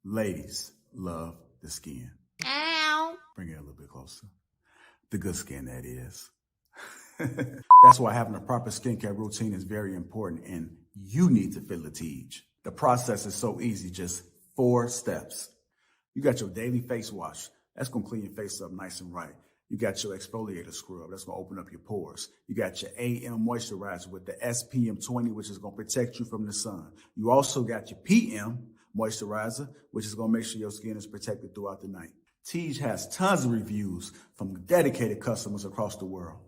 Ladies love the skin. Ow. Bring it a little bit closer. The good skin, that is. That's why having a proper skincare routine is very important, and you need to feel Lapeef. The process is so easy, just 4 steps. You got your daily face wash. That's going to clean your face up nice and right. You got your exfoliator scrub. That's going to open up your pores. You got your AM moisturizer with the SPM 20, which is going to protect you from the sun. You also got your PM moisturizer, which is going to make sure your skin is protected throughout the night. Tej has tons of reviews from dedicated customers across the world.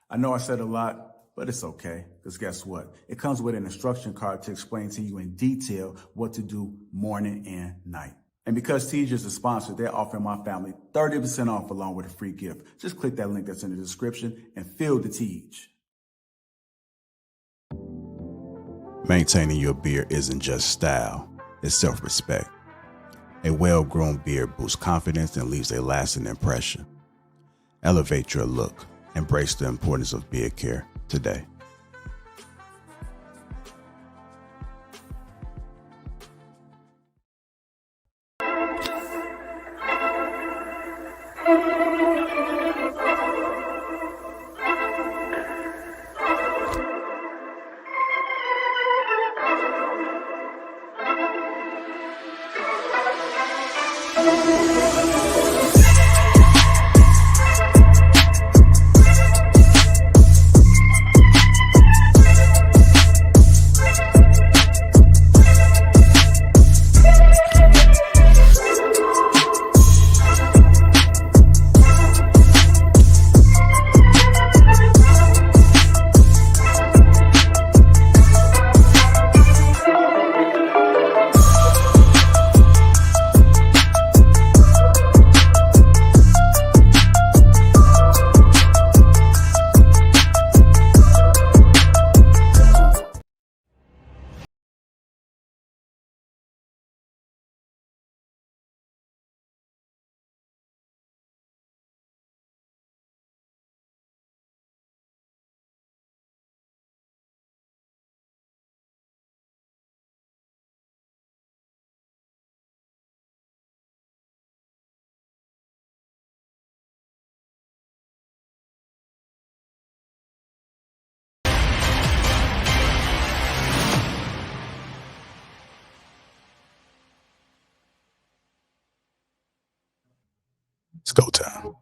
I know I said a lot, but it's okay, because guess what? It comes with an instruction card to explain to you in detail what to do morning and night. And because Tej is a sponsor, they're offering my family 30% off along with a free gift. Just click that link that's in the description and feel the Tej. Maintaining your beard isn't just style, it's self-respect. A well-grown beard boosts confidence and leaves a lasting impression. Elevate your look. Embrace the importance of beard care today. It's go time.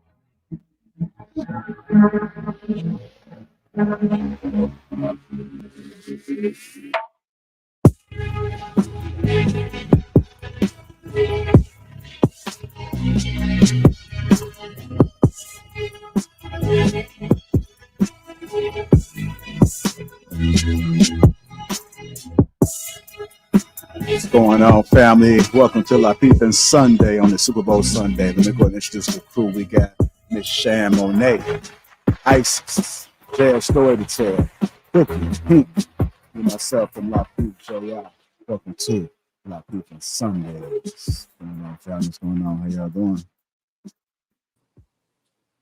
What's going on, family? Welcome to Lapeef-ing Sunday on the Super Bowl Sunday. Let me go and introduce the crew. We got Miss Shan Monet, Isis, Jail Story to Tell, Cookie, and myself from Lapeef. So, yeah, welcome to Lapeef-ing Sundays. What's going on, family? What's going on? How y'all doing?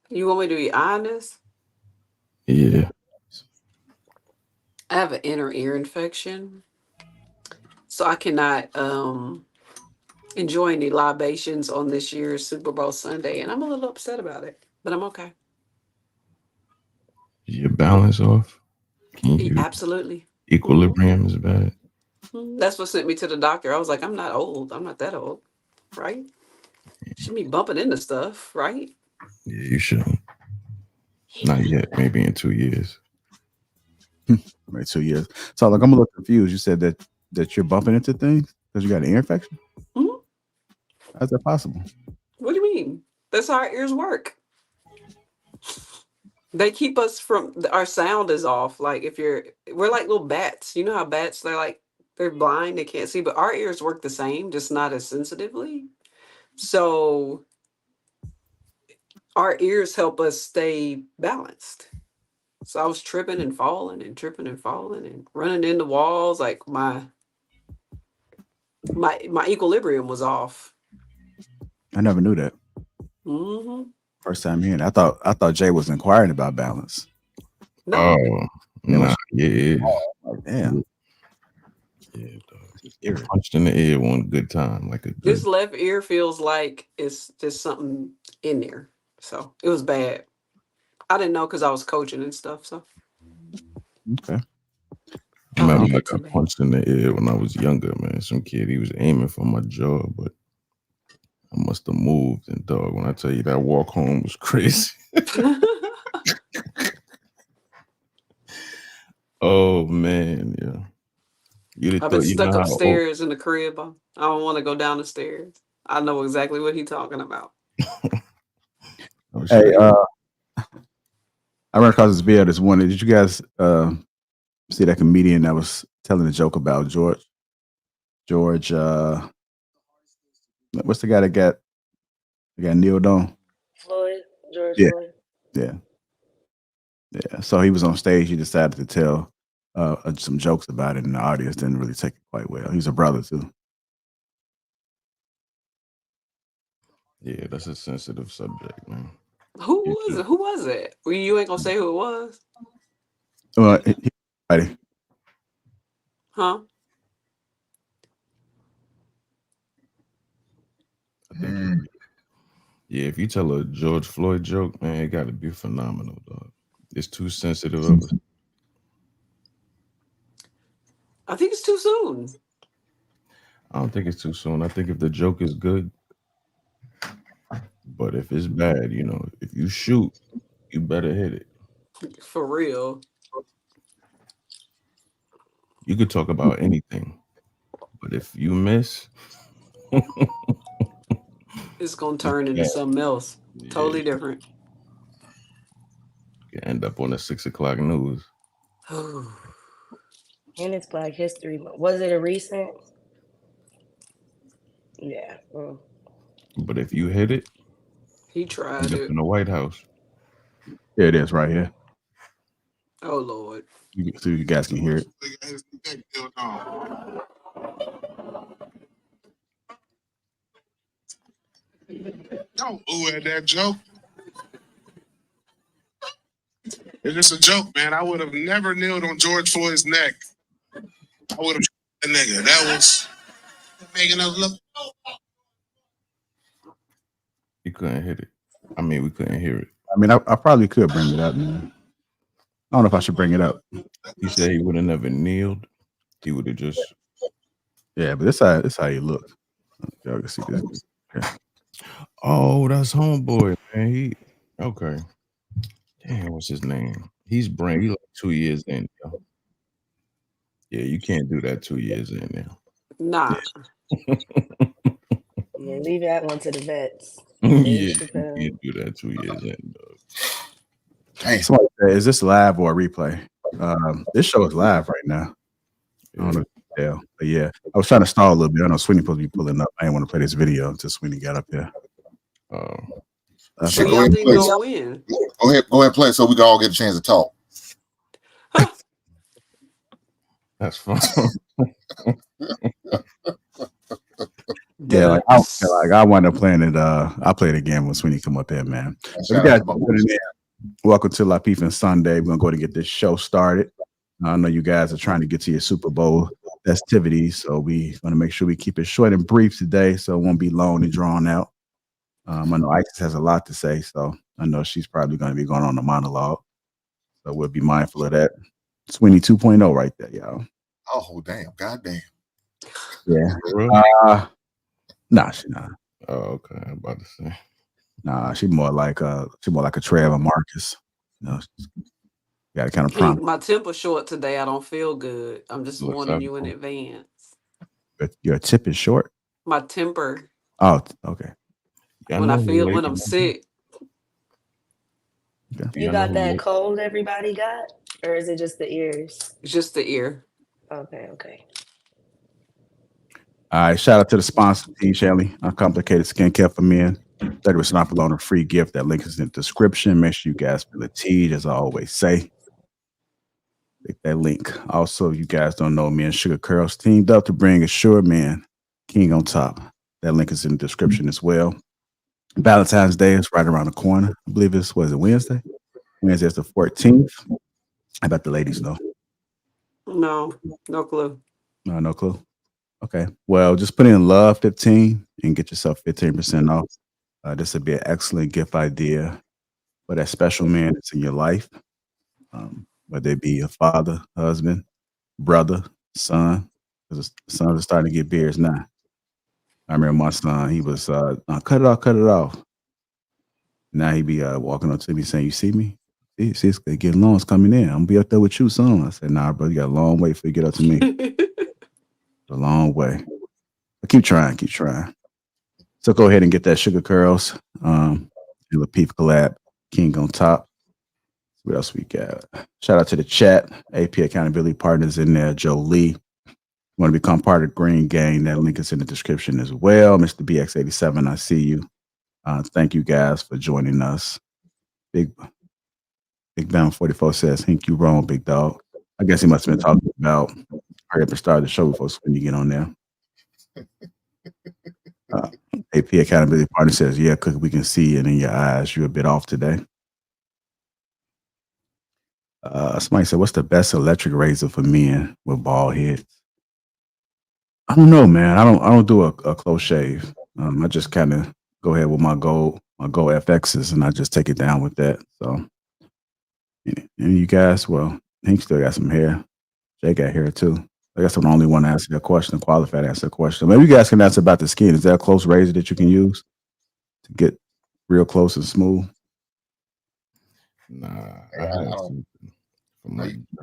You want me to be honest? Yeah. I have an inner ear infection, so I cannot enjoy any libations on this year's Super Bowl Sunday, and I'm a little upset about it, but I'm okay. Is your balance off? Can you Absolutely. equilibrium is bad? That's what sent me to the doctor. I was like, I'm not old. I'm not that old, right? Shouldn't be bumping into stuff, right? Yeah, you shouldn't. Not yet. Maybe in 2 years. Maybe 2 years. So, like, I'm a little confused. You said that you're bumping into things because you got an ear infection? Mhm. How's that possible? What do you mean? That's how our ears work. They keep us from our sound is off. Like we're like little bats. You know how bats they're blind, they can't see, but our ears work the same, just not as sensitively. So our ears help us stay balanced. So I was tripping and falling and tripping and falling and running into walls. Like my equilibrium was off. I never knew that. Mm-hmm. First time hearing. I thought Jay was inquiring about balance. No. Oh, nah, yeah. Oh, damn. Yeah, dog. Get punched in the ear one good time, like a This good. left ear feels like it's just something in there. So it was bad. I didn't know because I was coaching and stuff. So Okay. I I remember love I it too, got man. punched in the ear when I was younger, man. Some kid, he was aiming for my jaw, but I must have moved. And dog, when I tell you that walk home was crazy. Oh man, yeah. You'd have I've been thought, you know stuck how old. upstairs in the crib. I don't want to go down the stairs. I know exactly what he's talking about. Oh Hey, shit. I ran across this video this morning. Did you guys see that comedian that was telling a joke about George? What's the guy that got kneeled on? George Yeah, Floyd. yeah, yeah. So he was on stage. He decided to tell some jokes about it, and the audience didn't really take it quite well. He's a brother too. Yeah, that's a sensitive subject, man. Who You was it? should. Who was it? Well, you ain't gonna say who it was, Well, I huh? I think yeah, if you tell a George Floyd joke, man, it got to be phenomenal, dog. It's too sensitive of it. I think it's too soon. I don't think it's too soon. I think if the joke is good, but if it's bad, you know, if you shoot, you better hit it. For real. You could talk about anything, but if you miss, It's gonna it's turn into bad. something else. Yeah, Totally different. you end up on the 6 o'clock news. And it's Black History Month. Was it a recent? Yeah. But if you hit it, He you end tried up it. in the White House. Here it is, right here. Oh Lord. So you guys can hear it. Don't ooh at that joke. It's just a joke, man. I would have never kneeled on George Floyd's neck. I would have shot the nigga. That was making us look. You couldn't hit it. I mean, we couldn't hear it. I mean, I probably could bring it up, man. I don't know if I should bring it up. He said he would have never kneeled. He would have just. Yeah, but this how he looked. Y'all can see this. Yeah. Oh, that's homeboy, man. He okay. Damn, what's his name? He's brain. He like 2 years in. Yo. Yeah, you can't do that 2 years in now. Nah. Yeah, leave that one to the vets. Yeah, Dave you Chappelle. can't do that 2 years in, dog. Hey, somebody said, is this live or a replay? This show is live right now. I don't know. Yeah, but yeah, I was trying to stall a little bit. I know Sweeney supposed to be pulling up. I didn't want to play this video until Sweeney got up there. So Go y'all ahead and didn't play. go in. Go ahead and play so we can all get a chance to talk. That's fine. Yeah, I wound up playing it. I'll play it again when Sweeney come up here, man. So you guys, welcome to Lapeef-ing Sunday. We're gonna go ahead and get this show started. I know you guys are trying to get to your Super Bowl festivities, so we want to make sure we keep it short and brief today, so it won't be long and drawn out. I know Isis has a lot to say, so I know she's probably going to be going on a monologue. So we'll be mindful of that. Sweeney 2.0 right there, y'all. Oh, damn. Goddamn. Yeah. Nah, she not. Oh, okay. I'm about to say. Nah, she more like a Trevor Marcus. You know, got to kind of prompt. My temper short today. I don't feel good. I'm just warning you in advance. Your tip is short? My temper. Oh, okay. When I'm sick. Okay. You got that cold everybody got? Or is it just the ears? Just the ear. Okay. All right, shout out to the sponsor, T. Shelly, Uncomplicated Skincare for Men. 30% off alone, a free gift. That link is in the description. Make sure you guys feel the T, as I always say. Click that link. Also, if you guys don't know, me and Sugar Curls teamed up to bring a Sure Man King on top. That link is in the description as well. Valentine's Day is right around the corner. I believe it's, Wednesday? Wednesday is the 14th. I bet the ladies know. No clue. No clue. Okay. Well, just put in love 15 and get yourself 15% off. This would be an excellent gift idea for that special man that's in your life, whether it be a father, husband, brother, son. Because the sons are starting to get beards now. I remember my son, he was cut it off, cut it off. Now he be walking up to me saying, "You see me? See, it's getting long. It's coming in. I'm gonna be up there with you soon." I said, "Nah, bro, you got a long way before you get up to me. A long way." But keep trying, keep trying. So go ahead and get that sugar curls. And Lapeef collab, King on top. What else we got? Shout out to the chat. AP Accountability Partners in there. Joe Lee. Want to become part of Green Gang? That link is in the description as well. Mr. BX87, I see you. Thank you guys for joining us. Big Bam 44 says, "Think you wrong, big dog." I guess he must have been talking about hurry up and start the show before when you get on there. AP Accountability Partner says, "Yeah, Cook, we can see it in your eyes. You're a bit off today." Somebody said, "What's the best electric razor for men with bald heads?" I don't know, man. I don't do a close shave. I just kind of go ahead with my Gold FXs, and I just take it down with that. So, and you guys, well, Hank still got some hair. Jay got hair too. I guess I'm the only one to answer that question, qualified to answer that question. Maybe you guys can answer about the skin. Is there a close razor that you can use to get real close and smooth? Nah, I don't.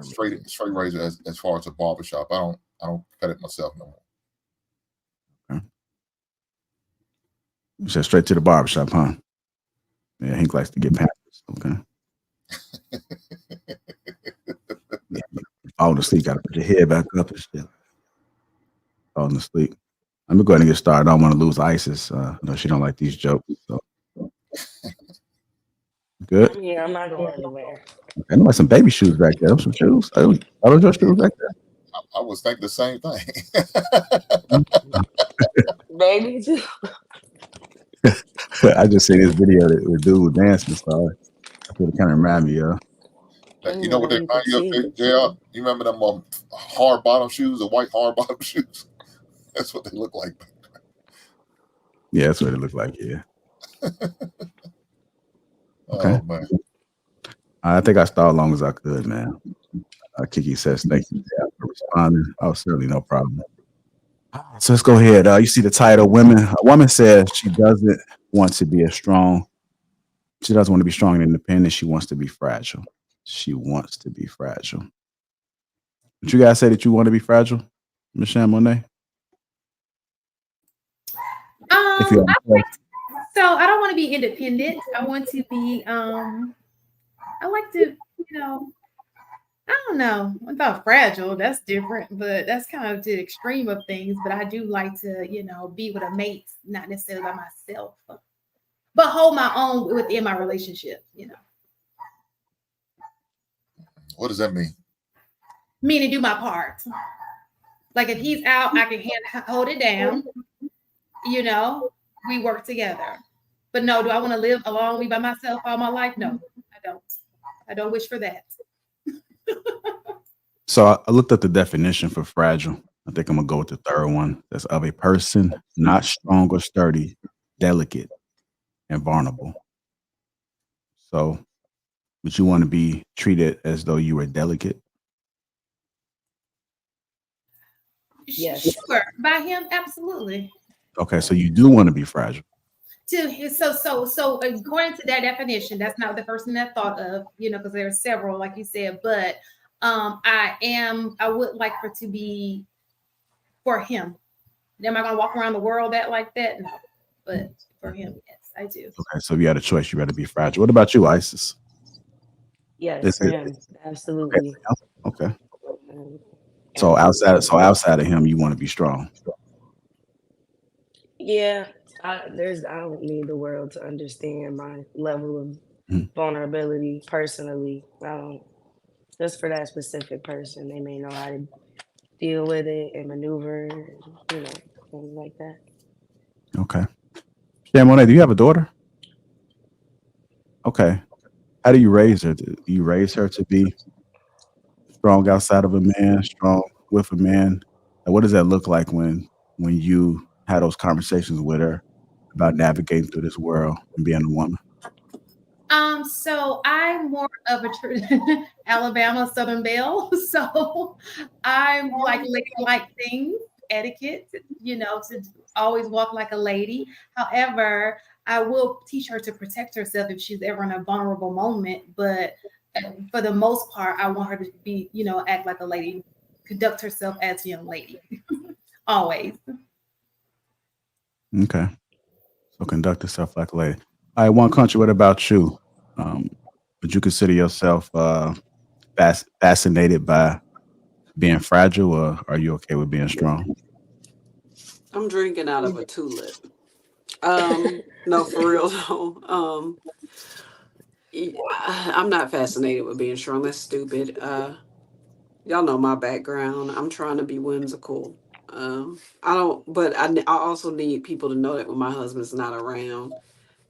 Straight razor as far as a barbershop. I don't cut it myself no more. Okay. You said straight to the barbershop, huh? Yeah, Hank likes to get pampers. Okay. Yeah, falling asleep, gotta put your head back up and shit. Falling asleep. Let me go ahead and get started. I don't want to lose Isis. No, she don't like these jokes. So. Good. Yeah, I'm not going anywhere. I know like some baby shoes back there. Some shoes. I don't your shoes back there. I was thinking the same thing. Baby too. I just seen this video that the dude dancing star. That's what it kind of remind me of. You know what they remind you of, JR? You remember them hard bottom shoes, the white hard bottom shoes? That's what they look like. Yeah, that's what it looked like. Yeah. Okay. Oh, man. I think I stalled as long as I could, man. Kiki says, "Thank you for responding." Oh, certainly no problem. So let's go ahead. You see the title, women. A woman says she doesn't want to be strong. She doesn't want to be strong and independent. She wants to be fragile. She wants to be fragile. Would you guys say that you want to be fragile, Michelle Monet? I don't want to be independent. I want to be I like to, I don't know. I thought fragile, that's different, but that's kind of the extreme of things. But I do like to, be with a mate, not necessarily by myself, but hold my own within my relationship, What does that mean? Meaning do my part. Like if he's out, I can hold it down. We work together. But no, do I want to live alone, be by myself all my life? No, I don't. I don't wish for that. So I looked up the definition for fragile. I think I'm gonna go with the third one. That's of a person not strong or sturdy, delicate, and vulnerable. So would you want to be treated as though you were delicate? Yes. Sure. By him, absolutely. Okay, so you do want to be fragile. So according to that definition, that's not the first thing I thought of, because there are several, like you said, but I would like for it to be for him. Am I gonna walk around the world like that? No, but for him, yes, I do. Okay, so if you had a choice, you'd rather be fragile. What about you, Isis? Yes, for him, absolutely. Okay. So outside of him, you want to be strong. Yeah, I don't need the world to understand my level of vulnerability personally. I don't. Just for that specific person, they may know how to deal with it and maneuver, things like that. Okay. Yeah, Monet, do you have a daughter? Okay. How do you raise her? Do you raise her to be strong outside of a man, strong with a man, what does that look like when you had those conversations with her about navigating through this world and being a woman? So I'm more of a Alabama Southern Belle. So I'm like ladylike things, etiquette, to always walk like a lady. However, I will teach her to protect herself if she's ever in a vulnerable moment. But for the most part, I want her to be, act like a lady, conduct herself as a young lady, always. Okay. So conduct yourself like a lady. All right, One Country, what about you? Would you consider yourself fascinated by being fragile, or are you okay with being strong? I'm drinking out of a tulip. No, for real though. I'm not fascinated with being strong. That's stupid. Y'all know my background. I'm trying to be whimsical. I don't, but I also need people to know that when my husband's not around,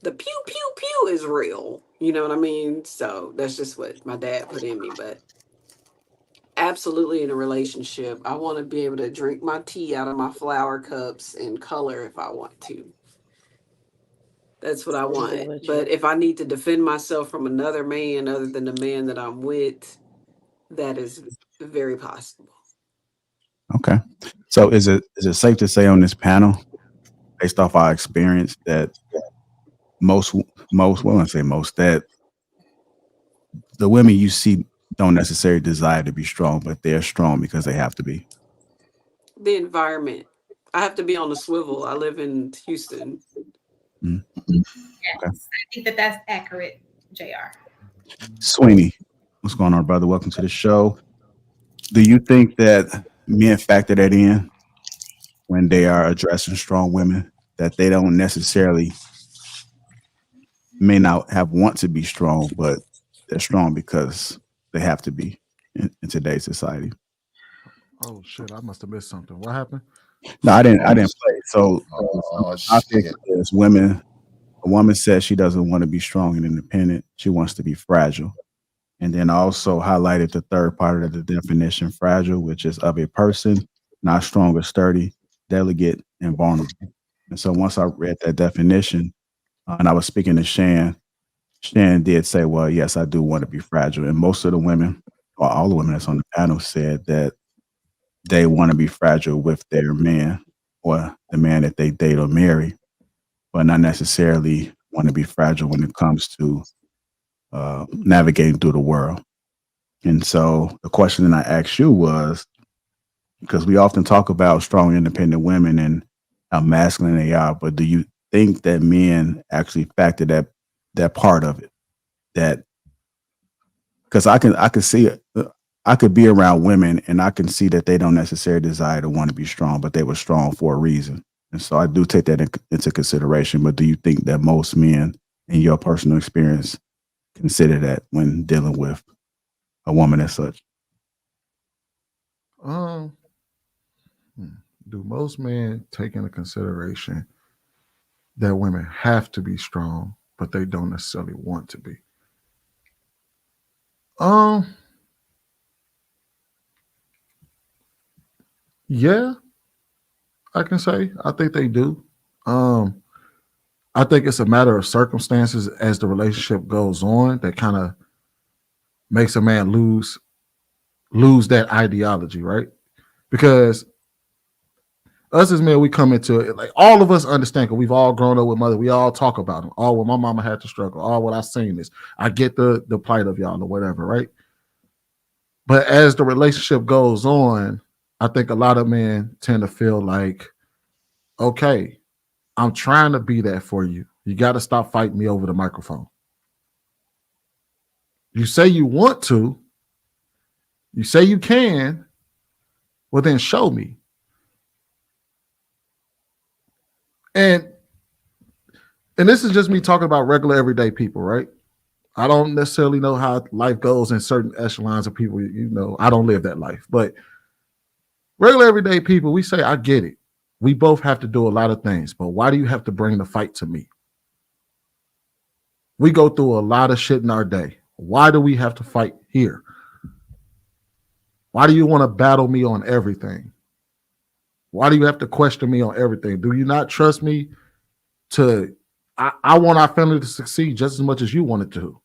the pew pew pew is real. You know what I mean? So that's just what my dad put in me. But absolutely, in a relationship, I want to be able to drink my tea out of my flower cups and color if I want to. That's what I I'm want. there with But you. if I need to defend myself from another man other than the man that I'm with, that is very possible. Okay. So is it safe to say on this panel, based off our experience, that most well, I won't say most, that the women you see don't necessarily desire to be strong, but they're strong because they have to be? The environment. I have to be on the swivel. I live in Houston. Mm. Okay. Yes, I think that that's accurate, JR. Sweeney, what's going on, brother? Welcome to the show. Do you think that men factor that in when they are addressing strong women, that they don't necessarily may not have want to be strong, but they're strong because they have to be in today's society? Oh shit! I must have missed something. What happened? No, I didn't. I Oh, didn't play. So oh the topic shit. is women. A woman says she doesn't want to be strong and independent. She wants to be fragile. And then also highlighted the third part of the definition, fragile, which is of a person, not strong or sturdy, delicate, and vulnerable. And so once I read that definition, and I was speaking to Shan did say, well, yes, I do want to be fragile. And most of the women, or all the women that's on the panel, said that they want to be fragile with their man or the man that they date or marry, but not necessarily want to be fragile when it comes to navigating through the world. And so the question that I asked you was, because we often talk about strong, independent women and how masculine they are, but do you think that men actually factor that part of it? That because I can see it. I could be around women and I can see that they don't necessarily desire to want to be strong, but they were strong for a reason. And so I do take that into consideration. But do you think that most men, in your personal experience, consider that when dealing with a woman as such? Um, do most men take into consideration that women have to be strong, but they don't necessarily want to be? Um, yeah, I can say I think they do. Um, I think it's a matter of circumstances as the relationship goes on that kind of makes a man lose that ideology, right? Because us as men, we come into it like all of us understand because we've all grown up with mother. We all talk about them. Oh, well, my mama had to struggle. Oh, what I seen this. I get the plight of y'all or whatever, right? But as the relationship goes on, I think a lot of men tend to feel like, okay, I'm trying to be that for you. You got to stop fighting me over the microphone. You say you want to, you say you can, well, then show me. And this is just me talking about regular everyday people, right? I don't necessarily know how life goes in certain echelons of people. I don't live that life. But regular everyday people, we say, I get it. We both have to do a lot of things. But why do you have to bring the fight to me? We go through a lot of shit in our day. Why do we have to fight here? Why do you want to battle me on everything? Why do you have to question me on everything? Do you not trust me to? I want our family to succeed just as much as you want it to.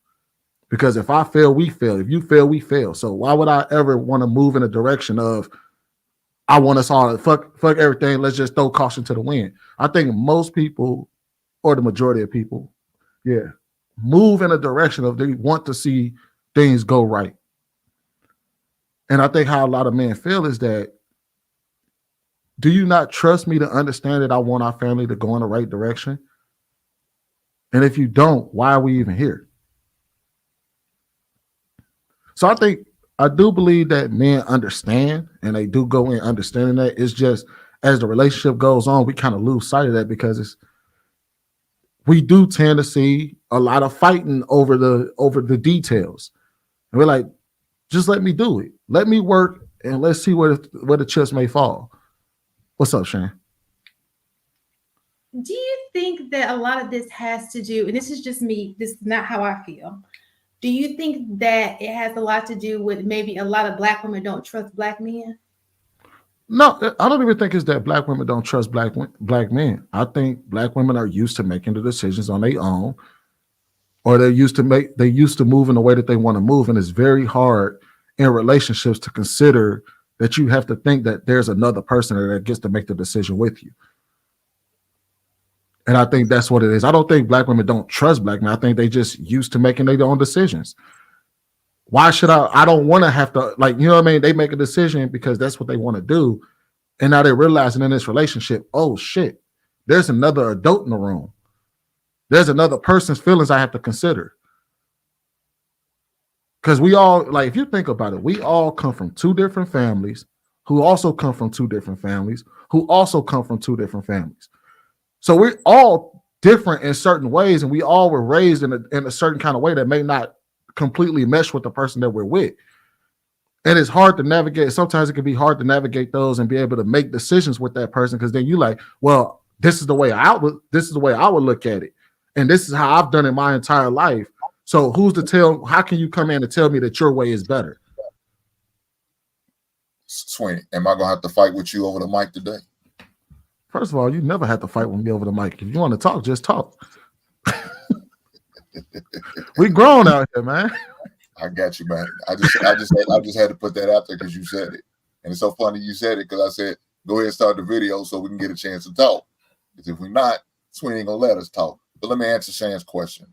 Because if I fail, we fail. If you fail, we fail. So why would I ever want to move in a direction of I want us all to fuck everything? Let's just throw caution to the wind. I think most people, or the majority of people, move in a direction of they want to see things go right. And I think how a lot of men feel is that, do you not trust me to understand that I want our family to go in the right direction? And if you don't, why are we even here? So I do believe that men understand, and they do go in understanding that. It's just as the relationship goes on, we kind of lose sight of that because we do tend to see a lot of fighting over the details. And we're like, just let me do it. Let me work, and let's see where the chips may fall. What's up, Shane? Do you think that a lot of this has to do, and this is just me, this is not how I feel. Do you think that it has a lot to do with maybe a lot of Black women don't trust Black men? No, I don't even think it's that Black women don't trust Black men. I think Black women are used to making the decisions on their own, or they're used to move in the way that they want to move. And it's very hard in relationships to consider that you have to think that there's another person that gets to make the decision with you. And I think that's what it is. I don't think Black women don't trust Black men. I think they just used to making their own decisions. Why should I don't want to have to, like, you know what I mean? They make a decision because that's what they want to do. And now they're realizing in this relationship, oh shit, there's another adult in the room. There's another person's feelings I have to consider. Because we all, like, if you think about it, we all come from two different families who also come from two different families who also come from two different families. So we're all different in certain ways, and we all were raised in a certain kind of way that may not completely mesh with the person that we're with. And it's hard to navigate. Sometimes it can be hard to navigate those and be able to make decisions with that person, because then you like, well, this is the way I would look at it. And this is how I've done it my entire life. So who's to tell? How can you come in and tell me that your way is better? Sweeney, am I gonna have to fight with you over the mic today? First of all, you never have to fight with me over the mic. If you want to talk, just talk. We grown out here, man. I got you, man. I just had to put that out there because you said it, and it's so funny you said it because I said go ahead and start the video so we can get a chance to talk. Because if we're not, Sweeney ain't gonna let us talk. But let me answer Shane's question.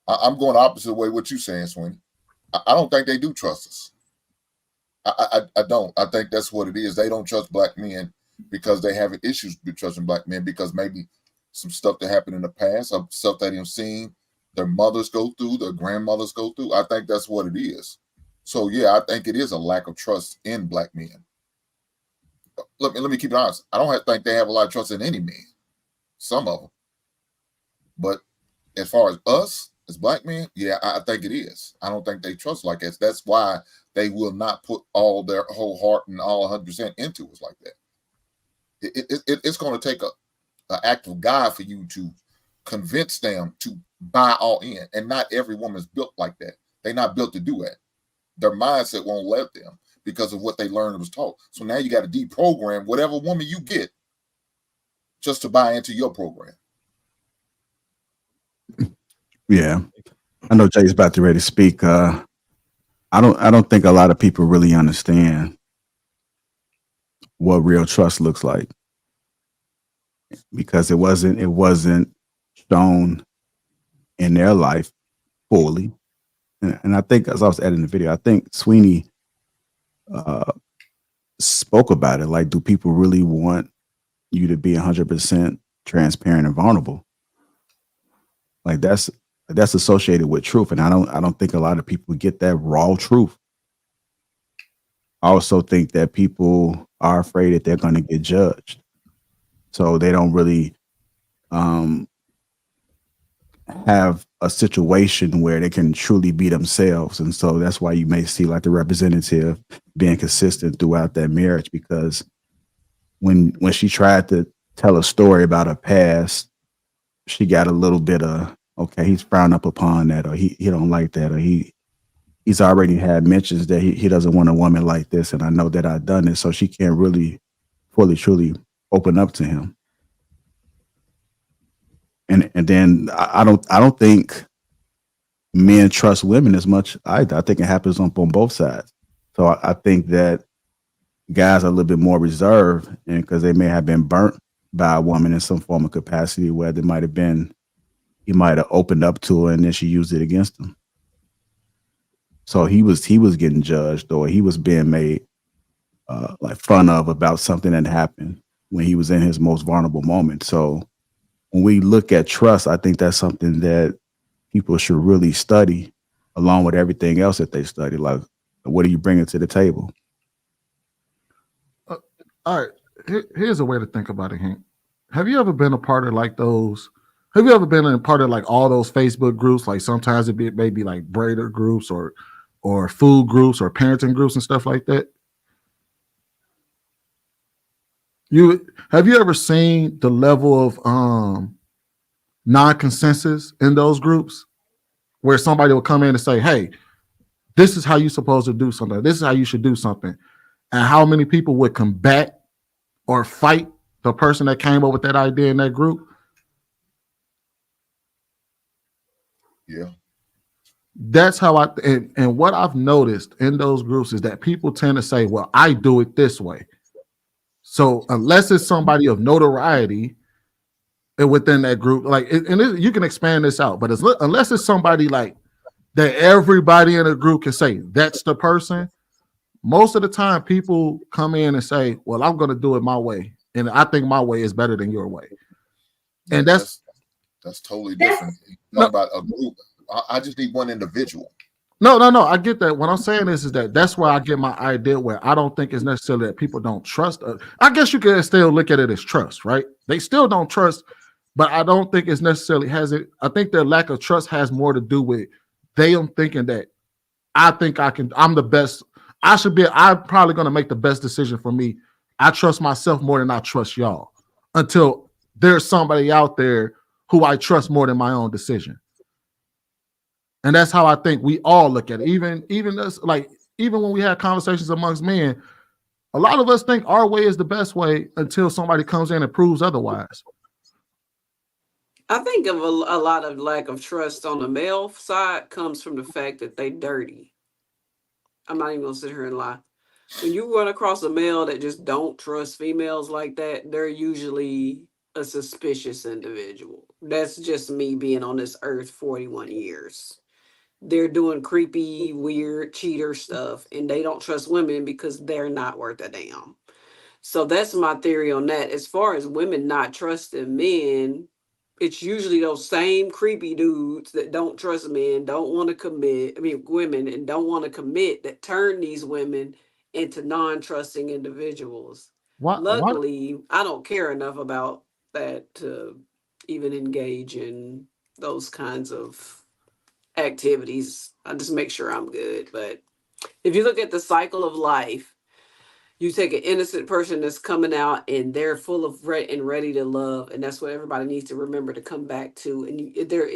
I'm going the opposite way what you saying, Sweeney. I don't think they do trust us. I don't. I think that's what it is. They don't trust Black men because they have issues with trusting Black men because maybe some stuff that happened in the past, some stuff that they've seen their mothers go through, their grandmothers go through. I think that's what it is. So yeah, I think it is a lack of trust in Black men. Let me keep it honest. I don't think they have a lot of trust in any man. Some of them. But as far as us, as Black men, yeah, I think it is. I don't think they trust like us. That's why they will not put all their whole heart and all 100% into us like that. It's going to take an act of God for you to convince them to buy all in. And not every woman's built like that. They're not built to do that. Their mindset won't let them because of what they learned and was taught. So now you got to deprogram whatever woman you get just to buy into your program. Yeah, I know Jay's about to ready to speak. I don't think a lot of people really understand what real trust looks like because it wasn't shown in their life fully. And I think, as I was editing the video, I think Sweeney spoke about it. Like, do people really want you to be 100% transparent and vulnerable? Like that's associated with truth, and I don't think a lot of people get that raw truth. I also think that people are afraid that they're going to get judged, so they don't really have a situation where they can truly be themselves. And so that's why you may see like the representative being consistent throughout that marriage, because when she tried to tell a story about her past, she got a little bit of, okay, he's frowned up upon that, or he don't like that, or he's already had mentions that he doesn't want a woman like this, and I know that I've done it, so she can't really fully, truly open up to him. And then I don't think men trust women as much either. I think it happens on both sides. So I think that guys are a little bit more reserved, and because they may have been burnt by a woman in some form of capacity, where there might have been, he might have opened up to her and then she used it against him. So he was getting judged, or he was being made like fun of about something that happened when he was in his most vulnerable moment. So when we look at trust, I think that's something that people should really study along with everything else that they study. Like, what are you bringing to the table? All right. Here's a way to think about it, Hank. Have you ever been a part of like those? Have you ever been a part of like all those Facebook groups? Like sometimes it may be like braider groups or food groups or parenting groups and stuff like that. Have you ever seen the level of non-consensus in those groups where somebody will come in and say, hey, this is how you're supposed to do something. This is how you should do something. And how many people would combat or fight the person that came up with that idea in that group? Yeah. That's how and what I've noticed in those groups is that people tend to say, well, I do it this way. So unless it's somebody of notoriety within that group, like, you can expand this out, but unless it's somebody like that everybody in a group can say that's the person, most of the time people come in and say, well, I'm going to do it my way. And I think my way is better than your way. And that's totally different. Talk about a group. I just need one individual. No. I get that. What I'm saying is that that's where I get my idea where I don't think it's necessarily that people don't trust us. I guess you can still look at it as trust, right? They still don't trust, but I don't think it's necessarily I think their lack of trust has more to do with them thinking that I'm the best. I'm probably going to make the best decision for me. I trust myself more than I trust y'all until there's somebody out there who I trust more than my own decision. And that's how I think we all look at it. Even us, like, even when we have conversations amongst men, a lot of us think our way is the best way until somebody comes in and proves otherwise. I think of a lot of lack of trust on the male side comes from the fact that they dirty. I'm not even gonna sit here and lie. When you run across a male that just don't trust females like that, they're usually a suspicious individual. That's just me being on this earth 41 years. They're doing creepy, weird, cheater stuff, and they don't trust women because they're not worth a damn. So that's my theory on that. As far as women not trusting men, it's usually those same creepy dudes that don't trust men, don't want to commit, women, and don't want to commit, that turn these women into non-trusting individuals. Why? Luckily, I don't care enough about that to even engage in those kinds of activities. I just make sure I'm good. But if you look at the cycle of life, you take an innocent person that's coming out and they're full of and ready to love, and that's what everybody needs to remember to come back to. And there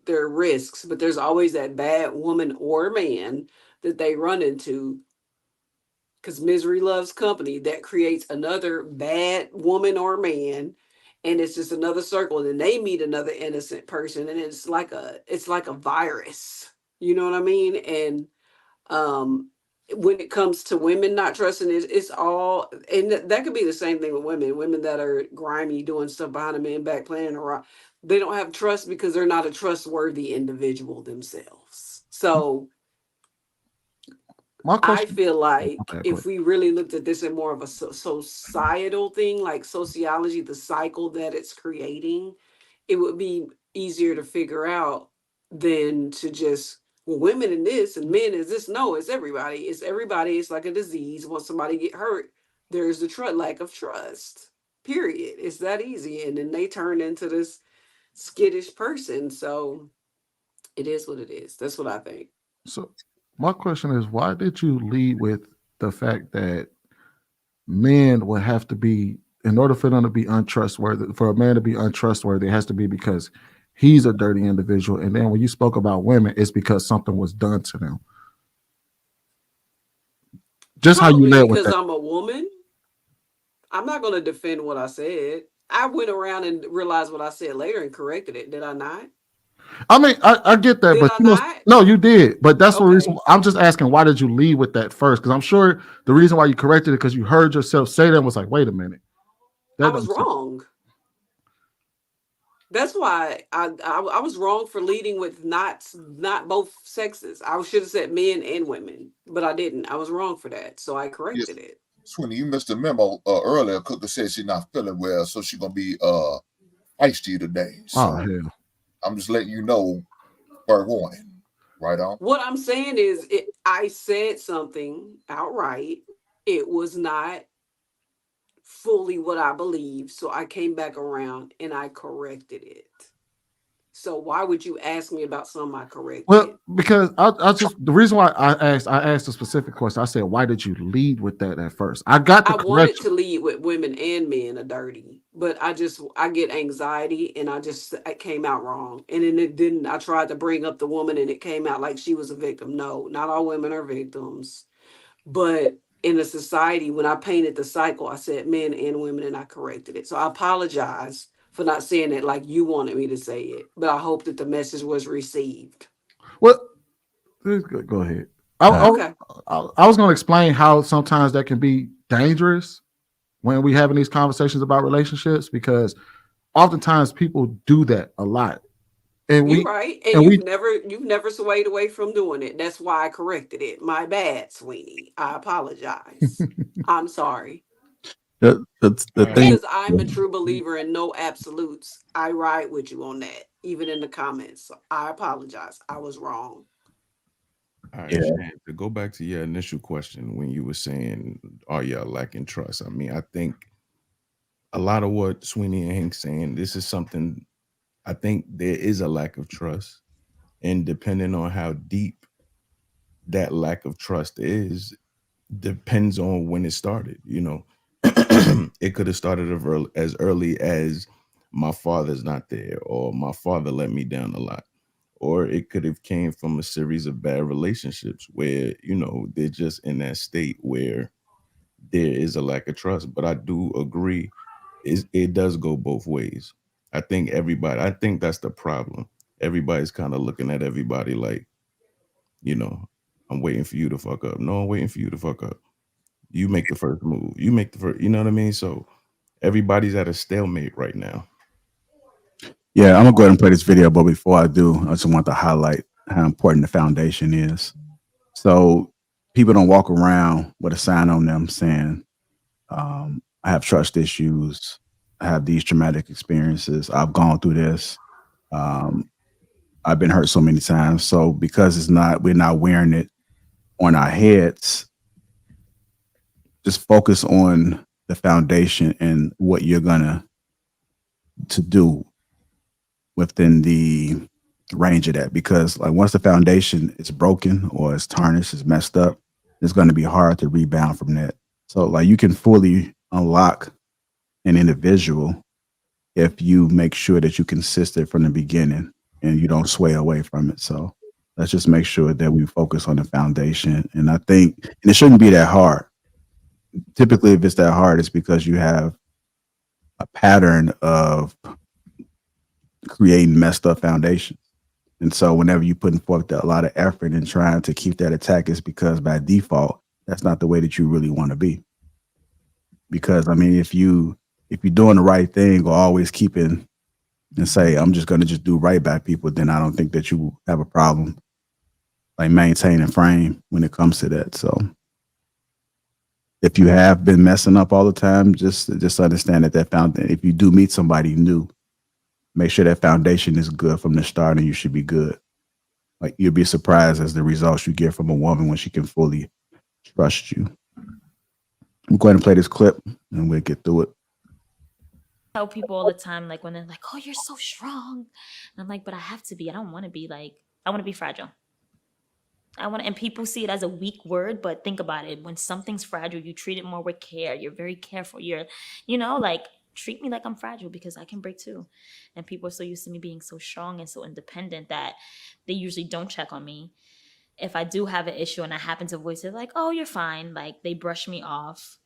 are risks, but there's always that bad woman or man that they run into, because misery loves company. That creates another bad woman or man, and it's just another circle. And then they meet another innocent person, and it's like a virus. You know what I mean? And when it comes to women not trusting, it's all, and that could be the same thing with women that are grimy, doing stuff behind a man back, playing around. They don't have trust because they're not a trustworthy individual themselves. So I feel like if we really looked at this in more of a societal thing, like sociology, the cycle that it's creating, it would be easier to figure out than to just, well, women in this and men is this. No, it's everybody. It's everybody. It's like a disease. Once somebody get hurt, there's the lack of trust. Period. It's that easy. And then they turn into this skittish person. So it is what it is. That's what I think. So my question is, why did you lead with the fact that men would have to be, in order for them to be untrustworthy, for a man to be untrustworthy, it has to be because he's a dirty individual. And then when you spoke about women, it's because something was done to them. Just probably how you led with that. Because I'm a woman. I'm not going to defend what I said. I went around and realized what I said later and corrected it. Did I not? I mean, I get that, Did but I you know, not? no, you did. But that's the reason Okay. I'm just asking, why did you lead with that first? Because I'm sure the reason why you corrected it because you heard yourself say that and was like, wait a minute. I That was don't seem- wrong. That's why I was wrong for leading with not both sexes. I should have said men and women, but I didn't. I was wrong for that, so I Yeah, corrected it. Sweeney, you missed a memo earlier. Cooker said she's not feeling well, so she's gonna be feisty today. So Oh hell. I'm just letting you know, fair warning. Right on. What I'm saying is, I said something outright. It was not fully what I believe, so I came back around and I corrected it. So why would you ask me about something I corrected? Well, because I just the reason why I asked a specific question. I said, why did you lead with that at first? I got the I wanted correction. to lead with women and men are dirty, but I get anxiety and it came out wrong. And then it didn't. I tried to bring up the woman and it came out like she was a victim. No, not all women are victims. But in a society, when I painted the cycle, I said men and women and I corrected it. So I apologize for not saying it like you wanted me to say it, but I hope that the message was received. Well, go ahead. I, Okay. I was going to explain how sometimes that can be dangerous when we having these conversations about relationships because oftentimes people do that a lot, and You're we right. And and we you've never swayed away from doing it. That's why I corrected it. My bad, Sweeney. I apologize. I'm sorry. The thing, Because I'm a true believer in no absolutes. I ride with you on that, even in the comments. So I apologize. I was wrong. All right, yeah, Shan, to go back to your initial question when you were saying, are y'all lacking trust? I mean, I think a lot of what Sweeney and Hank's saying, this is something I think there is a lack of trust. And depending on how deep that lack of trust is, depends on when it started. You know, it could have started as early as my father's not there, or my father let me down a lot, or it could have came from a series of bad relationships where they're just in that state where there is a lack of trust. But I do agree, it does go both ways. I think that's the problem. Everybody's kind of looking at everybody like, you know, I'm waiting for you to fuck up. No, I'm waiting for you to fuck up. You make the first move. You make the first, you know what I mean? So everybody's at a stalemate right now. yeah. I'm gonna go ahead and play this video, but before I do, I just want to highlight how important the foundation is. So people don't walk around with a sign on them saying, "I have trust issues. I have these traumatic experiences. I've gone through this. Um, I've been hurt so many times." So because we're not wearing it on our heads, just focus on the foundation and what you're gonna to do within the range of that. Because like once the foundation is broken or it's tarnished, it's messed up, it's going to be hard to rebound from that. So like you can fully unlock an individual if you make sure that you're consistent from the beginning and you don't sway away from it. So let's just make sure that we focus on the foundation. And I think, and it shouldn't be that hard. Typically, if it's that hard, it's because you have a pattern of creating messed up foundations. And so whenever you putting forth a lot of effort in trying to keep that attack, it's because by default, that's not the way that you really want to be. Because I mean, if you're doing the right thing or always keeping and say, I'm just gonna just do right by people, then I don't think that you have a problem like maintaining frame when it comes to that. So if you have been messing up all the time, just understand that foundation, if you do meet somebody new, make sure that foundation is good from the start and you should be good. Like you'll be surprised as the results you get from a woman when she can fully trust you. I'm going to play this clip and we'll get through it. Tell people all the time, like when they're like, "Oh, you're so strong," and I'm like, "But I have to be. I don't want to be like. I want to be fragile. I want," and people see it as a weak word, but think about it. When something's fragile, you treat it more with care. You're very careful. Like treat me like I'm fragile because I can break too. And people are so used to me being so strong and so independent that they usually don't check on me. If I do have an issue and I happen to voice it, like, "Oh, you're fine," like they brush me off,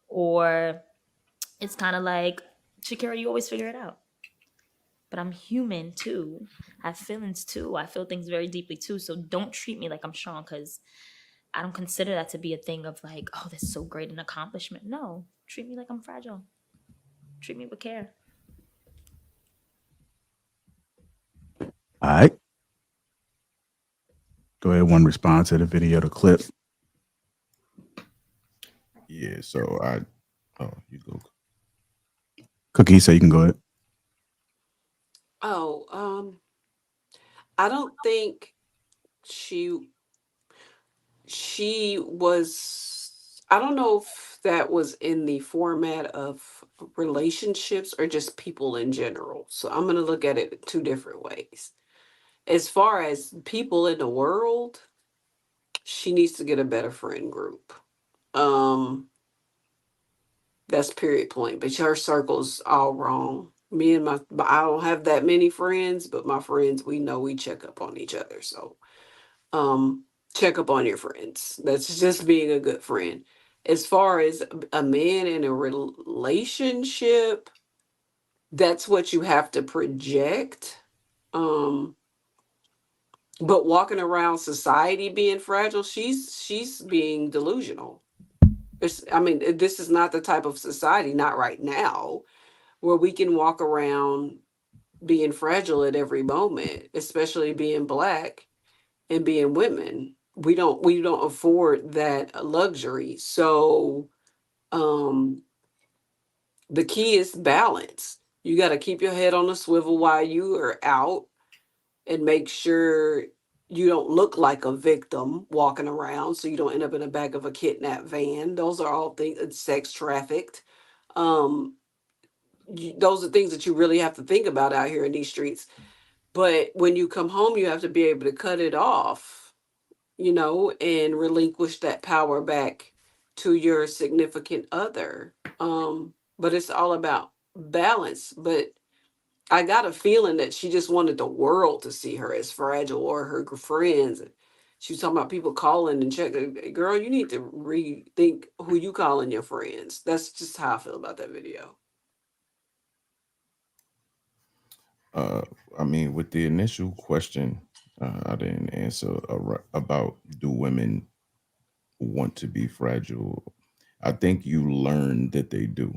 or it's kind of like, Shakira, you always figure it out. But I'm human too. I have feelings too. I feel things very deeply too. So don't treat me like I'm strong, because I don't consider that to be a thing of like, oh, that's so great an accomplishment. No, treat me like I'm fragile. Treat me with care. All right. Go ahead, one response to the video, the clip. Yeah, so you go. Cookie, so you can go ahead. Oh, I don't think she was, I don't know if that was in the format of relationships or just people in general. So I'm going to look at it two different ways. As far as people in the world, she needs to get a better friend group. That's period point. But her circle's all wrong. Me and I don't have that many friends, but my friends, we know we check up on each other. So, check up on your friends. That's just being a good friend. As far as a man in a relationship, that's what you have to project. But walking around society being fragile, she's being delusional. I mean, this is not the type of society, not right now, where we can walk around being fragile at every moment, especially being Black and being women. We don't afford that luxury. So the key is balance. You got to keep your head on a swivel while you are out, and make sure you don't look like a victim walking around, so you don't end up in the back of a kidnapped van. Those are all things. Sex trafficked. Um, those are things that you really have to think about out here in these streets. But when you come home, you have to be able to cut it off, and relinquish that power back to your significant other. But it's all about balance. But I got a feeling that she just wanted the world to see her as fragile, or her friends. She was talking about people calling and checking. Girl, you need to rethink who you calling your friends. That's just how I feel about that video. I mean, with the initial question, I didn't answer about do women want to be fragile. I think you learn that they do.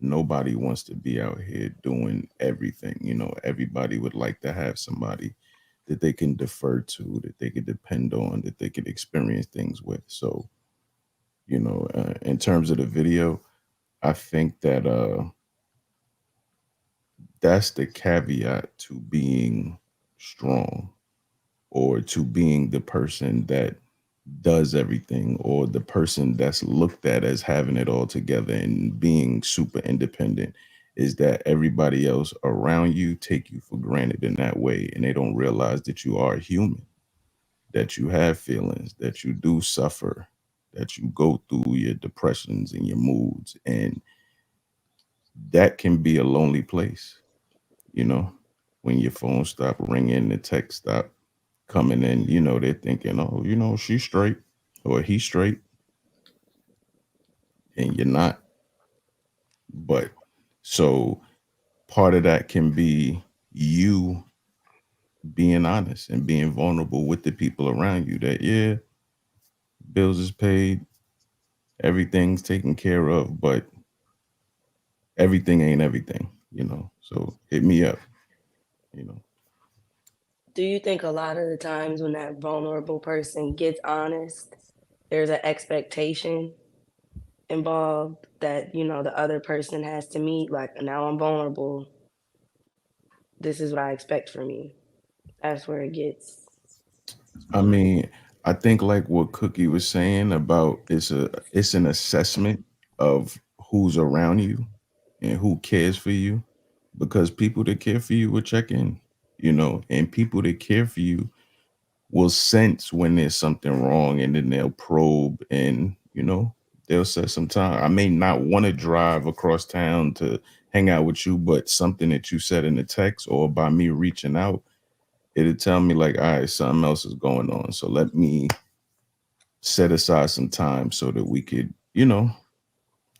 Nobody wants to be out here doing everything. Everybody would like to have somebody that they can defer to, that they can depend on, that they can experience things with. So, in terms of the video, I think that that's the caveat to being strong, or to being the person that does everything, or the person that's looked at as having it all together and being super independent, is that everybody else around you take you for granted in that way, and they don't realize that you are human, that you have feelings, that you do suffer, that you go through your depressions and your moods, and that can be a lonely place, you know, when your phone stop ringing, the text stop coming in, they're thinking, oh, she's straight or he's straight, and you're not. But so part of that can be you being honest and being vulnerable with the people around you, that, yeah, bills is paid, everything's taken care of, but everything ain't everything, So hit me up, you know. Do you think a lot of the times when that vulnerable person gets honest, there's an expectation involved that, the other person has to meet? Like, now I'm vulnerable. This is what I expect from you. That's where it gets. I mean, I think like what Cookie was saying about it's an assessment of who's around you and who cares for you, because people that care for you will check in, and people that care for you will sense when there's something wrong, and then they'll probe, and they'll set some time. I may not want to drive across town to hang out with you, but something that you said in the text or by me reaching out, it'll tell me like, all right, something else is going on. So let me set aside some time so that we could,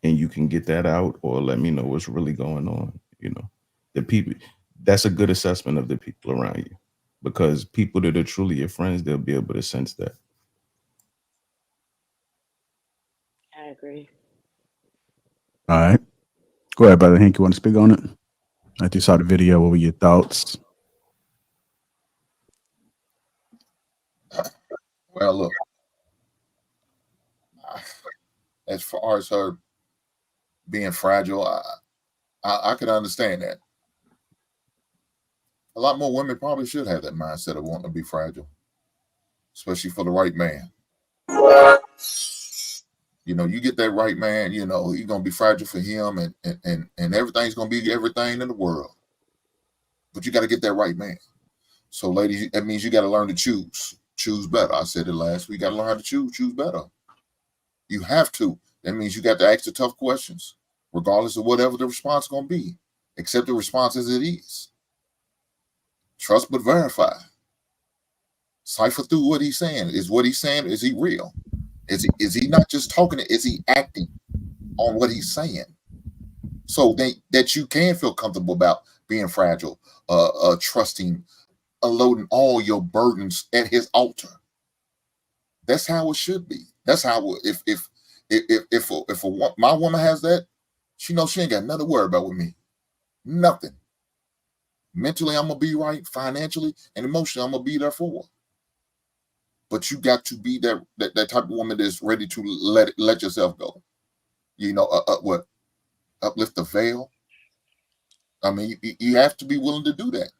and you can get that out, or let me know what's really going on. You know, the people, that's a good assessment of the people around you, because people that are truly your friends, they'll be able to sense that. I agree. All right. Go ahead, brother Hank. You want to speak on it? Like you saw the video, what were your thoughts? Well, look, as far as her being fragile, I could understand that. A lot more women probably should have that mindset of wanting to be fragile, especially for the right man. You know, you get that right man, you know, you're gonna be fragile for him, and everything's gonna be everything in the world. But you got to get that right man. So, ladies, that means you got to learn to choose better. I said it last week. You got to learn how to choose better. You have to. That means you got to ask the tough questions, regardless of whatever the response is going to be. Accept the response as it is. Trust but verify. Cipher through what he's saying. Is what he's saying, is he real? Is he not just talking? Is he acting on what he's saying? So that you can feel comfortable about being fragile, trusting, unloading all your burdens at his altar. That's how it should be. That's how my woman has that, she knows she ain't got nothing to worry about with me. Nothing. Mentally, I'm gonna be right. Financially and emotionally, I'm gonna be there for her. But you got to be that type of woman that's ready to let yourself go. You know, uplift the veil. I mean, you have to be willing to do that,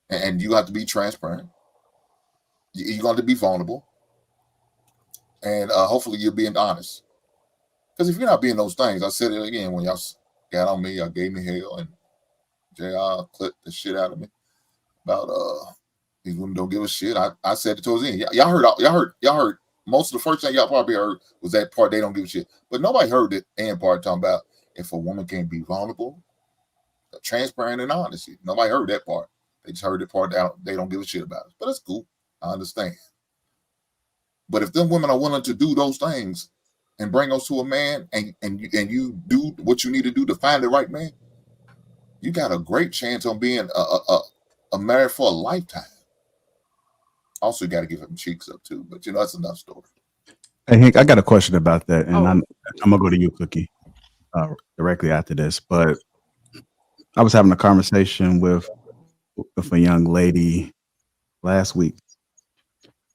and you have to be transparent. You got to be vulnerable, and hopefully you're being honest. Because if you're not being those things, I said it again when y'all got on me, y'all gave me hell, and JR clipped the shit out of me about these women don't give a shit. I said it towards the end. Y'all heard most of the first thing y'all probably heard was that part, they don't give a shit. But nobody heard the end part talking about if a woman can't be vulnerable, transparent, and honest. Nobody heard that part. They just heard the part that they don't give a shit about it. But that's cool. I understand. But if them women are willing to do those things and bring those to a man, and you do what you need to do to find the right man, you got a great chance on being a married for a lifetime. Also, got to give them cheeks up too, but you know that's another story. Hey Hank, I got a question about that, and Oh. I'm gonna go to you, Cookie, directly after this. But I was having a conversation with a young lady last week,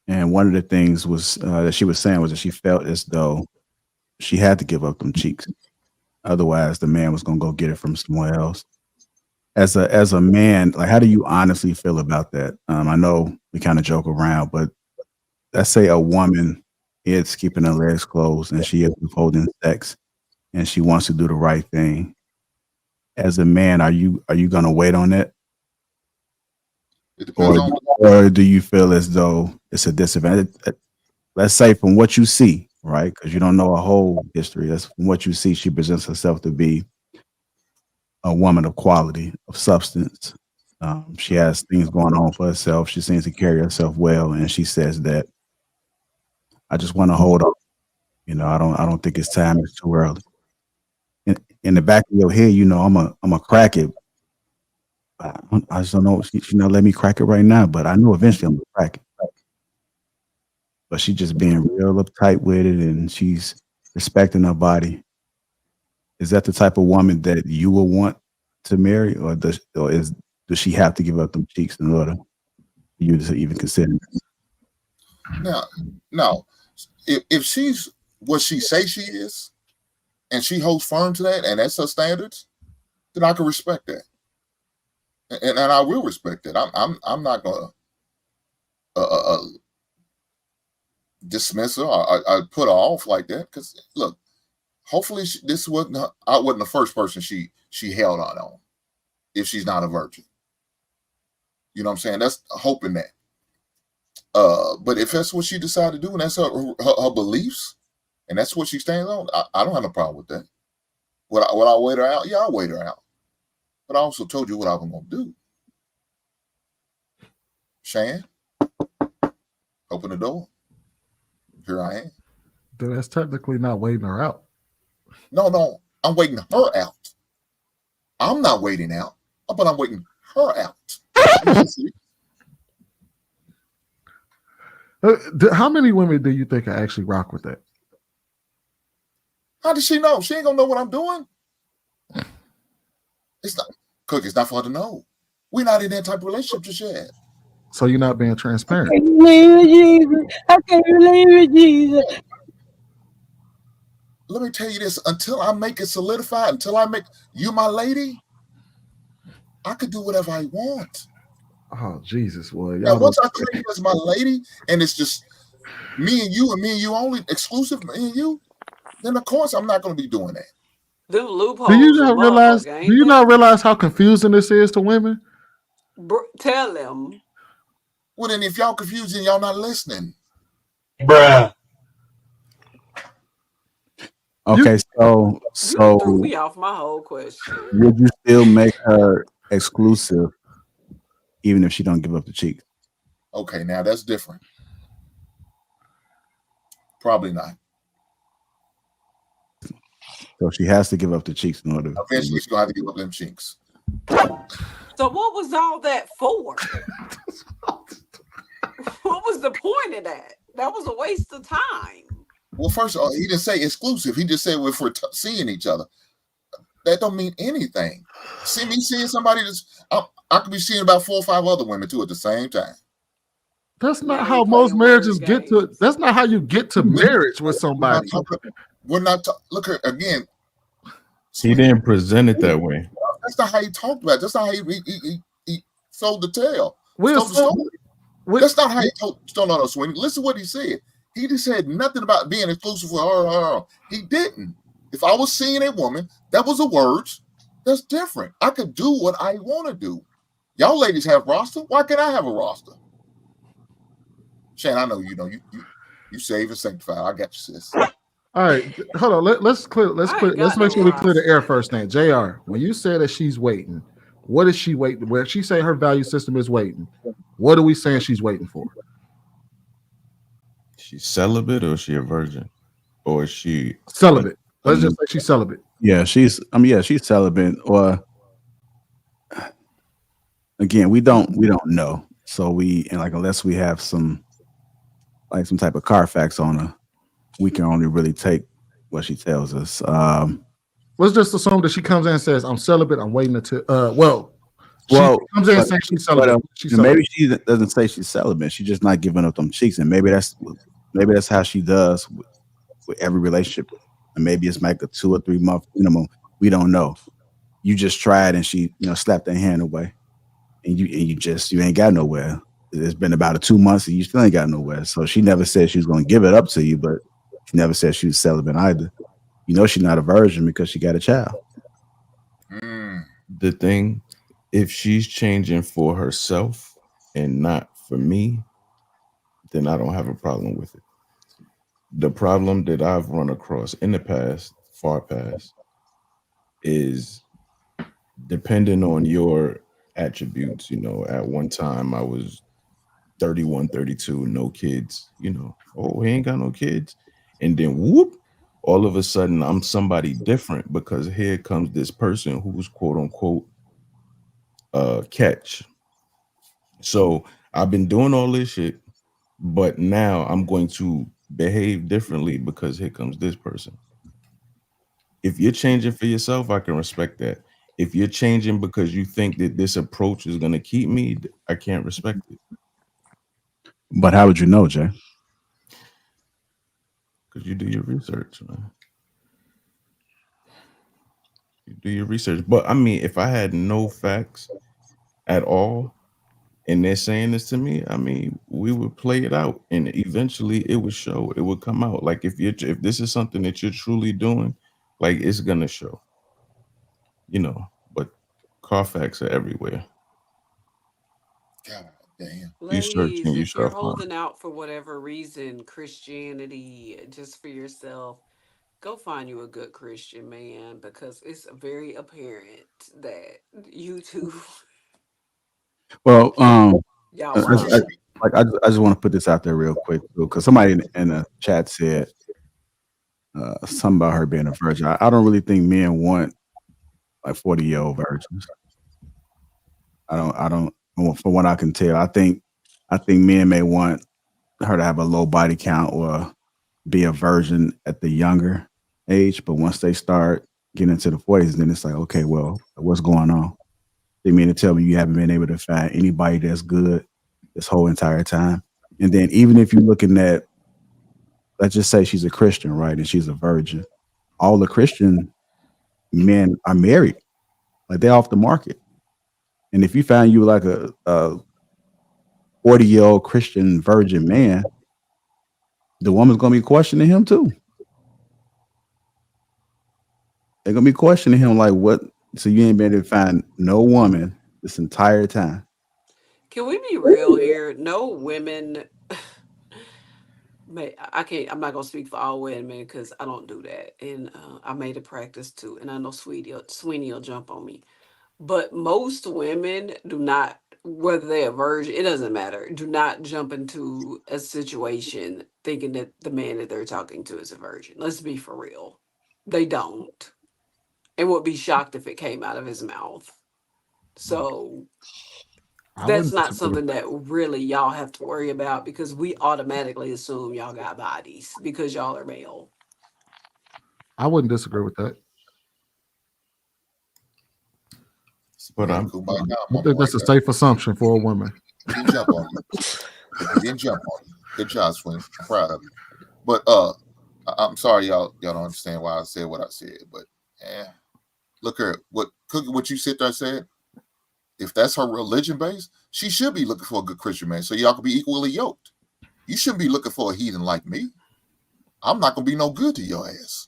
and one of the things was that she was saying was that she felt as though she had to give up them cheeks, otherwise the man was gonna go get it from somewhere else. As a man, like, how do you honestly feel about that? I know we kind of joke around, but let's say a woman is keeping her legs closed and she is withholding sex and she wants to do the right thing. As a man, are you gonna wait on that? It depends Or do you feel as though it's a disadvantage? Let's say from what you see, right? Because you don't know a whole history. That's from what you see, she presents herself to be a woman of quality, of substance. She has things going on for herself. She seems to carry herself well, and she says that I just want to hold on. You know, I don't think it's time. It's too early. In the back of your head, you know, I'm a crack it. I just don't know. She not let me crack it right now, but I know eventually I'm gonna crack it. But she just being real uptight with it, and she's respecting her body. Is that the type of woman that you will want to marry, or does she have to give up them cheeks in order for you to even consider? No. If she's what she say she is, and she holds firm to that, and that's her standards, then I can respect that, and I will respect that. I'm not gonna dismiss her or put her off like that. Because look, hopefully I wasn't the first person she held on if she's not a virgin. You know what I'm saying? That's hoping that. But if that's what she decided to do, and that's her beliefs, and that's what she stands on, I don't have no problem with that. Would I wait her out? Yeah, I'll wait her out. But I also told you what I was gonna do. Shan, open the door. Here I am. That's technically not waiting her out. No, I'm waiting her out. I'm not waiting out, but I'm waiting her out. How many women do you think I actually rock with that? How does she know? She ain't gonna know what I'm doing. It's not Cook. It's not for her to know. We're not in that type of relationship just yet. So you're not being transparent. I can't believe it, Jesus. I can't believe it, Jesus. Let me tell you this: until I make it solidified, until I make you my lady, I could do whatever I want. Oh Jesus, boy! Now, once I claim you as my lady, and it's just me and you only, exclusive, me and you, then of course I'm not going to be doing that. Them loopholes. Do you not realize? Do you not realize how confusing this is to women? Tell them. Well, then if y'all confused, then y'all not listening, bruh. Okay, so You threw me off my whole question. Would you still make her exclusive, even if she don't give up the cheeks? Okay, now that's different. Probably not. So she has to give up the cheeks in order. Eventually, she's gonna have to give up them cheeks. So what was all that for? What was the point of that? That was a waste of time. Well, first of all, he didn't say exclusive. He just said if we're seeing each other. That don't mean anything. See me seeing somebody that's I could be seeing about 4 or 5 other women too at the same time. That's not how most marriages get to. That's not how you get to marriage with somebody. We're not. Look here again. He didn't present it that way. That's not how he talked about it. That's not how he sold the tale. Told the story. That's not how he told. No, Sweeney. Listen to what he said. He just said nothing about being exclusive with her. He didn't. If I was seeing a woman, that was a word. That's different. I could do what I want to do. Y'all ladies have roster. Why can't I have a roster? Shane, I know you save and sanctify. I got you, sis. All right, hold on. Let's make sure we clear the air first thing. JR, when you say that she's waiting, what is she waiting? Where she say her value system is waiting, what are we saying she's waiting for? She's celibate, or is she a virgin, or is she celibate? Let's just say she's celibate. Yeah, she's celibate. Or again, we don't know. So unless we have some type of Carfax on her, we can only really take what she tells us. Let's just assume that she comes in and says, "I'm celibate. I'm waiting until." She comes in and says she's celibate. Maybe she doesn't say she's celibate. She's just not giving up them cheeks, and maybe that's how she does with every relationship. And maybe it's like a 2 or 3 month minimum. We don't know. You just tried, and she slapped her hand away, and you ain't got nowhere. It's been about 2 months, and you still ain't got nowhere. So she never said she was going to give it up to you, but she never said she was celibate either. She's not a virgin because she got a child. The thing, if she's changing for herself and not for me, then I don't have a problem with it. The problem that I've run across in the past, far past, is depending on your attributes. At one time I was 31, 32, no kids, oh, he ain't got no kids. And then whoop, all of a sudden I'm somebody different because here comes this person who's quote unquote catch. So I've been doing all this shit, but now I'm going to behave differently because here comes this person. If you're changing for yourself, I can respect that. If you're changing because you think that this approach is going to keep me, I can't respect it. But how would you know, Jay? Because you do your research, man. You do your research. But I mean, if I had no facts at all, and they're saying this to me, I mean, we would play it out, and eventually it would show. It would come out. Like if this is something that you're truly doing, like it's gonna show. But Carfax are everywhere. God damn. Ladies, if you're holding out for whatever reason, Christianity, just for yourself, go find you a good Christian man, because it's very apparent that you two. Well, I y'all just want to put this out there real quick because somebody in the chat said something about her being a virgin. I don't really think men want like 40-year-old virgins. I don't. From what I can tell, I think men may want her to have a low body count or be a virgin at the younger age, but once they start getting into the 40s, then it's like, okay, well, what's going on? They mean to tell me you haven't been able to find anybody that's good this whole entire time. And then even if you're looking at, let's just say she's a Christian, right, and she's a virgin, all the Christian men are married, like they're off the market. And if you find you like a 40-year-old Christian virgin man, the woman's gonna be questioning him too. They're gonna be questioning him like, what? So you ain't been able to find no woman this entire time. Can we be real here? No women. I can't. I'm not gonna speak for all women because I don't do that, and I made a practice too. And I know Sweeney will jump on me, but most women do not, whether they're a virgin, it doesn't matter. Do not jump into a situation thinking that the man that they're talking to is a virgin. Let's be for real. They don't, and would be shocked if it came out of his mouth. So I that's wouldn't not disagree with something that really y'all have to worry about because we automatically assume y'all got bodies because y'all are male. I wouldn't disagree with that. But Yeah, I'm cool. My God, I mama think that's right a there. safe assumption for a woman. He didn't jump on you. He didn't jump on you. Good job, Swing. I'm proud of you. But I'm sorry y'all don't understand why I said what I said. But look here, what you sit there and said. If that's her religion base, she should be looking for a good Christian man, so y'all can be equally yoked. You shouldn't be looking for a heathen like me. I'm not gonna be no good to your ass.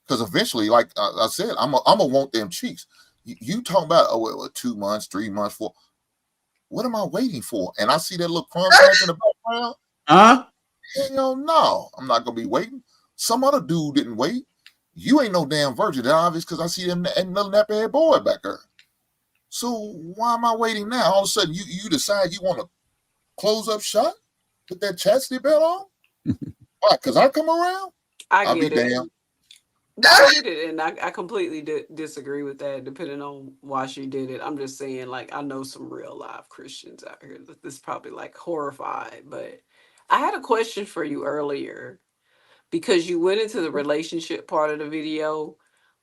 Because eventually, like I said, I'm gonna want them cheeks. You talking about 2 months, 3 months, 4? What am I waiting for? And I see that little crumb patch in the background. Hell no, I'm not gonna be waiting. Some other dude didn't wait. You ain't no damn virgin. That's obvious because I see them another nappy-head boy back there. So why am I waiting now? All of a sudden, you decide you want to close up shop, put that chastity belt on? Why? Because I come around? I'll be get it. damned. I get it, and I completely disagree with that. Depending on why she did it, I'm just saying, like, I know some real live Christians out here that's probably like horrified. But I had a question for you earlier because you went into the relationship part of the video,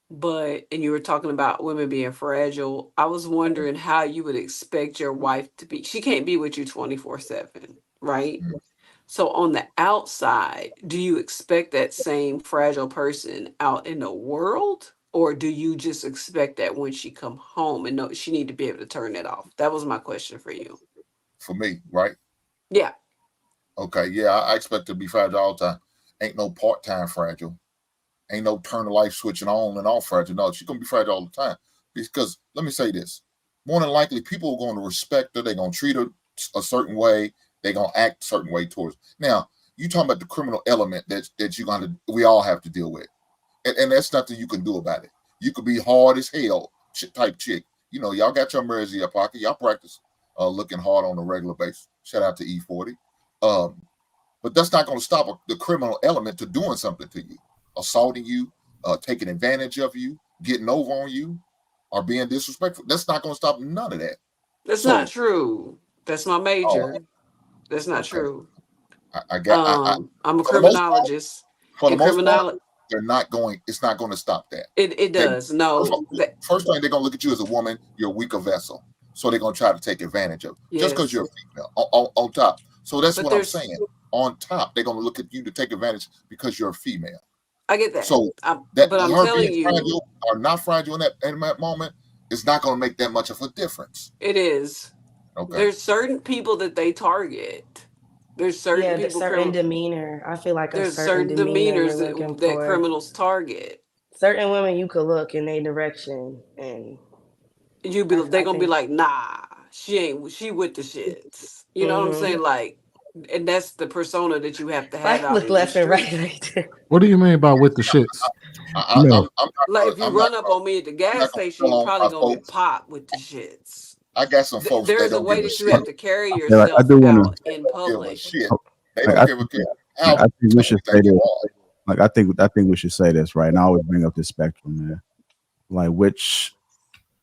and you were talking about women being fragile. I was wondering how you would expect your wife to be. She can't be with you 24/7, right? So on the outside, do you expect that same fragile person out in the world? Or do you just expect that when she come home and know she need to be able to turn it off? That was my question for you. For me, right? Yeah. Okay, yeah, I expect to be fragile all the time. Ain't no part-time fragile. Ain't no turn the light switching on and off fragile. No, she's gonna be fragile all the time. Because let me say this: more than likely, people are going to respect her. They're gonna treat her a certain way. They're gonna act a certain way towards her. Now, you talking about the criminal element that you're gonna we all have to deal with, and that's nothing you can do about it. You could be hard as hell type chick. You know, y'all got your mirrors in your pocket. Y'all practice looking hard on a regular basis. Shout out to E40. But that's not going to stop the criminal element to doing something to you, assaulting you, taking advantage of you, getting over on you, or being disrespectful. That's not going to stop none of that. That's not true. That's my major. That's not true. I'm a criminologist. For the most part, they're not going. It's not going to stop that. It does. First thing they're going to look at you as a woman. You're a weaker vessel, so they're going to try to take advantage of you just because you're a female on top. So that's what I'm saying. On top, they're going to look at you to take advantage because you're a female. I get that. So but I'm telling you, fragile or not fragile in that moment, it's not going to make that much of a difference. It is. Okay. There's certain people that they target. There's certain people. Certain demeanor. I feel like there's certain demeanors that criminals target. Certain women, you could look in their direction, and they're gonna be like, nah, she with the shits. You know what I'm saying? Like, and that's the persona that you have to have out look in left the and right. What do you mean by with the shits? If you run up on me at the gas station, you're probably gonna get popped with the shits. I got some folks. There's a way that you have to carry yourself out in public. They don't give a shit. I think we should say this. like I think we should say this, right? And I always bring up this spectrum, man. Like which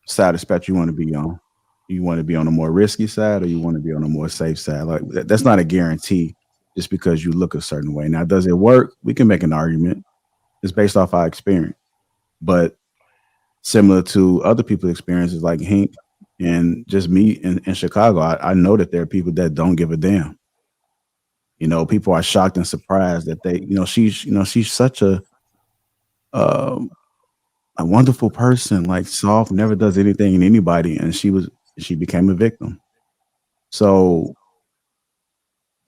side of the spectrum you want to be on? You want to be on the more risky side, or you want to be on the more safe side? Like that's not a guarantee just because you look a certain way. Now, does it work? We can make an argument. It's based off our experience, but similar to other people's experiences, like Hank and just me in Chicago, I know that there are people that don't give a damn. You know, people are shocked and surprised that they, she's such um, a wonderful person, like soft, never does anything in anybody, and she became a victim. So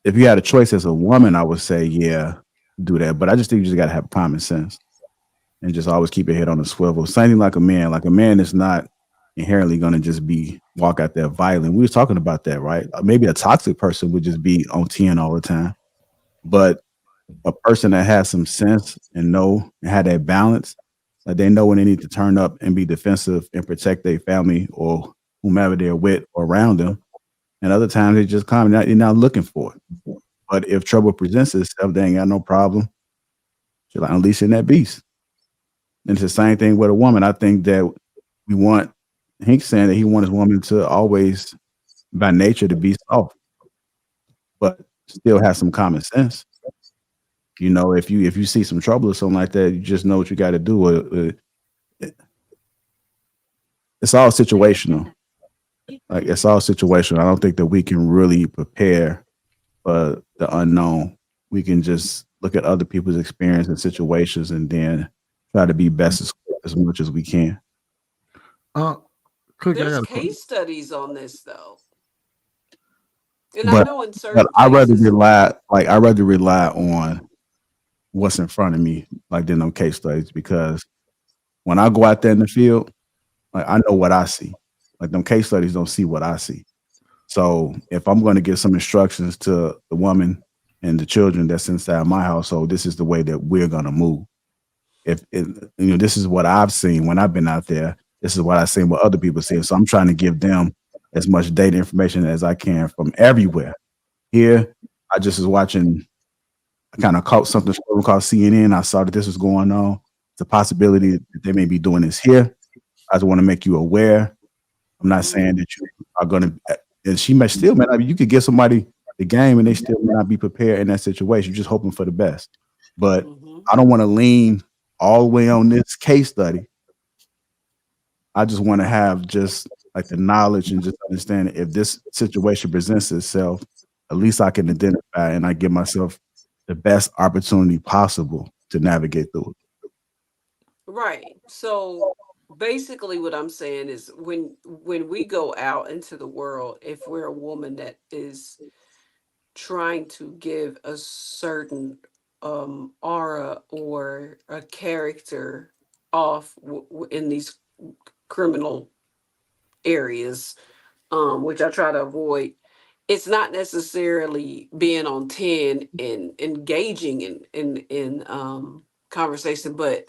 if you had a choice as a woman, I would say, yeah, do that. But I just think you just gotta have common sense and just always keep your head on the swivel. Same thing like a man. Like a man is not inherently gonna just walk out there violent. We were talking about that, right? Maybe a toxic person would just be on 10 all the time. But a person that has some sense and have that balance, like they know when they need to turn up and be defensive and protect their family or whomever they're with or around them. And other times they just come, you're not looking for it. But if trouble presents itself, they ain't got no problem. She's like unleashing that beast. And it's the same thing with a woman. I think that we want Hank saying that he wants his woman to always, by nature, to be soft, but still have some common sense. You know, if you see some trouble or something like that, you just know what you got to do. It's all situational. Like it's all situational. I don't think that we can really prepare for the unknown. We can just look at other people's experience and situations and then try to be best as much as we can. There's case studies on this though. And But, I know in certain I'd rather cases, rely on what's in front of me, like than on case studies, because when I go out there in the field, like I know what I see. Like them case studies don't see what I see. So if I'm going to give some instructions to the woman and the children that's inside my household, this is the way that we're going to move. This is what I've seen when I've been out there. This is what I've seen what other people see. So I'm trying to give them as much data information as I can from everywhere. Here, I just was watching. I kind of caught something called CNN. I saw that this was going on. It's a possibility that they may be doing this here. I just want to make you aware. I'm not saying that you are going to, and she may still, man. I mean, you could give somebody the game and they still may not be prepared in that situation. You're just hoping for the best. But I don't want to lean all the way on this case study. I just want to have just like the knowledge and just understand if this situation presents itself, at least I can identify and I give myself the best opportunity possible to navigate through it. right. So basically what I'm saying is when we go out into the world, if we're a woman that is trying to give a certain aura or a character off in these criminal areas, which I try to avoid, it's not necessarily being on 10 and engaging in conversation, but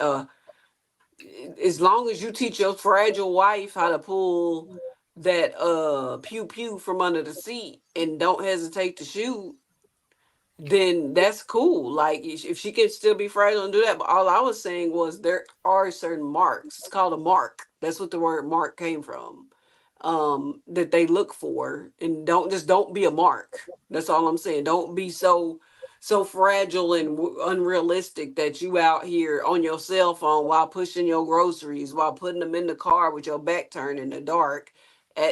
as long as you teach your fragile wife how to pull that pew pew from under the seat and don't hesitate to shoot, then that's cool. Like if she can still be fragile and do that. But all I was saying was there are certain marks. It's called a mark. That's what the word mark came from. That they look for, and don't be a mark. That's all I'm saying. Don't be so fragile and unrealistic that you out here on your cell phone while pushing your groceries, while putting them in the car with your back turned in the dark.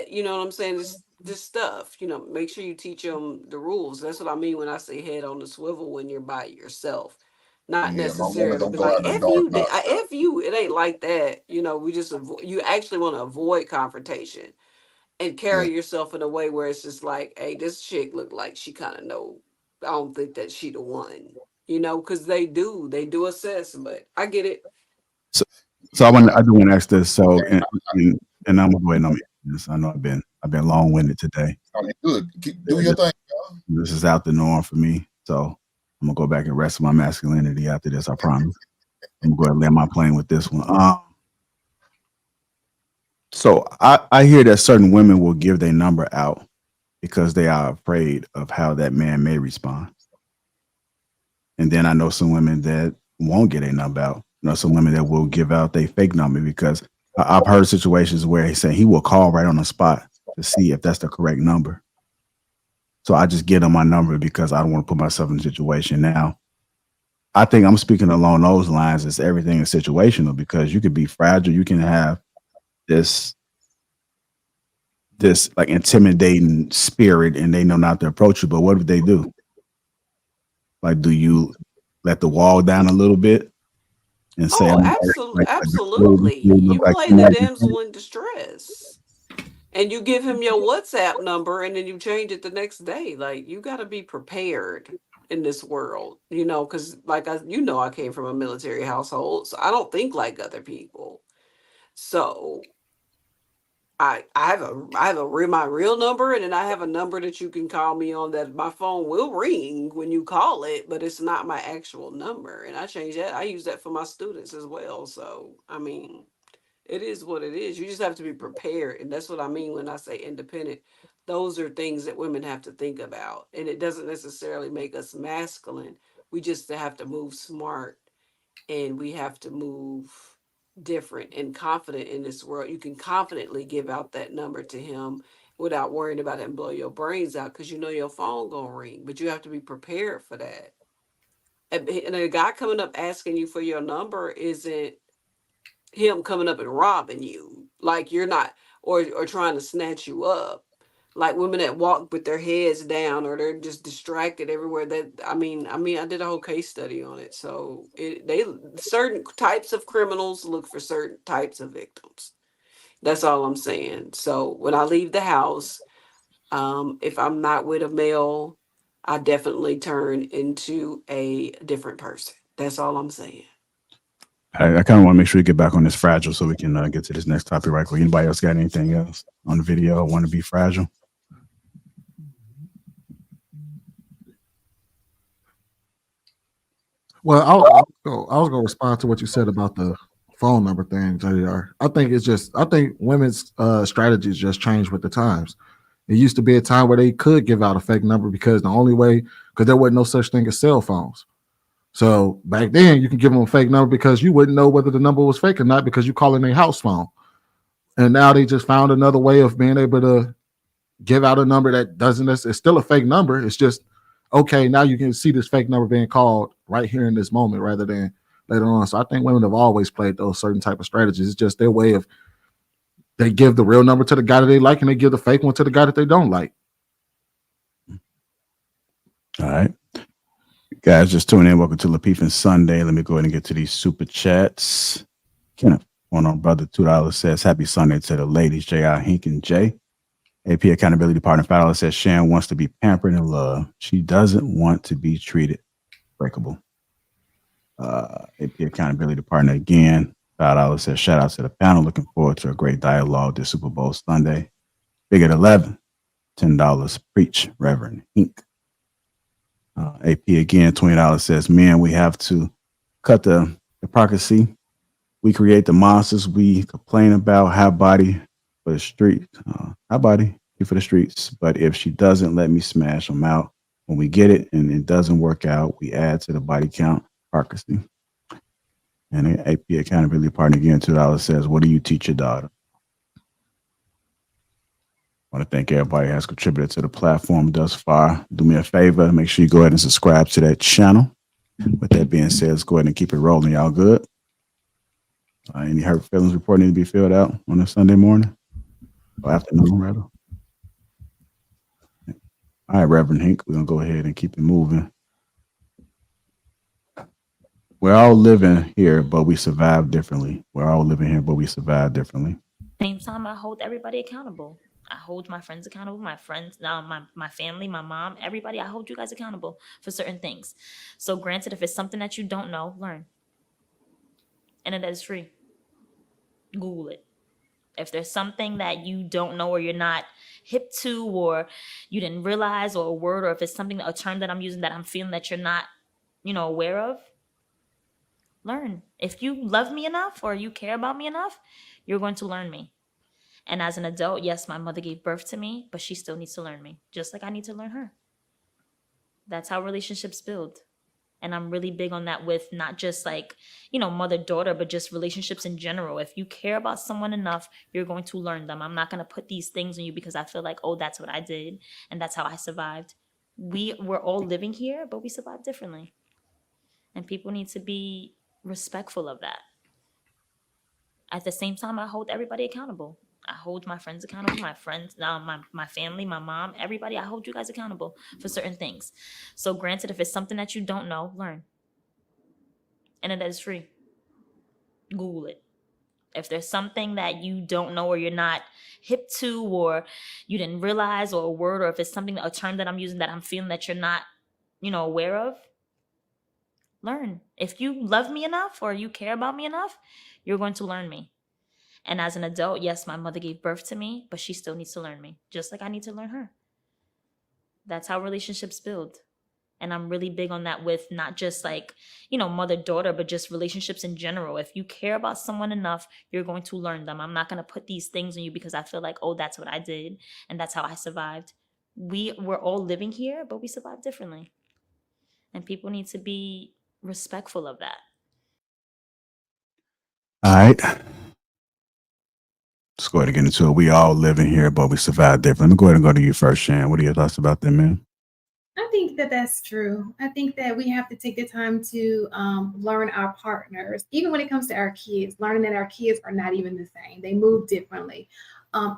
You know what I'm saying? This stuff. Make sure you teach them the rules. That's what I mean when I say head on the swivel when you're by yourself. Not Yeah, my woman necessarily don't be go like out in the F dark. you, F you. It ain't like that. We just you actually want to avoid confrontation and Yeah. carry yourself in a way where it's just like, hey, this chick look like she kind of know. I don't think that she the one. Because they do assess, but I get it. So I do want to ask this. So and I'm gonna go ahead and answer this. I know I've been long winded today. Good. Do your thing. This is out the norm for me. So I'm gonna go back and rest my masculinity after this. I promise. I'm gonna go ahead and land my plane with this one. So I hear that certain women will give their number out because they are afraid of how that man may respond. And then I know some women that won't get a number out. Some women that will give out their fake number because I've heard situations where he said he will call right on the spot to see if that's the correct number. So I just give them my number because I don't want to put myself in a situation. Now, I think I'm speaking along those lines. It's everything is situational because you could be fragile. You can have this like intimidating spirit and they know not to approach you. But what if they do? Like, do you let the wall down a little bit and say, Oh, I'm absolutely, like, absolutely. You like play the damsel in distress, and you give him your WhatsApp number, and then you change it the next day. Like you got to be prepared in this world, because I came from a military household, so I don't think like other people. So I have my real number, and then I have a number that you can call me on that my phone will ring when you call it, but it's not my actual number. And I change that. I use that for my students as well. So I mean, it is what it is. You just have to be prepared, and that's what I mean when I say independent. Those are things that women have to think about, and it doesn't necessarily make us masculine. We just have to move smart, and we have to move different and confident in this world. You can confidently give out that number to him without worrying about it and blow your brains out because your phone gonna ring. But you have to be prepared for that. And a guy coming up asking you for your number isn't him coming up and robbing you. Like you're not, or trying to snatch you up. Like women that walk with their heads down or they're just distracted everywhere. I mean, I did a whole case study on it. So they certain types of criminals look for certain types of victims. That's all I'm saying. So when I leave the house, if I'm not with a male, I definitely turn into a different person. That's all I'm saying. I kind of want to make sure we get back on this fragile so we can get to this next topic right quick. Anybody else got anything else on the video? Want to be fragile? Well, I was going to respond to what you said about the phone number thing, JR. I think women's strategies just changed with the times. It used to be a time where they could give out a fake number because there wasn't no such thing as cell phones. So back then, you can give them a fake number because you wouldn't know whether the number was fake or not because you calling their house phone. And now they just found another way of being able to give out a number that doesn't. It's still a fake number. It's just okay. Now you can see this fake number being called right here in this moment rather than later on. So I think women have always played those certain type of strategies. It's just their way of they give the real number to the guy that they like and they give the fake one to the guy that they don't like. All right. Guys, just tuning in. Welcome to Lapeef-ing Sunday. Let me go ahead and get to these super chats. Kenneth, going on, brother, $2 says, happy Sunday to the ladies, J.I. Hink and J. AP accountability partner, $5 says, Shan wants to be pampered and loved. She doesn't want to be treated breakable. AP accountability partner again, $5 says, shout out to the panel. Looking forward to a great dialogue this Super Bowl Sunday. Big at 11, $10. Preach, Reverend Hink. AP again, $20 says, men, we have to cut the hypocrisy. We create the monsters we complain about. High body for the street. High body for the streets. But if she doesn't let me smash them out when we get it and it doesn't work out, we add to the body count hypocrisy. And the AP accountability partner again, $2 says, what do you teach your daughter? I want to thank everybody who has contributed to the platform thus far. Do me a favor, make sure you go ahead and subscribe to that channel. With that being said, let's go ahead and keep it rolling. Y'all good? Any hurt feelings report need to be filled out on a Sunday morning or afternoon, rather? All right, Reverend Hink, we're going to go ahead and keep it moving. We're all living here, but we survive differently. We're all living here, but we survive differently. Same time, I hold everybody accountable. I hold my friends accountable, my family, my mom, everybody. I hold you guys accountable for certain things. So granted, if it's something that you don't know, learn. And it is free. Google it. If there's something that you don't know or you're not hip to or you didn't realize or a word, or if it's something, a term that I'm using that I'm feeling that you're not, aware of, learn. If you love me enough or you care about me enough, you're going to learn me. And as an adult, yes, my mother gave birth to me, but she still needs to learn me, just like I need to learn her. That's how relationships build. And I'm really big on that with not just like, you know, mother daughter, but just relationships in general. If you care about someone enough, you're going to learn them. I'm not going to put these things on you because I feel like, oh, that's what I did and that's how I survived. We're all living here, but we survive differently. And people need to be respectful of that. At the same time, I hold everybody accountable. I hold my friends accountable, my friends, my family, my mom, everybody. I hold you guys accountable for certain things. So granted, if it's something that you don't know, learn. And it is free. Google it. If there's something that you don't know or you're not hip to or you didn't realize or a word, or if it's something, a term that I'm using that I'm feeling that you're not, you know, aware of, learn. If you love me enough or you care about me enough, you're going to learn me. And as an adult, yes, my mother gave birth to me, but she still needs to learn me, just like I need to learn her. That's how relationships build. And I'm really big on that with not just like, you know, mother daughter, but just relationships in general. If you care about someone enough, you're going to learn them. I'm not going to put these things on you because I feel like, oh, that's what I did and that's how I survived. We're all living here, but we survive differently. And people need to be respectful of that. All right. Let's go ahead and get into it. We all living here, but we survive different. Let me go ahead and go to you first, Shan. What are your thoughts about that, man? I think that that's true. I think that we have to take the time to learn our partners, even when it comes to our kids, learning that our kids are not even the same. They move differently.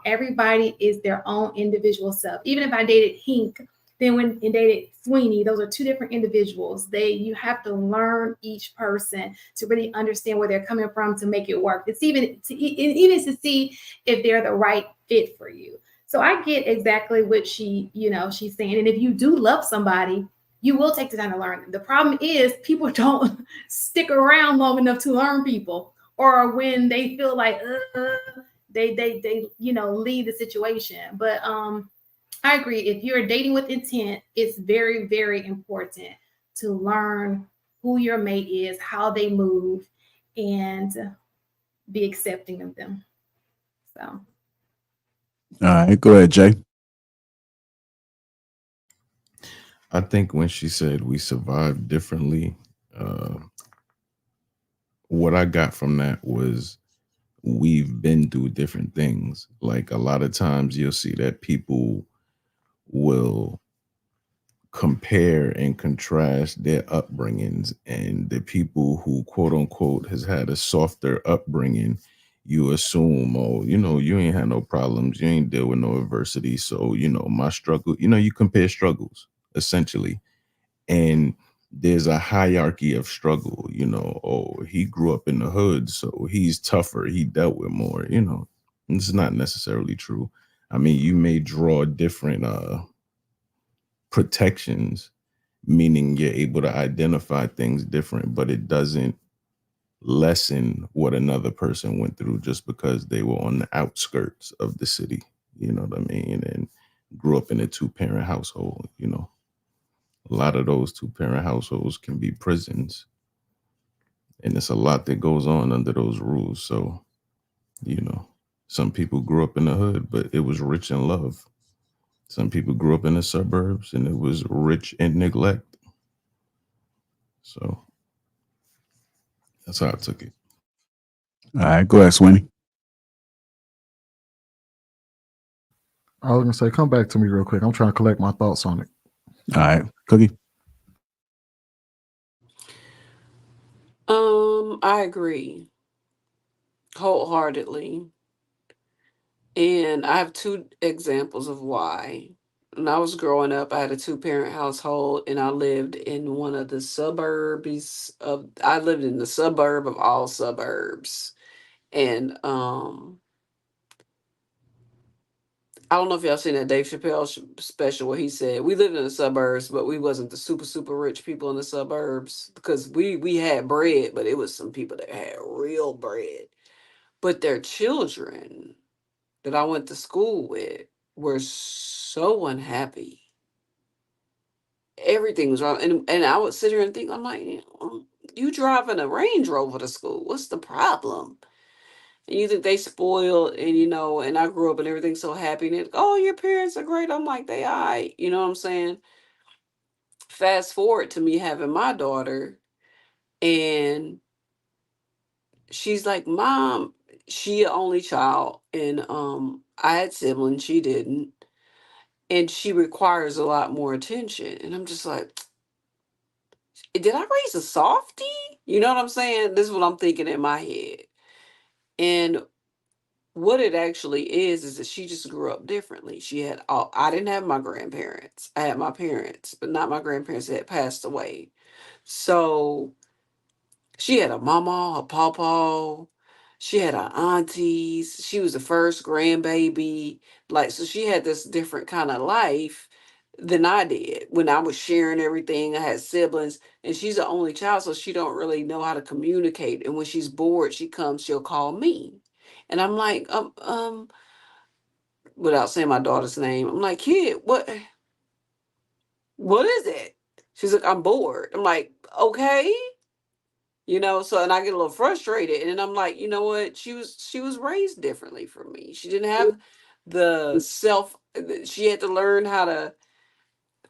Everybody is their own individual self. Even if I dated Hink, then when I dated Sweeney, those are two different individuals. You have to learn each person to really understand where they're coming from to make it work. It's even to see if they're the right fit for you. So I get exactly what she's saying. And if you do love somebody, you will take the time to learn them. The problem is people don't stick around long enough to learn people, or when they feel like they leave the situation. But I agree. If you're dating with intent, it's very, very important to learn who your mate is, how they move, and be accepting of them. So. All right, go ahead, Jay. I think when she said we survive differently, what I got from that was we've been through different things. Like a lot of times you'll see that people will compare and contrast their upbringings, and the people who quote unquote has had a softer upbringing, you assume, oh, you know, you ain't had no problems, you ain't deal with no adversity, so you know my struggle, you know, you compare struggles essentially. And there's a hierarchy of struggle, you know, oh, he grew up in the hood, so he's tougher, he dealt with more, you know. This is not necessarily true. I mean, you may draw different protections, meaning you're able to identify things different, but it doesn't lessen what another person went through just because they were on the outskirts of the city, you know what I mean, and grew up in a two-parent household, you know. A lot of those two-parent households can be prisons, and it's a lot that goes on under those rules. So, you know, some people grew up in the hood, but it was rich in love. Some people grew up in the suburbs and it was rich in neglect. So that's how I took it. All right, go ahead, Sweeney. I was gonna say, come back to me real quick. I'm trying to collect my thoughts on it. All right, Cookie. I agree wholeheartedly. And I have two examples of why. When I was growing up, I had a two-parent household and I lived in one of the suburbs of I lived in the suburb of all suburbs. And I don't know if y'all seen that Dave Chappelle special where he said we lived in the suburbs, but we wasn't the super super rich people in the suburbs because we had bread, but it was some people that had real bread. But their children that I went to school with were so unhappy. Everything was wrong, and I would sit here and think, I'm like, you driving a Range Rover to school? What's the problem? And you think they spoiled, and and I grew up and everything's so happy, and oh, your parents are great. I'm like, they all right, you know what I'm saying? fast forward to me having my daughter, and she's like, Mom, she an only child, and I had siblings, she didn't, and she requires a lot more attention. And I'm just like, did I raise a softie? You know what I'm saying? This is what I'm thinking in my head. And what it actually is that she just grew up differently. She had all, I didn't have my grandparents. I had my parents, but not my grandparents that had passed away. So she had a mama, a pawpaw. She had her aunties. She was the first grandbaby. Like, so she had this different kind of life than I did when I was sharing everything. I had siblings, and she's the only child, so she don't really know how to communicate. And when she's bored, she comes, she'll call me. And I'm like, without saying my daughter's name, I'm like, kid, what is it? She's like, I'm bored. I'm like, okay. You know, so and I get a little frustrated, and I'm like, you know what, she was raised differently from me. She didn't have the self, she had to learn how to,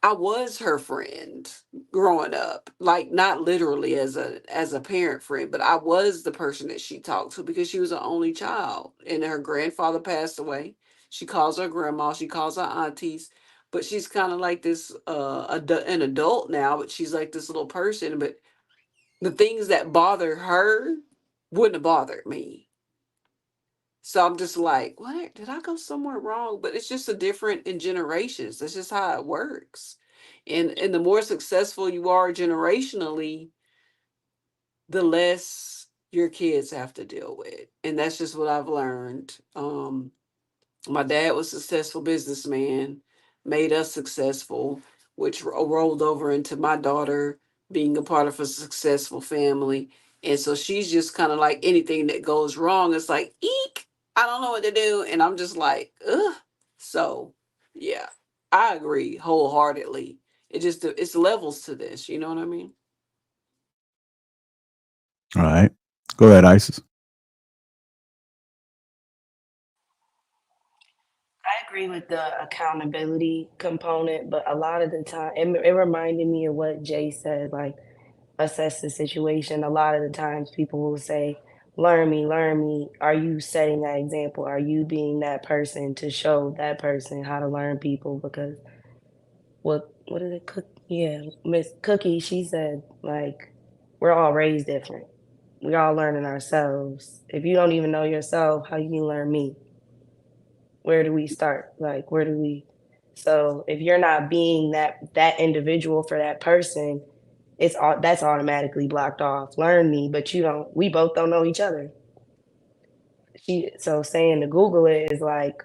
I was her friend growing up, like not literally as a parent friend, but I was the person that she talked to because she was an only child and her grandfather passed away. She calls her grandma, she calls her aunties, but she's kind of like this an adult now, but she's like this little person. But the things that bother her wouldn't have bothered me. So I'm just like, what? Did I go somewhere wrong? But it's just a different in generations. That's just how it works. And the more successful you are generationally, the less your kids have to deal with. And that's just what I've learned. My dad was a successful businessman, made us successful, which rolled over into my daughter being a part of a successful family. And so she's just kind of like anything that goes wrong, it's like, eek, I don't know what to do. And I'm just like, ugh. So, yeah, I agree wholeheartedly. It's levels to this. You know what I mean? All right. Go ahead, Isis. I agree with the accountability component, but a lot of the time, it reminded me of what Jay said, like assess the situation. A lot of the times people will say, learn me, learn me. Are you setting that example? Are you being that person to show that person how to learn people? Because what did it cook? Yeah, Miss Cookie, she said, like, we're all raised different. We all learning ourselves. If you don't even know yourself, how you can learn me? Where do we start? Like, where do we? So if you're not being that individual for that person, that's automatically blocked off. Learn me, but you don't. We both don't know each other. So saying to Google it is like,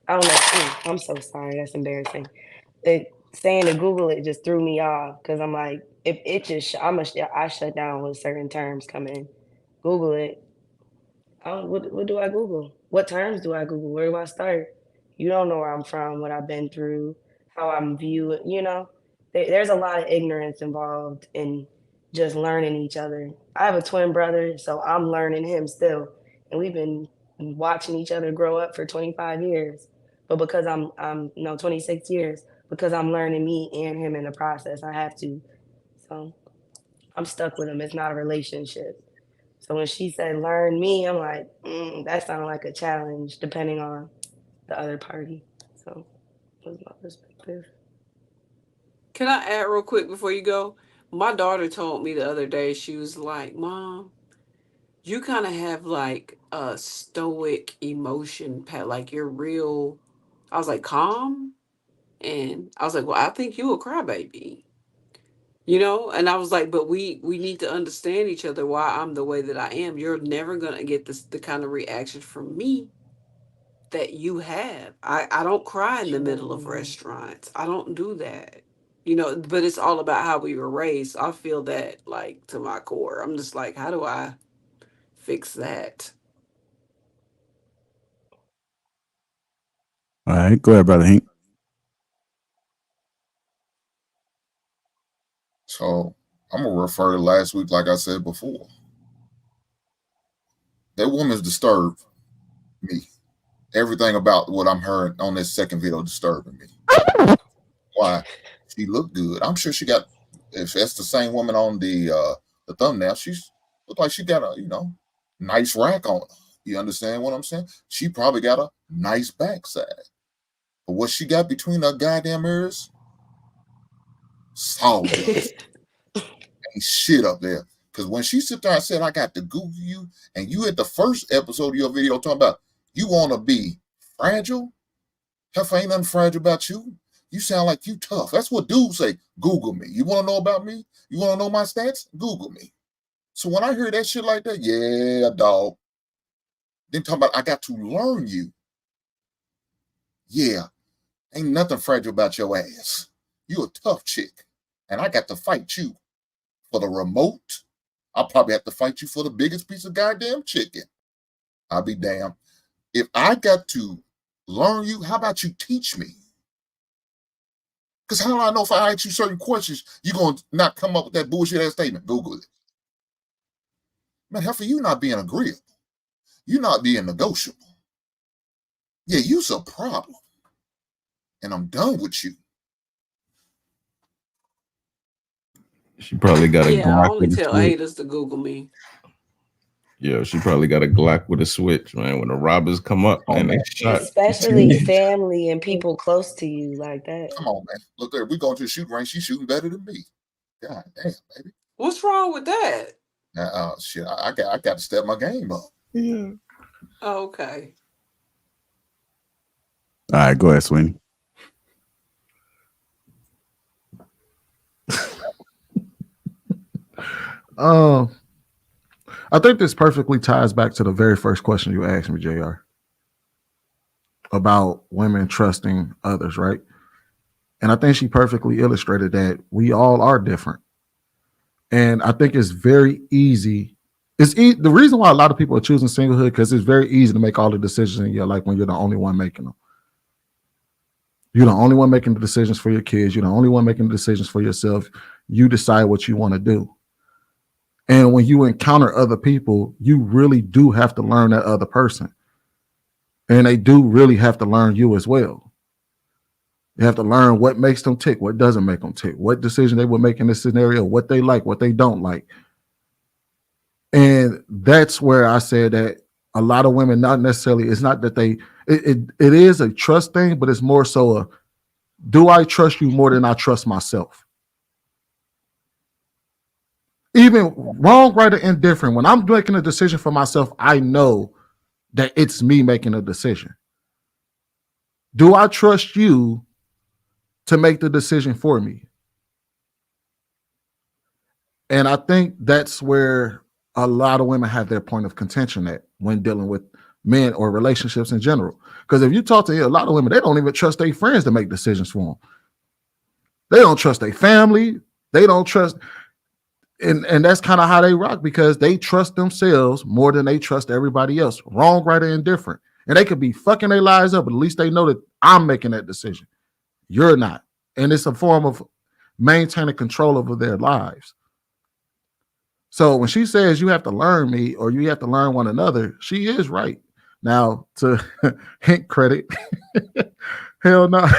I don't know. I'm so sorry. That's embarrassing. Saying to Google it just threw me off because I'm like, if it just I shut down when certain terms come in. Google it. What do I Google? What terms do I Google? Where do I start? You don't know where I'm from, what I've been through, how I'm viewed. There's a lot of ignorance involved in just learning each other. I have a twin brother, so I'm learning him still, and we've been watching each other grow up for 25 years. But because I'm no 26 years, because I'm learning me and him in the process, I have to. So I'm stuck with him. It's not a relationship. So when she said learn me, I'm like, that sounded like a challenge depending on the other party. So that was my perspective. Can I add real quick before you go? My daughter told me the other day, she was like, Mom, you kind of have like a stoic emotion, Pat. Like you're real. I was like, calm. And I was like, well, I think you a crybaby. And I was like, but we need to understand each other why I'm the way that I am. You're never gonna get the kind of reaction from me that you have. I don't cry in the middle of restaurants. I don't do that. But it's all about how we were raised. I feel that like to my core. I'm just like, how do I fix that? All right. Go ahead, Brother Hank. So I'm gonna refer to last week, like I said before. That woman's disturbed me. Everything about what I'm hearing on this second video disturbing me. Why? She looked good. I'm sure she got. If that's the same woman on the thumbnail, she's looked like she got a nice rack on her. You understand what I'm saying? She probably got a nice backside. But what she got between her goddamn ears, sawdust. Ain't shit up there. Because when she sit there and said, I got to Google you, and you at the first episode of your video talking about you want to be fragile, heifer, ain't nothing fragile about you. You sound like you tough. That's what dudes say. Google me. You want to know about me? You want to know my stats? Google me. So when I hear that shit like that, yeah, dog. Then talking about I got to learn you. Yeah, ain't nothing fragile about your ass. You a tough chick. And I got to fight you for the remote. I'll probably have to fight you for the biggest piece of goddamn chicken. I'll be damned. If I got to learn you, how about you teach me? Because how do I know if I ask you certain questions, you're going to not come up with that bullshit ass statement? Google it. Man, hell, for you not being agreeable. You not being negotiable. Yeah, you's a problem. And I'm done with you. She probably got a Yeah, I Glock only with a tell switch. haters to Google me. Yeah, she probably got a Glock with a switch, man. When the robbers come up, man, they shot. Especially family and people close to you like that. Come on, man. Look there. We going to the shooting range. She's shooting better than me. God damn, baby. What's wrong with that? Shit. I got to step my game up. Yeah. Okay. All right, go ahead, Sweeney. I think this perfectly ties back to the very first question you asked me, JR, about women trusting others, right? And I think she perfectly illustrated that we all are different. And I think it's very easy. The reason why a lot of people are choosing singlehood, because it's very easy to make all the decisions in your life when you're the only one making them. You're the only one making the decisions for your kids. You're the only one making the decisions for yourself. You decide what you want to do. And when you encounter other people, you really do have to learn that other person. And they do really have to learn you as well. You have to learn what makes them tick, what doesn't make them tick, what decision they would make in this scenario, what they like, what they don't like. And that's where I said that a lot of women, not necessarily, it's not that it is a trust thing, but it's more so do I trust you more than I trust myself? Even wrong, right, or indifferent, when I'm making a decision for myself, I know that it's me making a decision. Do I trust you to make the decision for me? And I think that's where a lot of women have their point of contention at when dealing with men or relationships in general. Because if you talk to a lot of women, they don't even trust their friends to make decisions for them. They don't trust their family. They don't trust... And that's kind of how they rock, because they trust themselves more than they trust everybody else. Wrong, right, or indifferent. And they could be fucking their lives up, but at least they know that I'm making that decision. You're not. And it's a form of maintaining control over their lives. So when she says you have to learn me or you have to learn one another, she is right. Now, to hint credit, hell no.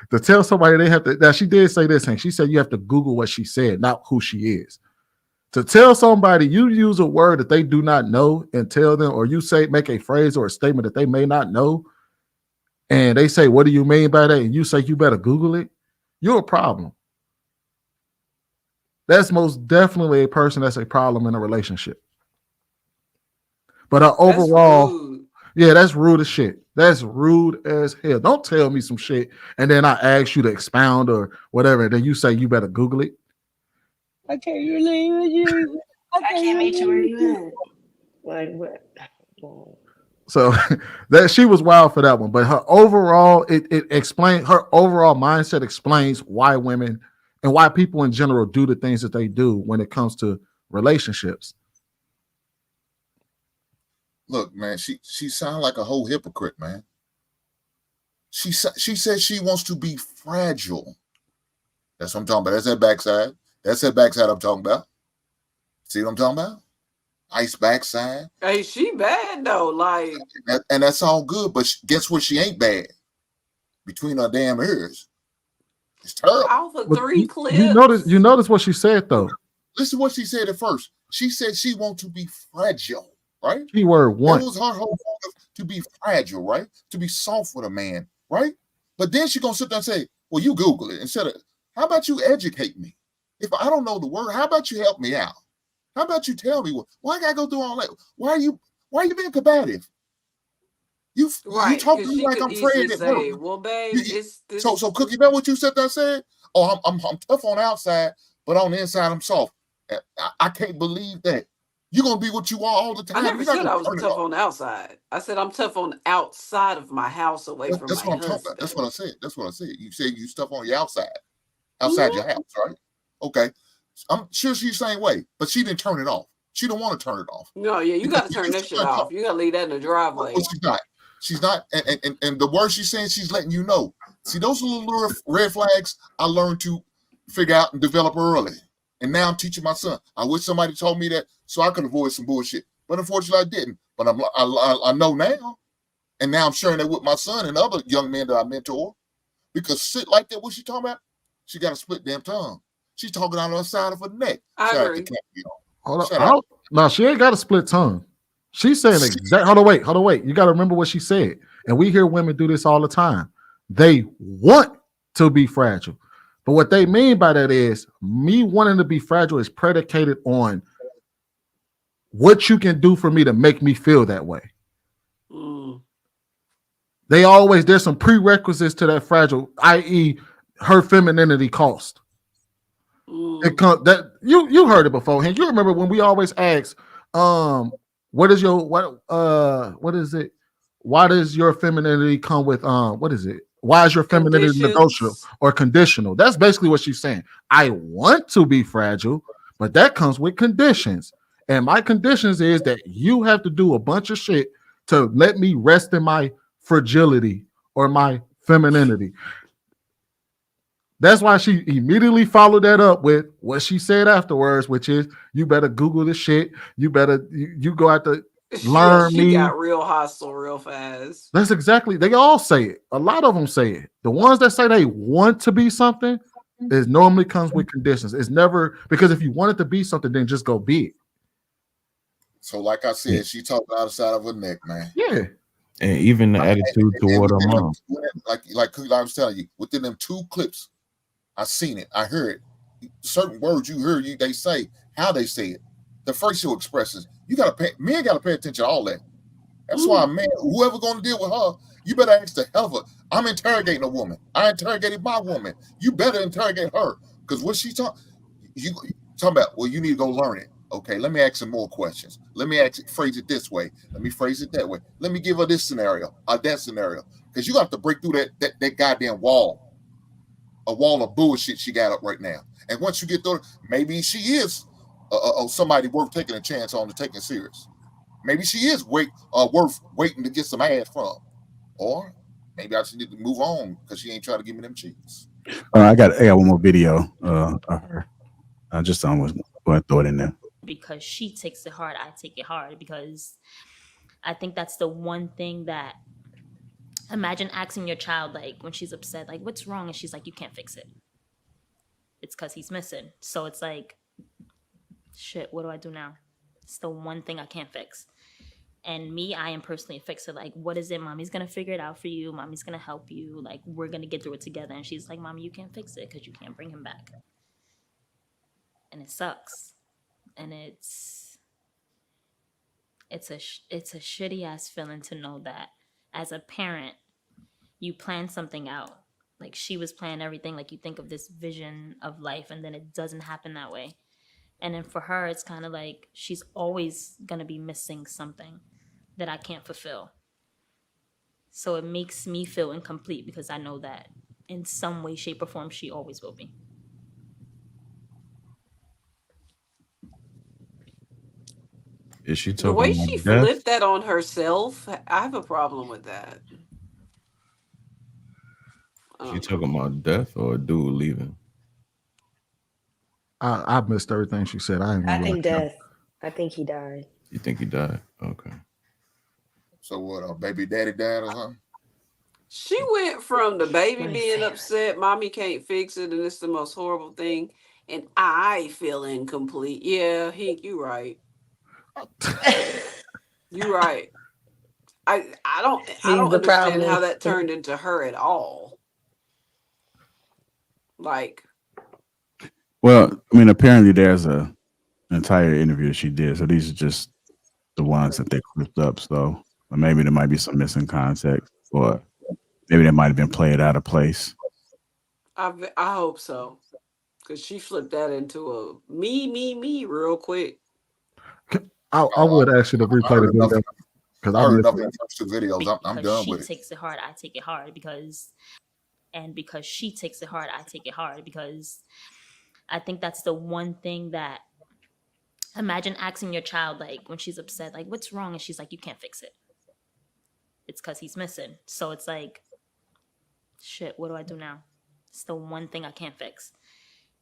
To tell somebody they have to... Now, she did say this thing. She said you have to Google what she said, not who she is. To tell somebody you use a word that they do not know and tell them, or you say, make a phrase or a statement that they may not know, and they say, what do you mean by that? And you say, you better Google it. You're a problem. That's most definitely a person that's a problem in a relationship. But overall, yeah, that's rude as shit. That's rude as hell. Don't tell me some shit and then I ask you to expound or whatever, and then you say you better Google it. I can't relate with you. I can't meet you where you at. Like what? So that she was wild for that one. But her overall, it explained, her overall mindset explains why women and why people in general do the things that they do when it comes to relationships. Look, man, she sounds like a whole hypocrite, man. She says she wants to be fragile. That's what I'm talking about. That's that backside. That's that backside I'm talking about. See what I'm talking about? Ice backside. Hey, she bad though. Like, and that's all good, but guess what? She ain't bad. Between her damn ears. It's terrible. Off of But 3 clips. You notice what she said though. Listen to what she said at first. She said she wants to be fragile, right? Keyword one. That was her whole motive, to be fragile, right? To be soft with a man, right? But then she gonna sit there and say, well, you Google it instead of, how about you educate me? If I don't know the word, how about you help me out? How about you tell me why I gotta go through all that? Why are you being combative? You talk to me like I'm afraid at say, work. well, babe, it's this. So Cookie, you know what you said there said? Oh, I'm tough on the outside, but on the inside I'm soft. I can't believe that. You're gonna be what you are all the time. I never said I was tough on the outside. I said I'm tough on the outside of my house, away from that's my what I'm husband. talking about. That's what I said. You said you tough on your outside your house, right? Okay. I'm sure she's the same way, but she didn't turn it off. She don't want to turn it off. No, yeah, you got to turn that shit off. You got to leave that in the driveway. Well, she's not. She's not. And the word she's saying, she's letting you know. See, those little red flags I learned to figure out and develop early. And now I'm teaching my son. I wish somebody told me that so I could avoid some bullshit. But unfortunately, I didn't. But I know now. And now I'm sharing that with my son and other young men that I mentor. Because shit like that, what she talking about? She got a split damn tongue. She's talking out on the side of her neck. I agree. Hold on. No, she ain't got a split tongue. She's saying exactly. Hold on, wait. You got to remember what she said. And we hear women do this all the time. They want to be fragile. But what they mean by that is me wanting to be fragile is predicated on what you can do for me to make me feel that way. There's some prerequisites to that fragile, i.e., her femininity cost. It comes that you heard it before, and you remember when we always ask, what is it? Why does your femininity come with what is it? Why is your femininity negotiable or conditional? That's basically what she's saying. I want to be fragile, but that comes with conditions. And my conditions is that you have to do a bunch of shit to let me rest in my fragility or my femininity. That's why she immediately followed that up with what she said afterwards, which is, you better Google this shit. You better, you go out to learn me. She got real hostile real fast. That's exactly, they all say it. A lot of them say it. The ones that say they want to be something, it normally comes with conditions. It's never, because if you want it to be something, then just go be it. So like I said, she talked out the side of her neck, man. Yeah. And even the attitude toward her mom. Like I was telling you, within them 2 clips, I seen it. I heard it. Certain words you hear, they say, how they say it, the facial expressions. Men gotta pay attention to all that. That's why, man, whoever gonna deal with her, you better ask the hell of her. I'm interrogating a woman. I interrogated my woman. You better interrogate her, because what she talking about? Well, you need to go learn it. Okay, let me ask some more questions. Let me phrase it this way. Let me phrase it that way. Let me give her this scenario or that scenario, because you got to break through that goddamn wall. A wall of bullshit she got up right now. And once you get through, maybe she is somebody worth taking a chance on to take it serious. Maybe she is worth waiting to get some ass from. Or maybe I just need to move on because she ain't trying to give me them cheeks. I got one more video of her. I just was going to throw it in there. Because she takes it hard, I take it hard, because I think that's the one thing that, imagine asking your child, like, when she's upset, like, what's wrong? And she's like, you can't fix it. It's because he's missing. So it's like, shit, what do I do now? It's the one thing I can't fix. And me, I am personally a fixer. Like, what is it? Mommy's going to figure it out for you. Mommy's going to help you. Like, we're going to get through it together. And she's like, Mommy, you can't fix it because you can't bring him back. And it sucks. And it's a shitty ass feeling to know that as a parent, you plan something out. Like, she was planning everything. Like, you think of this vision of life and then it doesn't happen that way. And then for her, it's kind of like she's always going to be missing something that I can't fulfill. So it makes me feel incomplete because I know that in some way, shape, or form, she always will be. Is she The talking way about she death? flipped that on herself, I have a problem with that. She talking about death or a dude leaving? I missed everything she said. I think death. I think he died. You think he died? Okay. So what? Baby daddy died or something? She went from the baby My being favorite. upset, mommy can't fix it, and it's the most horrible thing, and I feel incomplete. Yeah, Hink, you right. You right. I He's don't the understand how problem. that turned into her at all. Like, Well, I mean, apparently there's an entire interview she did. So these are just the ones that they clipped up. So maybe there might be some missing context, or maybe they might have been played out of place. I hope so, because she flipped that into a me real quick. I would ask you to I replay heard the enough. video because I I heard missed enough it. of the first two videos. I'm Because done she with it. takes it hard, I take it hard because she takes it hard, I take it hard because I think that's the one thing that, imagine asking your child, like when she's upset, like what's wrong, and she's like, you can't fix it. It's because he's missing. So it's like, shit, what do I do now? It's the one thing I can't fix.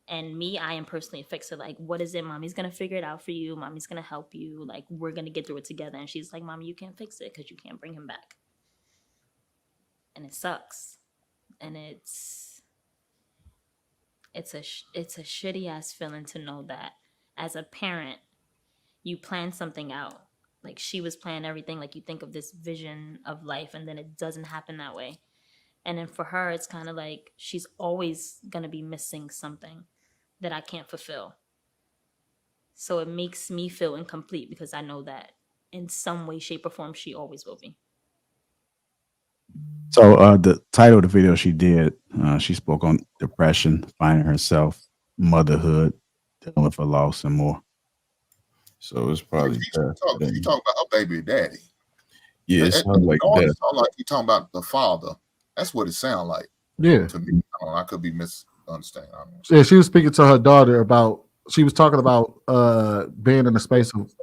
And me, I am personally a fixer. Like, what is it? Mommy's gonna figure it out for you. Mommy's gonna help you. Like, we're gonna get through it together. And she's like, Mommy, you can't fix it because you can't bring him back. And it sucks. And it's a shitty ass feeling to know that as a parent, you plan something out. Like she was planning everything. Like you think of this vision of life, and then it doesn't happen that way. And then for her, it's kind of like she's always gonna be missing something that I can't fulfill. So it makes me feel incomplete because I know that in some way, shape, or form, she always will be. So the title of the video she did, she spoke on depression, finding herself, motherhood, dealing with a loss, and more. So it's probably You talking about a baby daddy. Yeah, it sounds like all that. it sound like you talking about the father. That's what it sounds like. Yeah. To me, I could be misunderstanding. Yeah, she was speaking to her daughter about. She was talking about being in a space of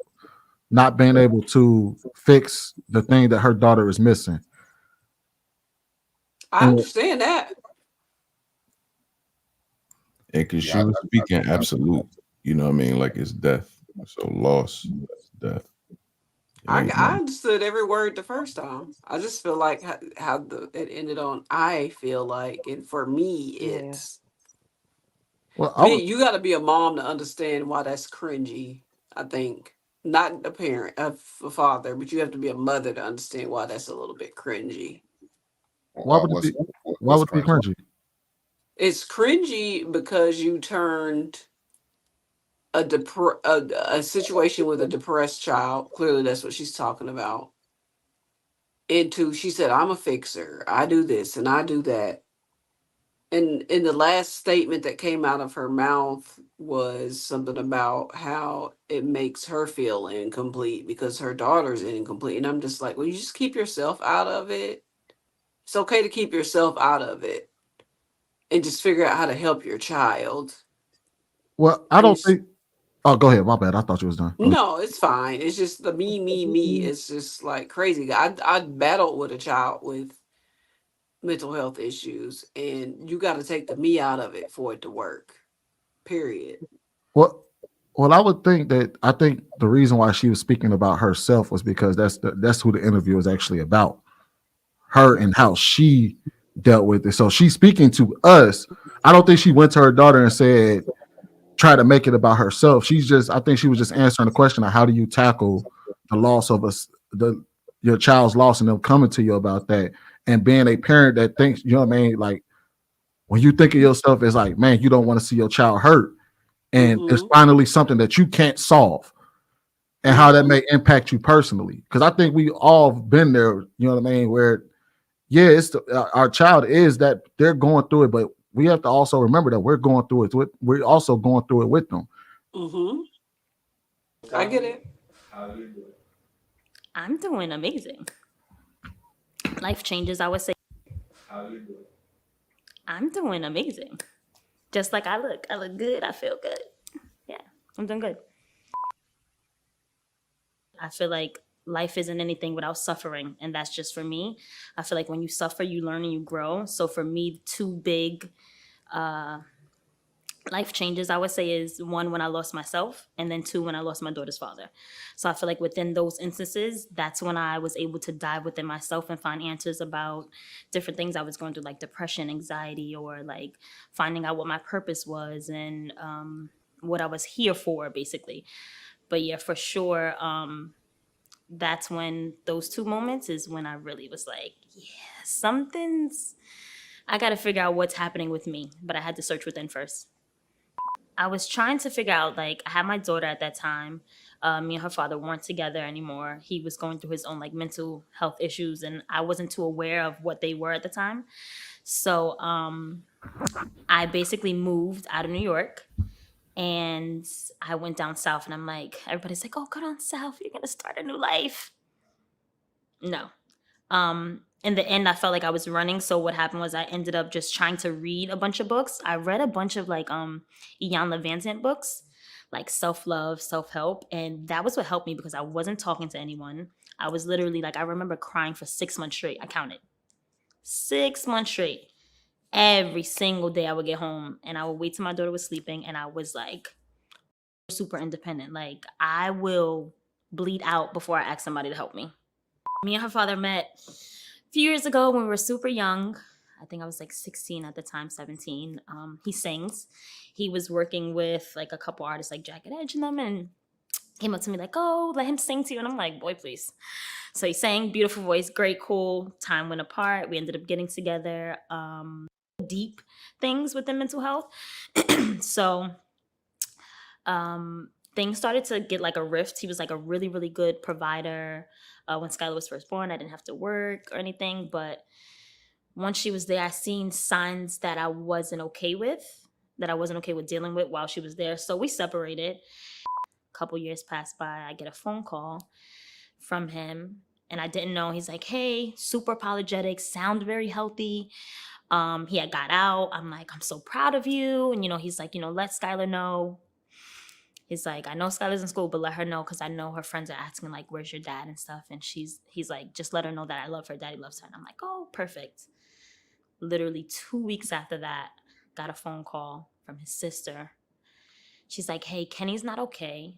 not being able to fix the thing that her daughter is missing. I understand that. Yeah, because she was speaking absolute. You know what I mean? Like it's death. So loss, death. I understood every word the first time. I just feel like how it ended on. I feel like, and for me, it's. Well, You got to be a mom to understand why that's cringy. I think not a parent, a father, but you have to be a mother to understand why that's a little bit cringy. Why would it be? Why would it be cringy? It's cringy because you turned a situation with a depressed child. Clearly, that's what she's talking about. Into she said, "I'm a fixer. I do this and I do that." And in the last statement that came out of her mouth was something about how it makes her feel incomplete because her daughter's incomplete. And I'm just like, well, you just keep yourself out of it. It's okay to keep yourself out of it and just figure out how to help your child. Well, I don't think. Oh, go ahead. My bad. I thought you was done. No, it's fine. It's just the me. It's just like crazy. I battled with a child with mental health issues, and you got to take the me out of it for it to work. Period. Well, I would think that I think the reason why she was speaking about herself was because that's who the interview is actually about. Her and how she dealt with it. So she's speaking to us. I don't think she went to her daughter and said, try to make it about herself. I think she was just answering the question of how do you tackle the loss of your child's loss and them coming to you about that. And being a parent that thinks, you know what I mean? Like when you think of yourself as like, man, you don't want to see your child hurt. And it's finally something that you can't solve. And how that may impact you personally. Because I think we all been there, you know what I mean? Where it's our child is that they're going through it, but we have to also remember that we're going through it. We're also going through it with them. I get it. I'm doing amazing. Life changes, I would say. I'm doing amazing. Just like I look good. I feel good. Yeah, I'm doing good. I feel like life isn't anything without suffering, and that's just for me. I feel like when you suffer, you learn and you grow. So for me, two big life changes, I would say, is one, when I lost myself, and then two, when I lost my daughter's father. So I feel like within those instances, that's when I was able to dive within myself and find answers about different things I was going through, like depression, anxiety, or like finding out what my purpose was and what I was here for, basically. But yeah, for sure, that's when those two moments is when I really was like, yeah, something's, I got to figure out what's happening with me. But I had to search within first. I was trying to figure out, like, I had my daughter at that time. Me and her father weren't together anymore. He was going through his own like mental health issues, and I wasn't too aware of what they were at the time. So I basically moved out of New York, and I went down south. And I'm like, everybody's like, "Oh, go down south. You're gonna start a new life." No. In the end, I felt like I was running. So what happened was I ended up just trying to read a bunch of books. I read a bunch of like Ian Levanzant books, like self-love, self-help. And that was what helped me, because I wasn't talking to anyone. I was literally like, I remember crying for 6 months straight. I counted 6 months straight. Every single day I would get home and I would wait till my daughter was sleeping, and I was like super independent. Like, I will bleed out before I ask somebody to help me. Me and her father met a few years ago when we were super young. I think I was like 16 at the time, 17. He sings. He was working with like a couple artists like Jagged Edge and them, and came up to me like, "Oh, let him sing to you." And I'm like, "Boy, please." So he sang, beautiful voice, great, cool. Time went apart. We ended up getting together. Deep things within mental health. So things started to get like a rift. He was like a really, really good provider. When Skylar was first born, I didn't have to work or anything. But once she was there, I seen signs that I wasn't okay with, dealing with while she was there. So we separated. A couple years passed by. I get a phone call from him, and I didn't know. He's like, "Hey, super apologetic, sound very healthy." He had got out. I'm like, "I'm so proud of you." And, he's like, "Let Skylar know." He's like, "I know Skylar's in school, but let her know, because I know her friends are asking, like, where's your dad and stuff." And he's like, "Just let her know that I love her. Daddy loves her." And I'm like, "Oh, perfect." Literally 2 weeks after that, got a phone call from his sister. She's like, "Hey, Kenny's not okay.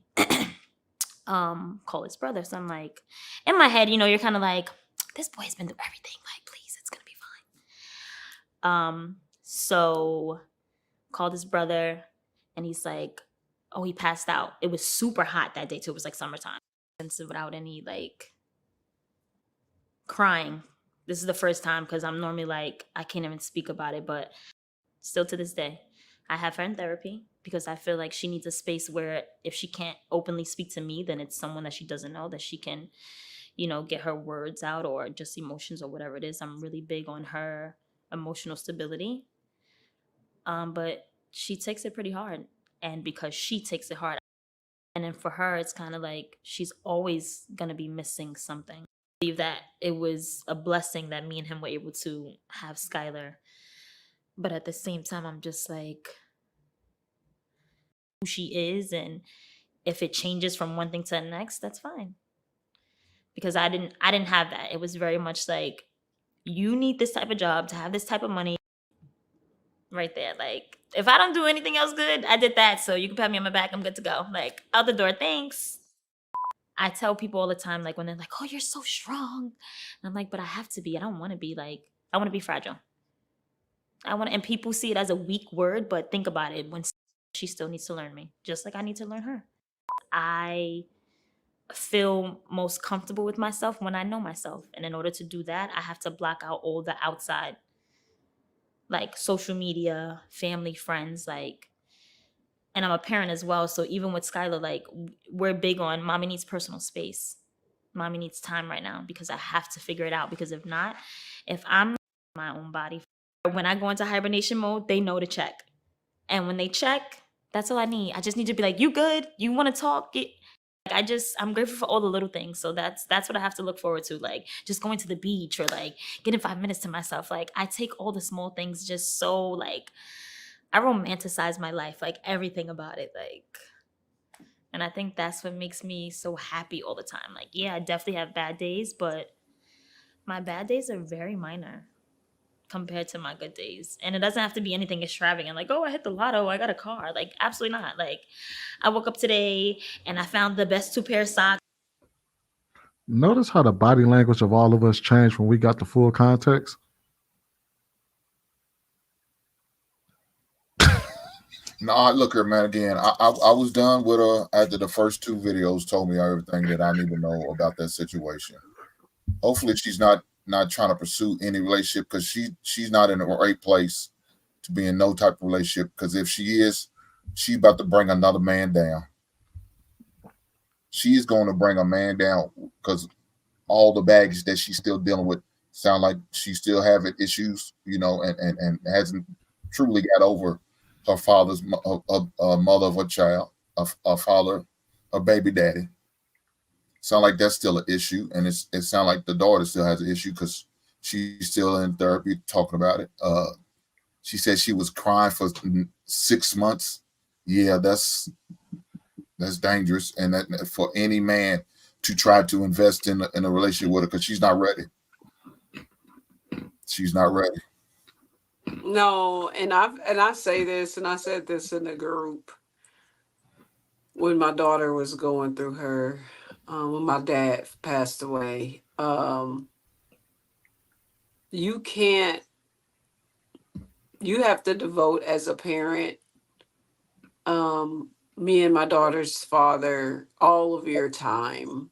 Call his brother." So I'm like, in my head, you're kind of like, this boy's been through everything. Like, please, it's going to be fine. So called his brother, and he's like, "Oh, he passed out." It was super hot that day too. It was like summertime. And so without any like crying. This is the first time, because I'm normally like, I can't even speak about it, but still to this day, I have her in therapy, because I feel like she needs a space where if she can't openly speak to me, then it's someone that she doesn't know that she can, get her words out, or just emotions or whatever it is. I'm really big on her emotional stability. But she takes it pretty hard. And because she takes it hard, and then for her, it's kind of like she's always going to be missing something. I believe that it was a blessing that me and him were able to have Skylar. But at the same time, I'm just like, who she is, and if it changes from one thing to the next, that's fine. Because I didn't have that. It was very much like, you need this type of job to have this type of money. Right there. Like, if I don't do anything else good, I did that. So you can pat me on my back. I'm good to go. Like, out the door. Thanks. I tell people all the time, like, when they're like, "Oh, you're so strong." And I'm like, but I have to be. I don't want to be like, I want to be fragile. And people see it as a weak word, but think about it. When she still needs to learn me, just like I need to learn her. I feel most comfortable with myself when I know myself. And in order to do that, I have to block out all the outside, like social media, family, friends, like, and I'm a parent as well. So even with Skylar, like, we're big on mommy needs personal space. Mommy needs time right now, because I have to figure it out. Because if not, if I'm not in my own body, when I go into hibernation mode, they know to check. And when they check, that's all I need. I just need to be like, "You good? You want to talk?" I'm grateful for all the little things. So that's what I have to look forward to. Like, just going to the beach, or like getting 5 minutes to myself. Like, I take all the small things just so, like, I romanticize my life, like everything about it. Like, and I think that's what makes me so happy all the time. Like, yeah, I definitely have bad days, but my bad days are very minor. compared to my good days. And it doesn't have to be anything extravagant, like, oh, I hit the lotto, I got a car. Like, absolutely not. Like, I woke up today and I found the best 2 pair of socks. Notice how the body language of all of us changed when we got the full context. No, look here, man. Again, I was done with her after the first 2 videos told me everything that I need to know about that situation. Hopefully, she's not trying to pursue any relationship because she's not in the right place to be in no type of relationship. Because if she is, she's about to bring another man down. She is going to bring a man down because all the baggage that she's still dealing with sound like she's still having issues, you know, and hasn't truly got over her father's mother of a child, a father, a baby daddy. Sound like that's still an issue, and it sound like the daughter still has an issue because she's still in therapy talking about it. She said she was crying for 6 months. Yeah, that's dangerous, and that for any man to try to invest in a relationship with her because she's not ready. She's not ready. No, and I say this, and I said this in the group when my daughter was going through her, when my dad passed away. You can't. You have to devote as a parent, me and my daughter's father, all of your time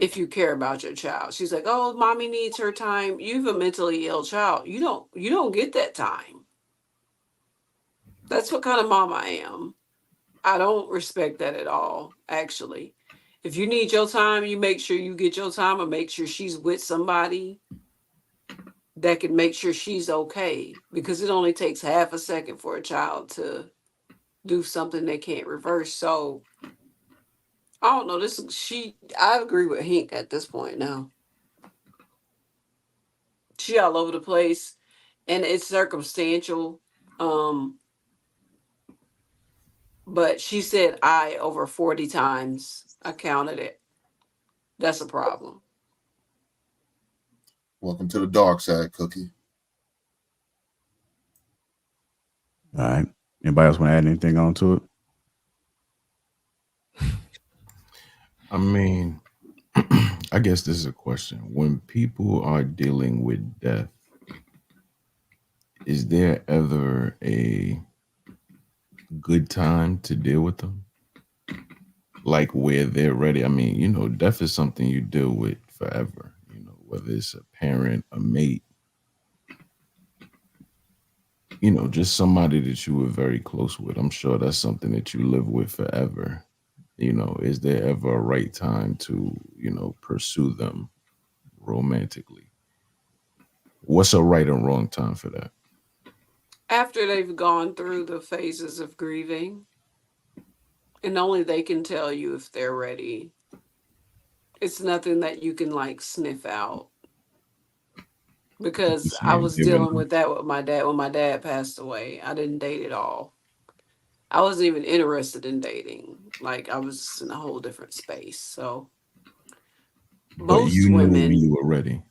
if you care about your child. She's like, oh, mommy needs her time. You have a mentally ill child. You don't get that time. That's what kind of mom I am. I don't respect that at all, actually. If you need your time, you make sure you get your time and make sure she's with somebody that can make sure she's okay. Because it only takes half a second for a child to do something they can't reverse. So I don't know. I agree with Hank at this point now. She all over the place, and it's circumstantial. But she said I over 40 times. I counted it. That's a problem. Welcome to the dark side, Cookie. All right. Anybody else want to add anything on to it? I mean, I guess this is a question. When people are dealing with death, is there ever a good time to deal with them? Like where they're ready? I mean, you know, death is something you deal with forever, you know, whether it's a parent, a mate, you know, just somebody that you were very close with. I'm sure that's something that you live with forever. You know, is there ever a right time to, you know, pursue them romantically? What's a right and wrong time for that? After they've gone through the phases of grieving, and only they can tell you if they're ready. It's nothing that you can like sniff out. Because I was dealing with that with my dad when my dad passed away. I didn't date at all. I wasn't even interested in dating. Like I was in a whole different space. So But you most knew when women, you were ready.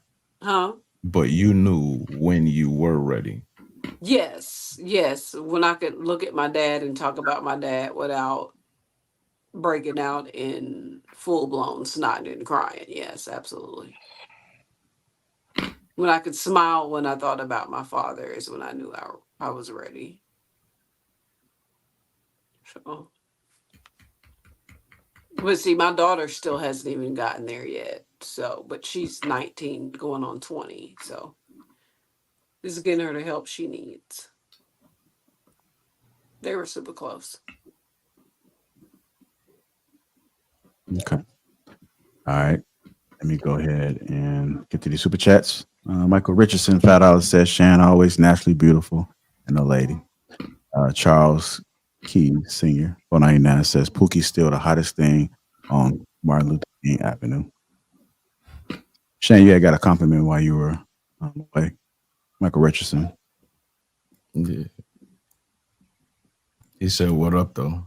huh? But you knew when you were ready. Yes, yes. When I could look at my dad and talk about my dad without breaking out in full blown snot and crying. Yes, absolutely. When I could smile when I thought about my father is when I knew I was ready. So, but see, my daughter still hasn't even gotten there yet. So, but she's 19 going on 20. So, this is getting her the help she needs. They were super close. Okay. All right. Let me go ahead and get to the super chats. Michael Richardson, $5 says, Shan, always naturally beautiful and a lady. Charles Key, senior, 499 says, Pookie's still the hottest thing on Martin Luther King Avenue. Shan, you had got a compliment while you were away. Michael Richardson. Yeah. He said, what up, though?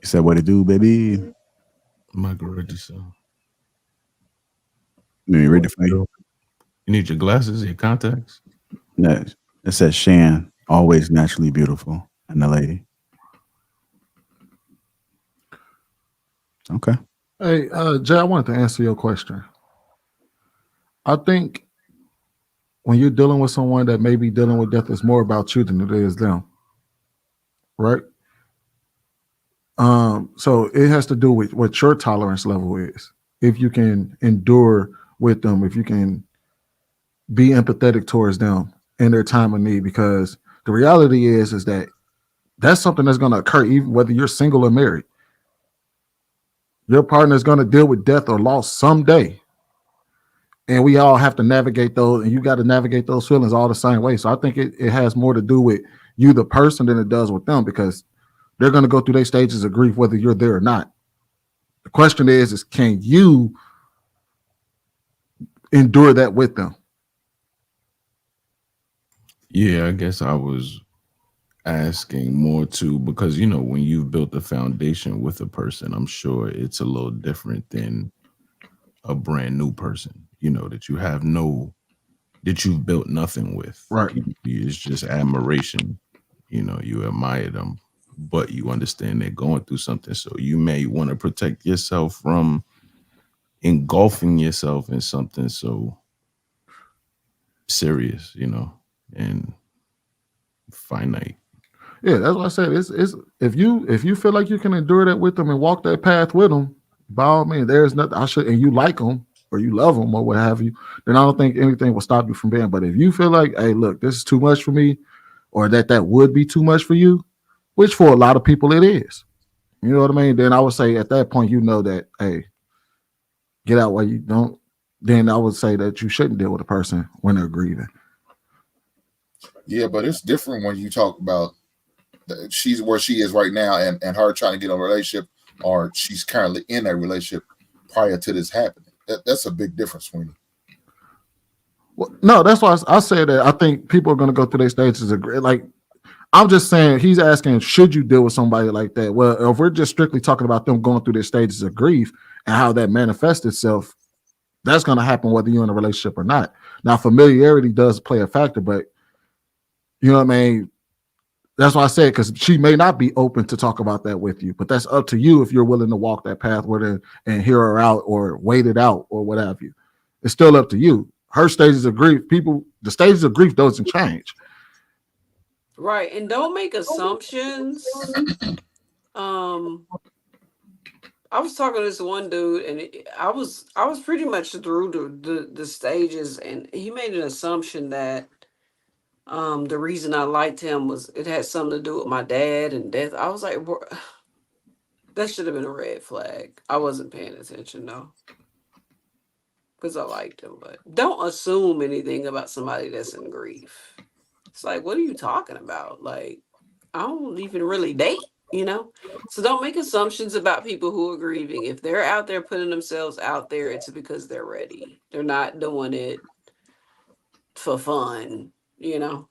He said, what it do, baby? Michael Richardson. Let me read it for you. You need your glasses, your contacts. No, it says Shan, always naturally beautiful, and the lady. Okay. Hey, Jay, I wanted to answer your question. I think when you're dealing with someone that may be dealing with death, it's more about you than it is them, right? So it has to do with what your tolerance level is. If you can endure with them, if you can be empathetic towards them in their time of need, because the reality is that that's something that's going to occur even whether you're single or married. Your partner is going to deal with death or loss someday. And we all have to navigate those, and you got to navigate those feelings all the same way. So I think it has more to do with you, the person, than it does with them, because they're going to go through their stages of grief whether you're there or not. The question is can you endure that with them? Yeah, I guess I was asking more too, because when you've built a foundation with a person, I'm sure it's a little different than a brand new person, that you've built nothing with. Right. It's just admiration. You admire them, but you understand they're going through something. So you may want to protect yourself from engulfing yourself in something so serious, and finite. Yeah, that's what I said. It's if you feel like you can endure that with them and walk that path with them, by all means, there's nothing and you like them or you love them or what have you, then I don't think anything will stop you from being. But if you feel like, hey, look, this is too much for me, or that would be too much for you, which for a lot of people it is, you know what I mean? Then I would say at that point, that, hey, get out while you don't. Then I would say that you shouldn't deal with a person when they're grieving. Yeah, but it's different when you talk about she's where she is right now and her trying to get a relationship, or she's currently in a relationship prior to this happening. That's a big difference, Sweeney. Well, no, that's why I said that I think people are going to go through their stages of like. I'm just saying, he's asking, should you deal with somebody like that? Well, if we're just strictly talking about them going through their stages of grief and how that manifests itself, that's going to happen whether you're in a relationship or not. Now, familiarity does play a factor, but you know what I mean? That's why I said, because she may not be open to talk about that with you, but that's up to you if you're willing to walk that path with her and hear her out or wait it out or what have you. It's still up to you. Her stages of grief, the stages of grief doesn't change. Right, and don't make assumptions. I was talking to this one dude, and I was pretty much through the stages, and he made an assumption that the reason I liked him was it had something to do with my dad and death. I was like, that should have been a red flag. I wasn't paying attention though, because I liked him. But don't assume anything about somebody that's in grief. It's like, what are you talking about? Like, I don't even really date, So don't make assumptions about people who are grieving. If they're out there putting themselves out there, it's because they're ready. They're not doing it for fun, I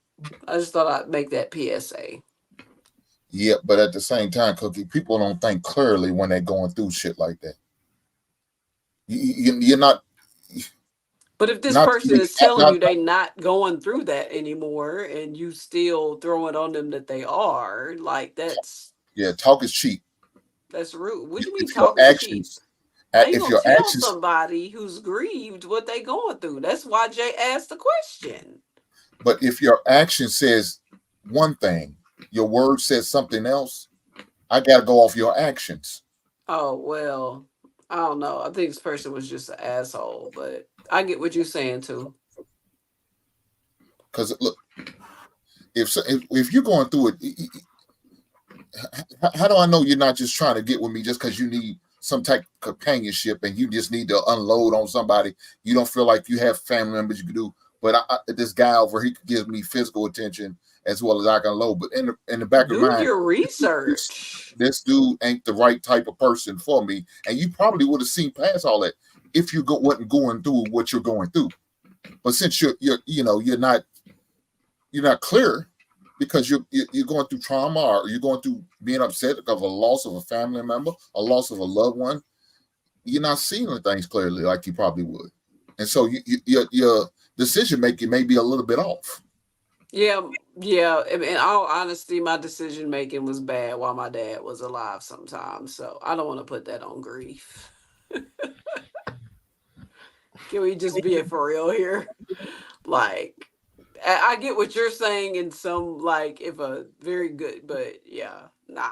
just thought I'd make that PSA. Yeah, but at the same time, Cookie, people don't think clearly when they're going through shit like that. You're not. But if this person is telling you they're not going through that anymore, and you still throw it on them that they are, like that's talk is cheap. That's rude. What do you mean talk is cheap? How you gonna tell somebody who's grieved what they going through? That's why Jay asked the question. But if your action says one thing, your word says something else, I got to go off your actions. Oh, well, I don't know. I think this person was just an asshole, but I get what you're saying too. Because look, if you're going through it, how do I know you're not just trying to get with me just because you need some type of companionship and you just need to unload on somebody? You don't feel like you have family members you can do. But this guy over, he gives me physical attention as well as I can load. But in the back of my mind, your research. This dude ain't the right type of person for me. And you probably would have seen past all that if you wasn't going through what you're going through. But since you're not clear because you're going through trauma, or you're going through being upset of a loss of a family member, a loss of a loved one, you're not seeing things clearly like you probably would. And so decision making may be a little bit off. Yeah. In all honesty, my decision making was bad while my dad was alive sometimes. So I don't want to put that on grief. Can we just be for real here? Like, I get what you're saying in some, like, if a very good, but yeah, nah.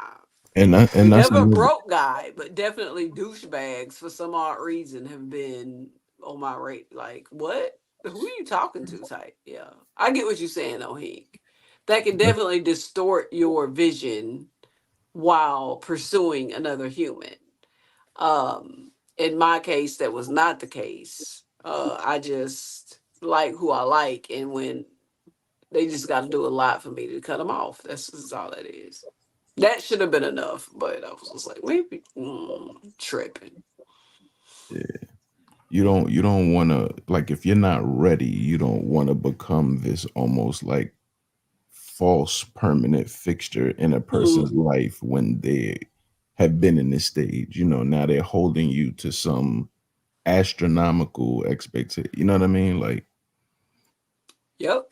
And that's Never another, broke guy, but definitely douchebags for some odd reason have been on my rate. Like, what? Who are you talking to? Type. Yeah, I get what you're saying, though, Hank. That can definitely distort your vision while pursuing another human. In my case, that was not the case. I just like who I like, and when they just got to do a lot for me to cut them off. That's just all that is. That should have been enough, but I was just like, maybe tripping. yeah. You don't want to, like, if you're not ready, you don't want to become this almost like false permanent fixture in a person's life when they have been in this stage. Now they're holding you to some astronomical expectation. You know what I mean? Like, Yep.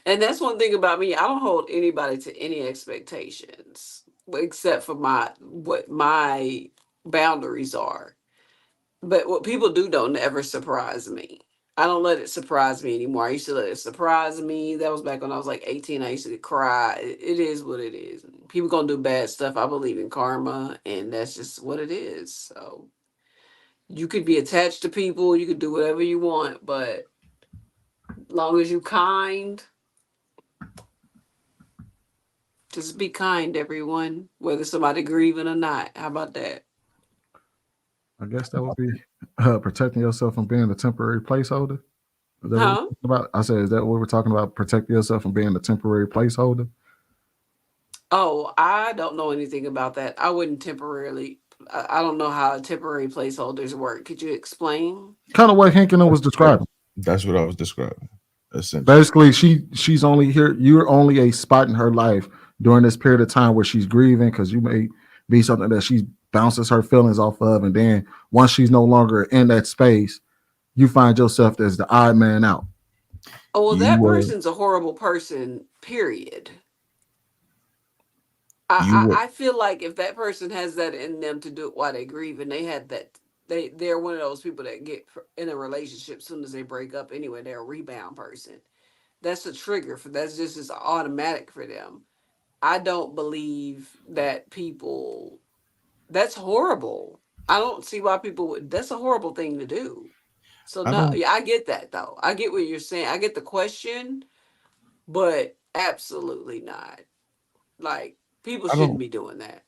And that's one thing about me. I don't hold anybody to any expectations except for what my boundaries are. But what people do don't ever surprise me. I don't let it surprise me anymore. I used to let it surprise me. That was back when I was like 18. I used to cry. It is what it is. People gonna do bad stuff. I believe in karma, and that's just what it is. So you could be attached to people. You could do whatever you want, but long as you kind, just be kind, everyone, whether somebody grieving or not. How about that? I guess that would be protecting yourself from being a temporary placeholder. Is that what we're Huh? talking about? I said, is that what we're talking about? Protecting yourself from being a temporary placeholder? Oh, I don't know anything about that. I wouldn't temporarily. I don't know how temporary placeholders work. Could you explain? Kind of what Hankinen was describing. that's what I was describing, essentially. Basically, she's only here. You're only a spot in her life during this period of time where she's grieving because you may be something that she bounces her feelings off of, and then once she's no longer in that space, you find yourself as the odd man out. Oh, well, You that were, person's a horrible person, period. you were, I feel like if that person has that in them to do it while they grieve, and they had that, they're one of those people that get in a relationship as soon as they break up anyway. They're a rebound person. That's a trigger for that's just as automatic for them. I don't believe that people. That's horrible. I don't see why people would. That's a horrible thing to do. So I no, don't, yeah, I get that though. I get what you're saying. I get the question, but absolutely not. Like people I shouldn't don't, be doing that.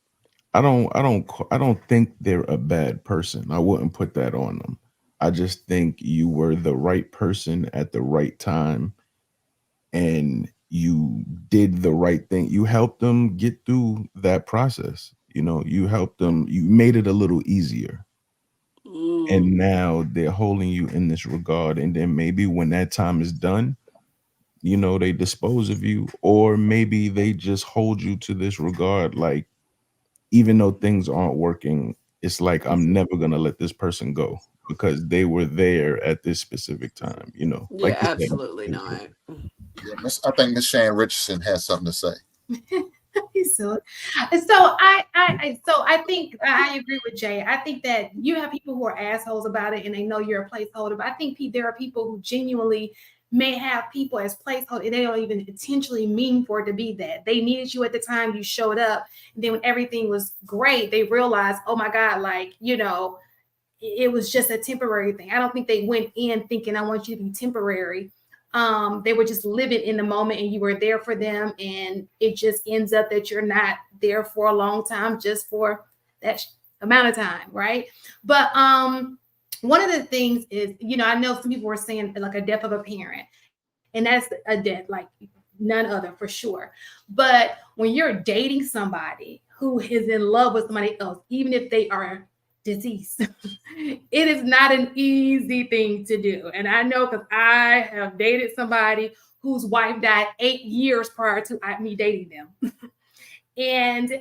I don't think they're a bad person. I wouldn't put that on them. I just think you were the right person at the right time, and you did the right thing. You helped them get through that process. You helped them, you made it a little easier. And Mm, now they're holding you in this regard. And then maybe when that time is done, they dispose of you, or maybe they just hold you to this regard. Like, even though things aren't working, it's like, I'm never going to let this person go because they were there at this specific time, yeah, like you said. absolutely not. Yeah, I think Miss Shane Richardson has something to say. So I think I agree with Jay. I think that you have people who are assholes about it and they know you're a placeholder, but I think there are people who genuinely may have people as placeholder and they don't even intentionally mean for it to be that. They needed you at the time you showed up, and then when everything was great, they realized, oh my God, it was just a temporary thing. I don't think they went in thinking I want you to be temporary. They were just living in the moment and you were there for them, and it just ends up that you're not there for a long time, just for that amount of time, right? But one of the things is, I know some people were saying like a death of a parent, and that's a death like none other for sure. But when you're dating somebody who is in love with somebody else, even if they are deceased, it is not an easy thing to do. And I know because I have dated somebody whose wife died 8 years prior to me dating them. And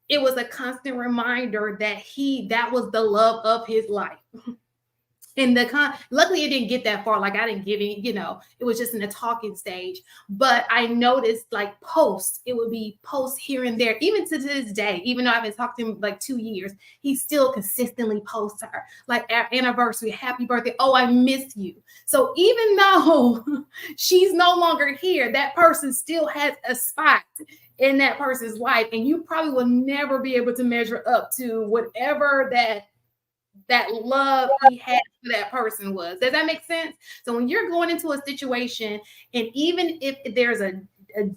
it was a constant reminder that that was the love of his life. in the luckily it didn't get that far. Like I didn't give any, it was just in the talking stage. But I noticed like posts, it would be posts here and there, even to this day, even though I haven't talked to him like 2 years, he still consistently posts her like anniversary, happy birthday. Oh, I miss you. So even though she's no longer here, that person still has a spot in that person's life. And you probably will never be able to measure up to whatever that love he had for that person was. Does that make sense? So when you're going into a situation, and even if there's a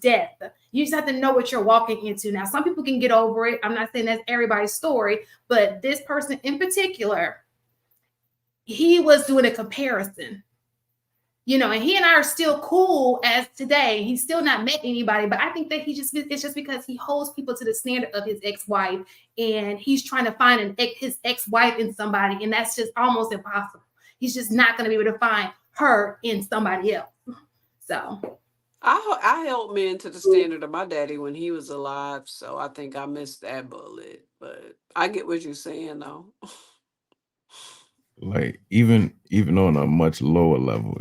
death, you just have to know what you're walking into. Now, some people can get over it. I'm not saying that's everybody's story, but this person in particular, he was doing a comparison. And he and I are still cool as today. He's still not met anybody, but I think that it's just because he holds people to the standard of his ex-wife, and he's trying to find his ex-wife in somebody, and that's just almost impossible. He's just not going to be able to find her in somebody else. So I held men to the standard of my daddy when he was alive, so I think I missed that bullet. But I get what you're saying, though. Like even on a much lower level,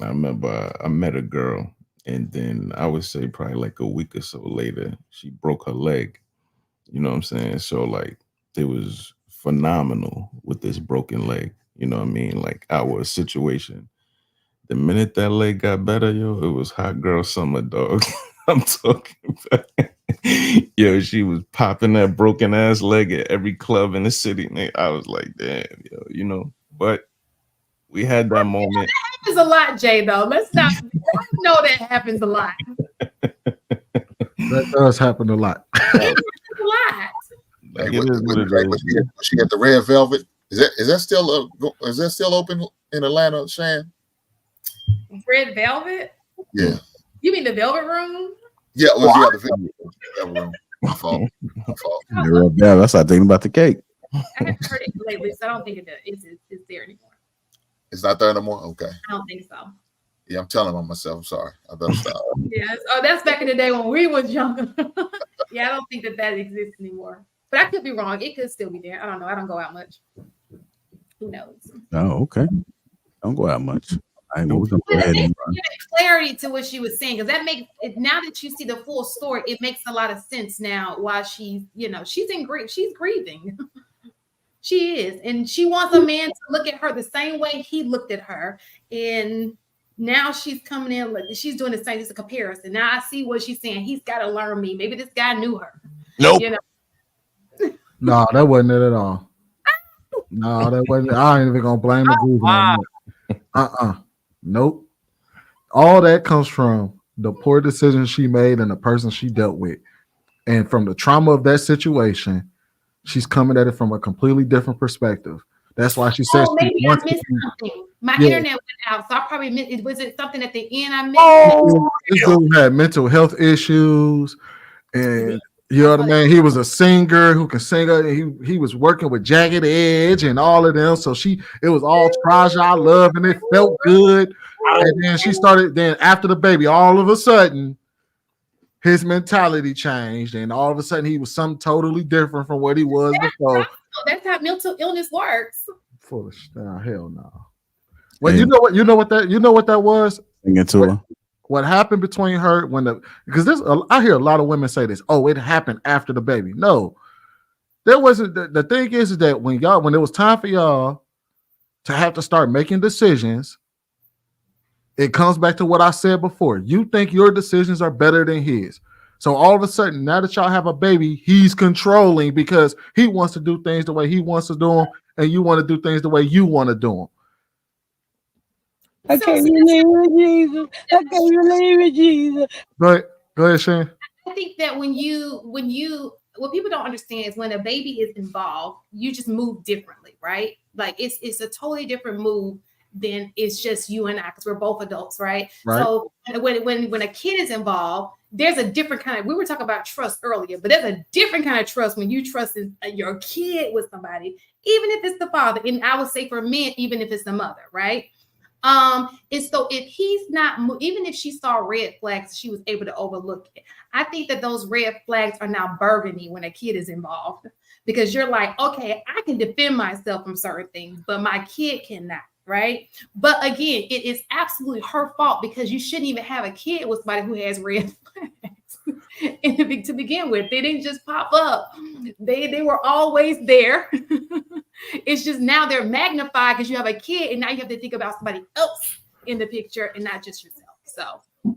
I remember I met a girl, and then I would say probably like a week or so later, she broke her leg. You know what I'm saying? So like it was phenomenal with this broken leg. You know what I mean? Like our situation. The minute that leg got better, it was hot girl summer, dog. I'm talking about. She was popping that broken ass leg at every club in the city. I was like, damn, but we had that moment. That happens a lot, Jay, though. Let's not. I know that happens a lot. That does happen a lot. It happens a lot. Like Hey, was she at the Red Velvet? Is that still open in Atlanta, Shan? Red Velvet? Yeah. You mean the Velvet Room? Yeah, the Velvet Room. My fault. The Red Velvet. I started thinking about the cake. I haven't heard it lately, so I don't think it's there anymore. It's not there anymore? Okay. I don't think so. Yeah, I'm telling on myself. I'm sorry. I better stop. Yes. Oh, that's back in the day when we was younger. Yeah, I don't think that exists anymore. But I could be wrong. It could still be there. I don't know. I don't go out much. Who knows? Oh, okay. Don't go out much. I know we're gonna go ahead and run. Clarity to what she was saying, because that makes it, now that you see the full story, it makes a lot of sense now why she's in grief. She's grieving. She is, and she wants a man to look at her the same way he looked at her. And now she's coming in, like she's doing the same. It's a comparison. Now I see what she's saying. He's got to learn me. Maybe this guy knew her. Nope. No, that wasn't it at all. No, that wasn't. I ain't even gonna blame the Google on that. Nope. All that comes from the poor decisions she made and the person she dealt with, and from the trauma of that situation. She's coming at it from a completely different perspective. That's why she says. Oh, maybe I missed something. My internet went out, so I probably missed. Was it something at the end I missed? Oh, this dude had mental health issues, and you know what I mean. He was a singer who can sing. He was working with Jagged Edge and all of them. So it was all Traja love, and it felt good. And then she started. Then after the baby, all of a sudden, his mentality changed, and all of a sudden he was something totally different from what he was before. That's how mental illness works. Hell no. Well, you know what that was? What happened between her because I hear a lot of women say this. Oh, it happened after the baby. No, there wasn't. The thing is that when it was time for y'all to have to start making decisions, it comes back to what I said before. You think your decisions are better than his. So all of a sudden, now that y'all have a baby, he's controlling because he wants to do things the way he wants to do them, and you want to do things the way you want to do them. I can't believe it, Jesus. I can't believe it, Jesus. Go ahead, Shane. I think that what people don't understand is when a baby is involved, you just move differently, right? Like it's a totally different move than it's just you and I, because we're both adults, right? So when a kid is involved, there's a different kind of, we were talking about trust earlier, but there's a different kind of trust when you trust your kid with somebody, even if it's the father. And I would say for men, even if it's the mother, right? And so if he's not, even if she saw red flags, she was able to overlook it. I think that those red flags are now burgundy when a kid is involved, because you're like, okay, I can defend myself from certain things, but my kid cannot, right? But again, it is absolutely her fault, because you shouldn't even have a kid with somebody who has red flags. And to begin with, they didn't just pop up. They were always there. It's just now they're magnified because you have a kid, and now you have to think about somebody else in the picture and not just yourself. So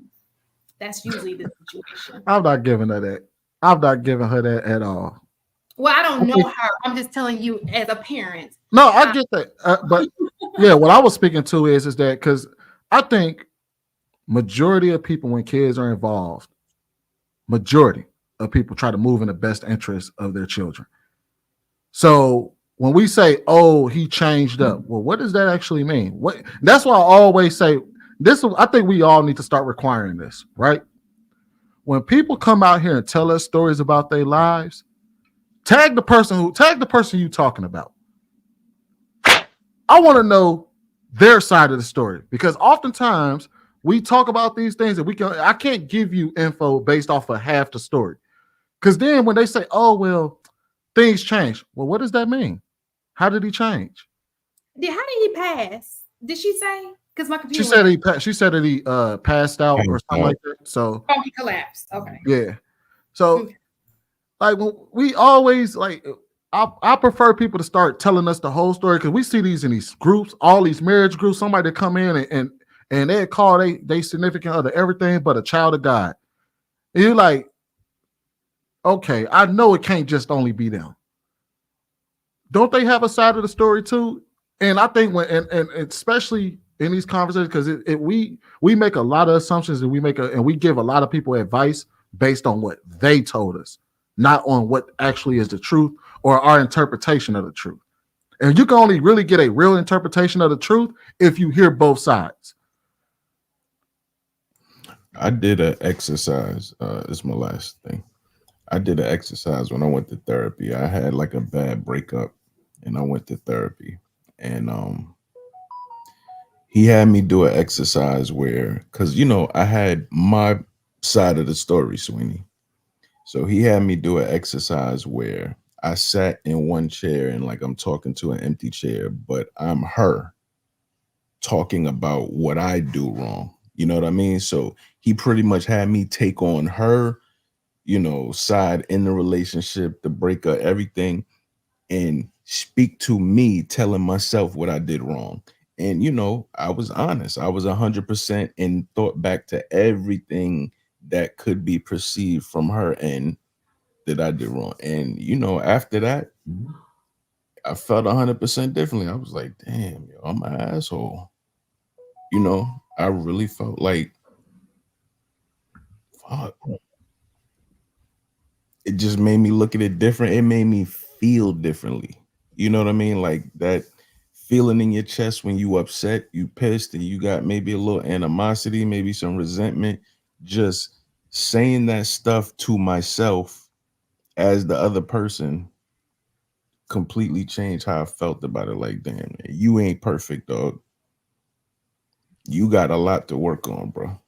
that's usually the situation. I'm not giving her that. I'm not giving her that at all. Well, I don't know her. I'm just telling you as a parent. No, I get that. But yeah, what I was speaking to is that because I think majority of people, when kids are involved, majority of people try to move in the best interest of their children. So when we say, "Oh, he changed up," well, what does that actually mean? What? That's why I always say this. I think we all need to start requiring this, right? When people come out here and tell us stories about their lives, tag the person you talking about. I want to know their side of the story, because oftentimes we talk about these things and I can't give you info based off of half the story. Because then when they say, "Oh, well, things change," well, what does that mean? How did he change? How did he pass? Did she say? Because my computer. She said that he passed out or something like that. So he collapsed. Okay. yeah. So like we always like. I prefer people to start telling us the whole story, because we see these in these groups, all these marriage groups. Somebody come in and they call they significant other everything but a child of God. And you're like, okay, I know it can't just only be them. Don't they have a side of the story too? And I think when and especially in these conversations, because we make a lot of assumptions, and we give a lot of people advice based on what they told us, not on what actually is the truth or our interpretation of the truth. And you can only really get a real interpretation of the truth if you hear both sides. I did an exercise. It's my last thing. I did an exercise when I went to therapy. I had like a bad breakup, and I went to therapy, and he had me do an exercise where, because I had my side of the story, Sweeney. So he had me do an exercise where I sat in one chair and like I'm talking to an empty chair, but I'm her talking about what I do wrong. You know what I mean? So he pretty much had me take on her, side in the relationship, the breakup, everything, and speak to me, telling myself what I did wrong. And, I was honest. I was 100% and thought back to everything that could be perceived from her and that I did wrong. And, after that, I felt 100% differently. I was like, damn, yo, I'm an asshole. I really felt like, fuck. It just made me look at it different. It made me feel differently. You know what I mean? Like that feeling in your chest when you upset, you pissed, and you got maybe a little animosity, maybe some resentment. Just saying that stuff to myself as the other person completely changed how I felt about it. Like, damn, man, you ain't perfect, dog. You got a lot to work on, bro.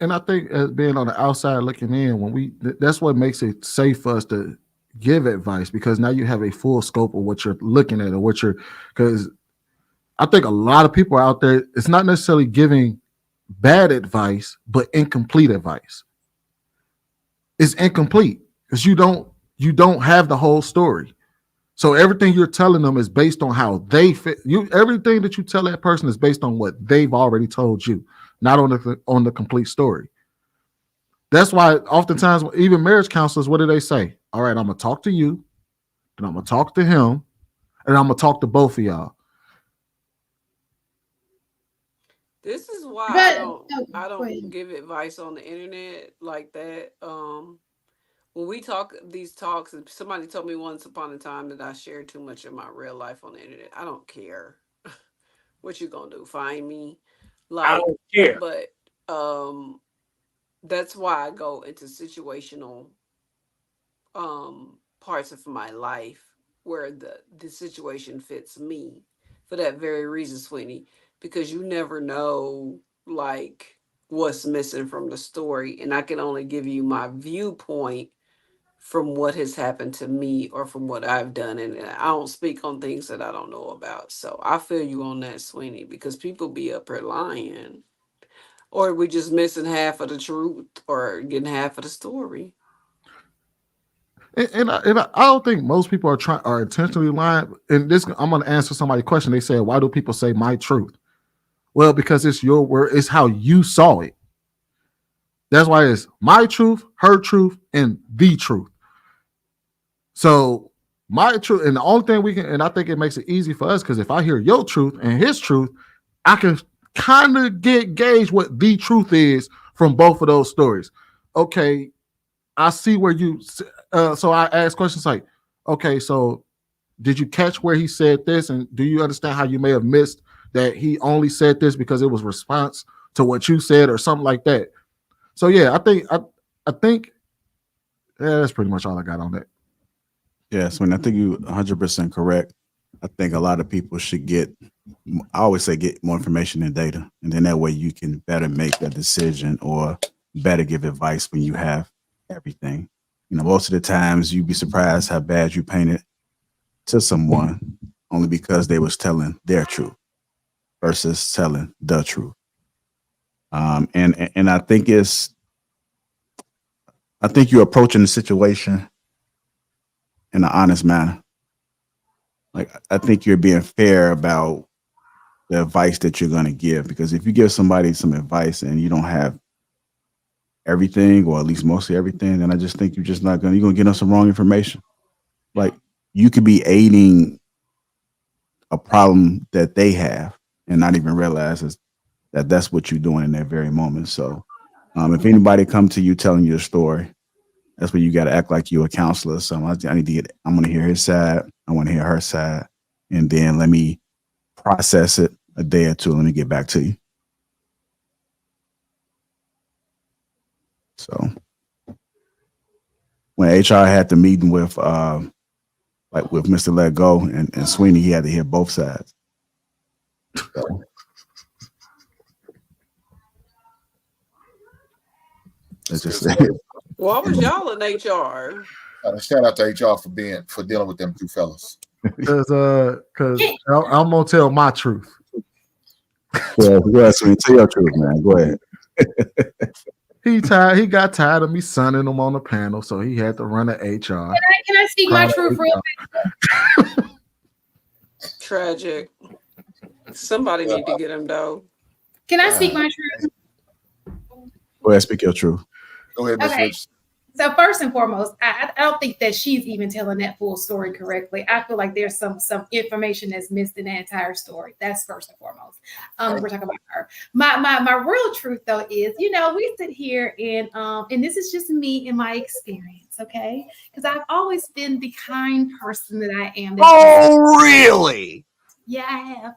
And I think as being on the outside looking in, that's what makes it safe for us to give advice, because now you have a full scope of what you're looking at, or because I think a lot of people out there, it's not necessarily giving bad advice, but incomplete advice. It's incomplete because you don't have the whole story. So everything you're telling them is based on how they fit. Everything that you tell that person is based on what they've already told you, not on the complete story. That's why oftentimes, even marriage counselors, what do they say? All right, I'm gonna talk to you, and I'm gonna talk to him, and I'm gonna talk to both of y'all. This is why I don't give advice on the internet like that. When we talk these talks, if somebody told me once upon a time that I shared too much of my real life on the internet, I don't care. What you gonna do? Find me? I Like, don't care. but that's why I go into situational parts of my life where the situation fits me, for that very reason, Sweeney, because you never know like what's missing from the story, and I can only give you my viewpoint from what has happened to me or from what I've done, and I don't speak on things that I don't know about. So I feel you on that, Sweeney, because people be up here lying, or we just missing half of the truth or getting half of the story. And I don't think most people are intentionally lying. And this, I'm going to answer somebody's question. They said, "Why do people say my truth?" Well, because it's your word. It's how you saw it. That's why it's my truth, her truth, and the truth. So my truth, and the only thing we can, and I think it makes it easy for us, because if I hear your truth and his truth, I can kind of gauge what the truth is from both of those stories. Okay, I see where you. So I ask questions like, okay, so did you catch where he said this, and do you understand how you may have missed that he only said this because it was response to what you said or something like that? So yeah, I think that's pretty much all I got on that. Yes, I think you 100% correct. I think a lot of people should get, I always say, get more information and data. And then that way you can better make a decision or better give advice when you have everything. You know, most of the times you'd be surprised how bad you painted to someone only because they was telling their truth versus telling the truth. And I think you're approaching the situation in an honest manner. Like, I think you're being fair about the advice that you're going to give, because if you give somebody some advice and you don't have everything, or at least mostly everything, then I just think you're going to get them some wrong information. Like, you could be aiding a problem that they have and not even realize that that's what you're doing in that very moment. So if anybody come to you telling you a story, that's where you got to act like you're a counselor or something. I'm going to hear his side. I want to hear her side. And then let me process it a day or two. Let me get back to you. So when HR had the meeting with Mr. Let Go and Sweeney, he had to hear both sides. So. That's just it. Why was y'all in HR? Shout out to HR for dealing with them two fellas. Because I'm gonna tell my truth. Well, Sweeney, tell your truth, man. Go ahead. He got tired of me sunning him on the panel, so he had to run to HR. Can I speak my truth real quick? Tragic. Somebody need to get him though. Can I speak my truth? Go ahead, speak your truth. Go ahead, Ms. Okay. Rich. So first and foremost, I don't think that she's even telling that full story correctly. I feel like there's some information that's missed in that entire story. That's first and foremost. We're talking about her. My real truth though is, we sit here and this is just me in my experience, okay? Because I've always been the kind person that I am. Oh, really? Yeah, I have.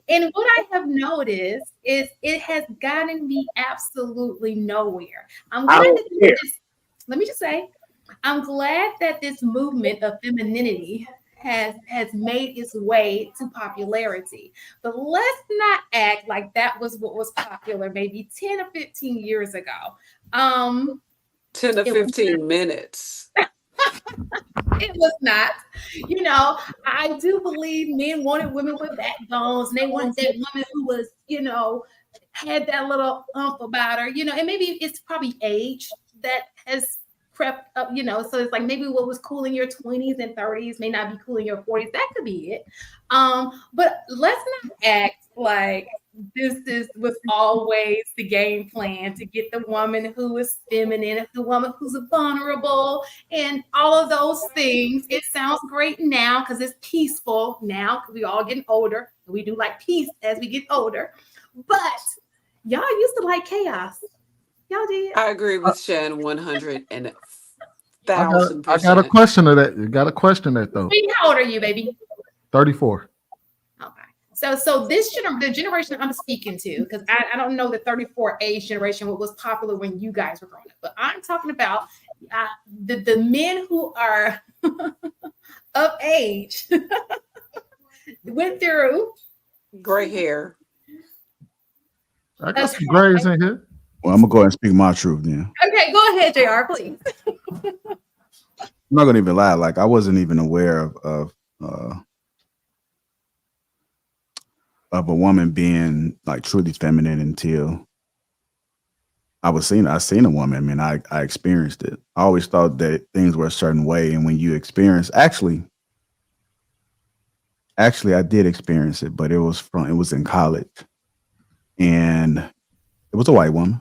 And what I have noticed is it has gotten me absolutely nowhere. I'm glad let me just say, I'm glad that this movement of femininity has made its way to popularity. But let's not act like that was what was popular maybe 10 or 15 years ago. 10 to 15 minutes. It was not. I do believe men wanted women with backbones, and they wanted that woman who was, had that little umph about her, and maybe it's probably age that has crept up, so it's like maybe what was cool in your 20s and 30s may not be cool in your 40s. That could be it. But let's not act like this was always the game plan to get the woman who is feminine, the woman who's vulnerable, and all of those things. It sounds great now because it's peaceful now because we all getting older. We do like peace as we get older. But y'all used to like chaos. Y'all did. I agree with Shan 100,000%. I got a question of that. You got a question that though. How old are you, baby? 34. Okay. So the generation I'm speaking to, because I don't know the 34 age generation, what was popular when you guys were growing up, but I'm talking about the men who are of age went through. Gray hair. I got some grays in here. Well, I'm gonna go ahead and speak my truth then. Okay, go ahead, JR, please. I'm not gonna even lie. Like, I wasn't even aware of a woman being like truly feminine until I seen a woman. I mean, I experienced it. I always thought that things were a certain way, and when you experience, actually, I did experience it, but it was in college, and it was a white woman.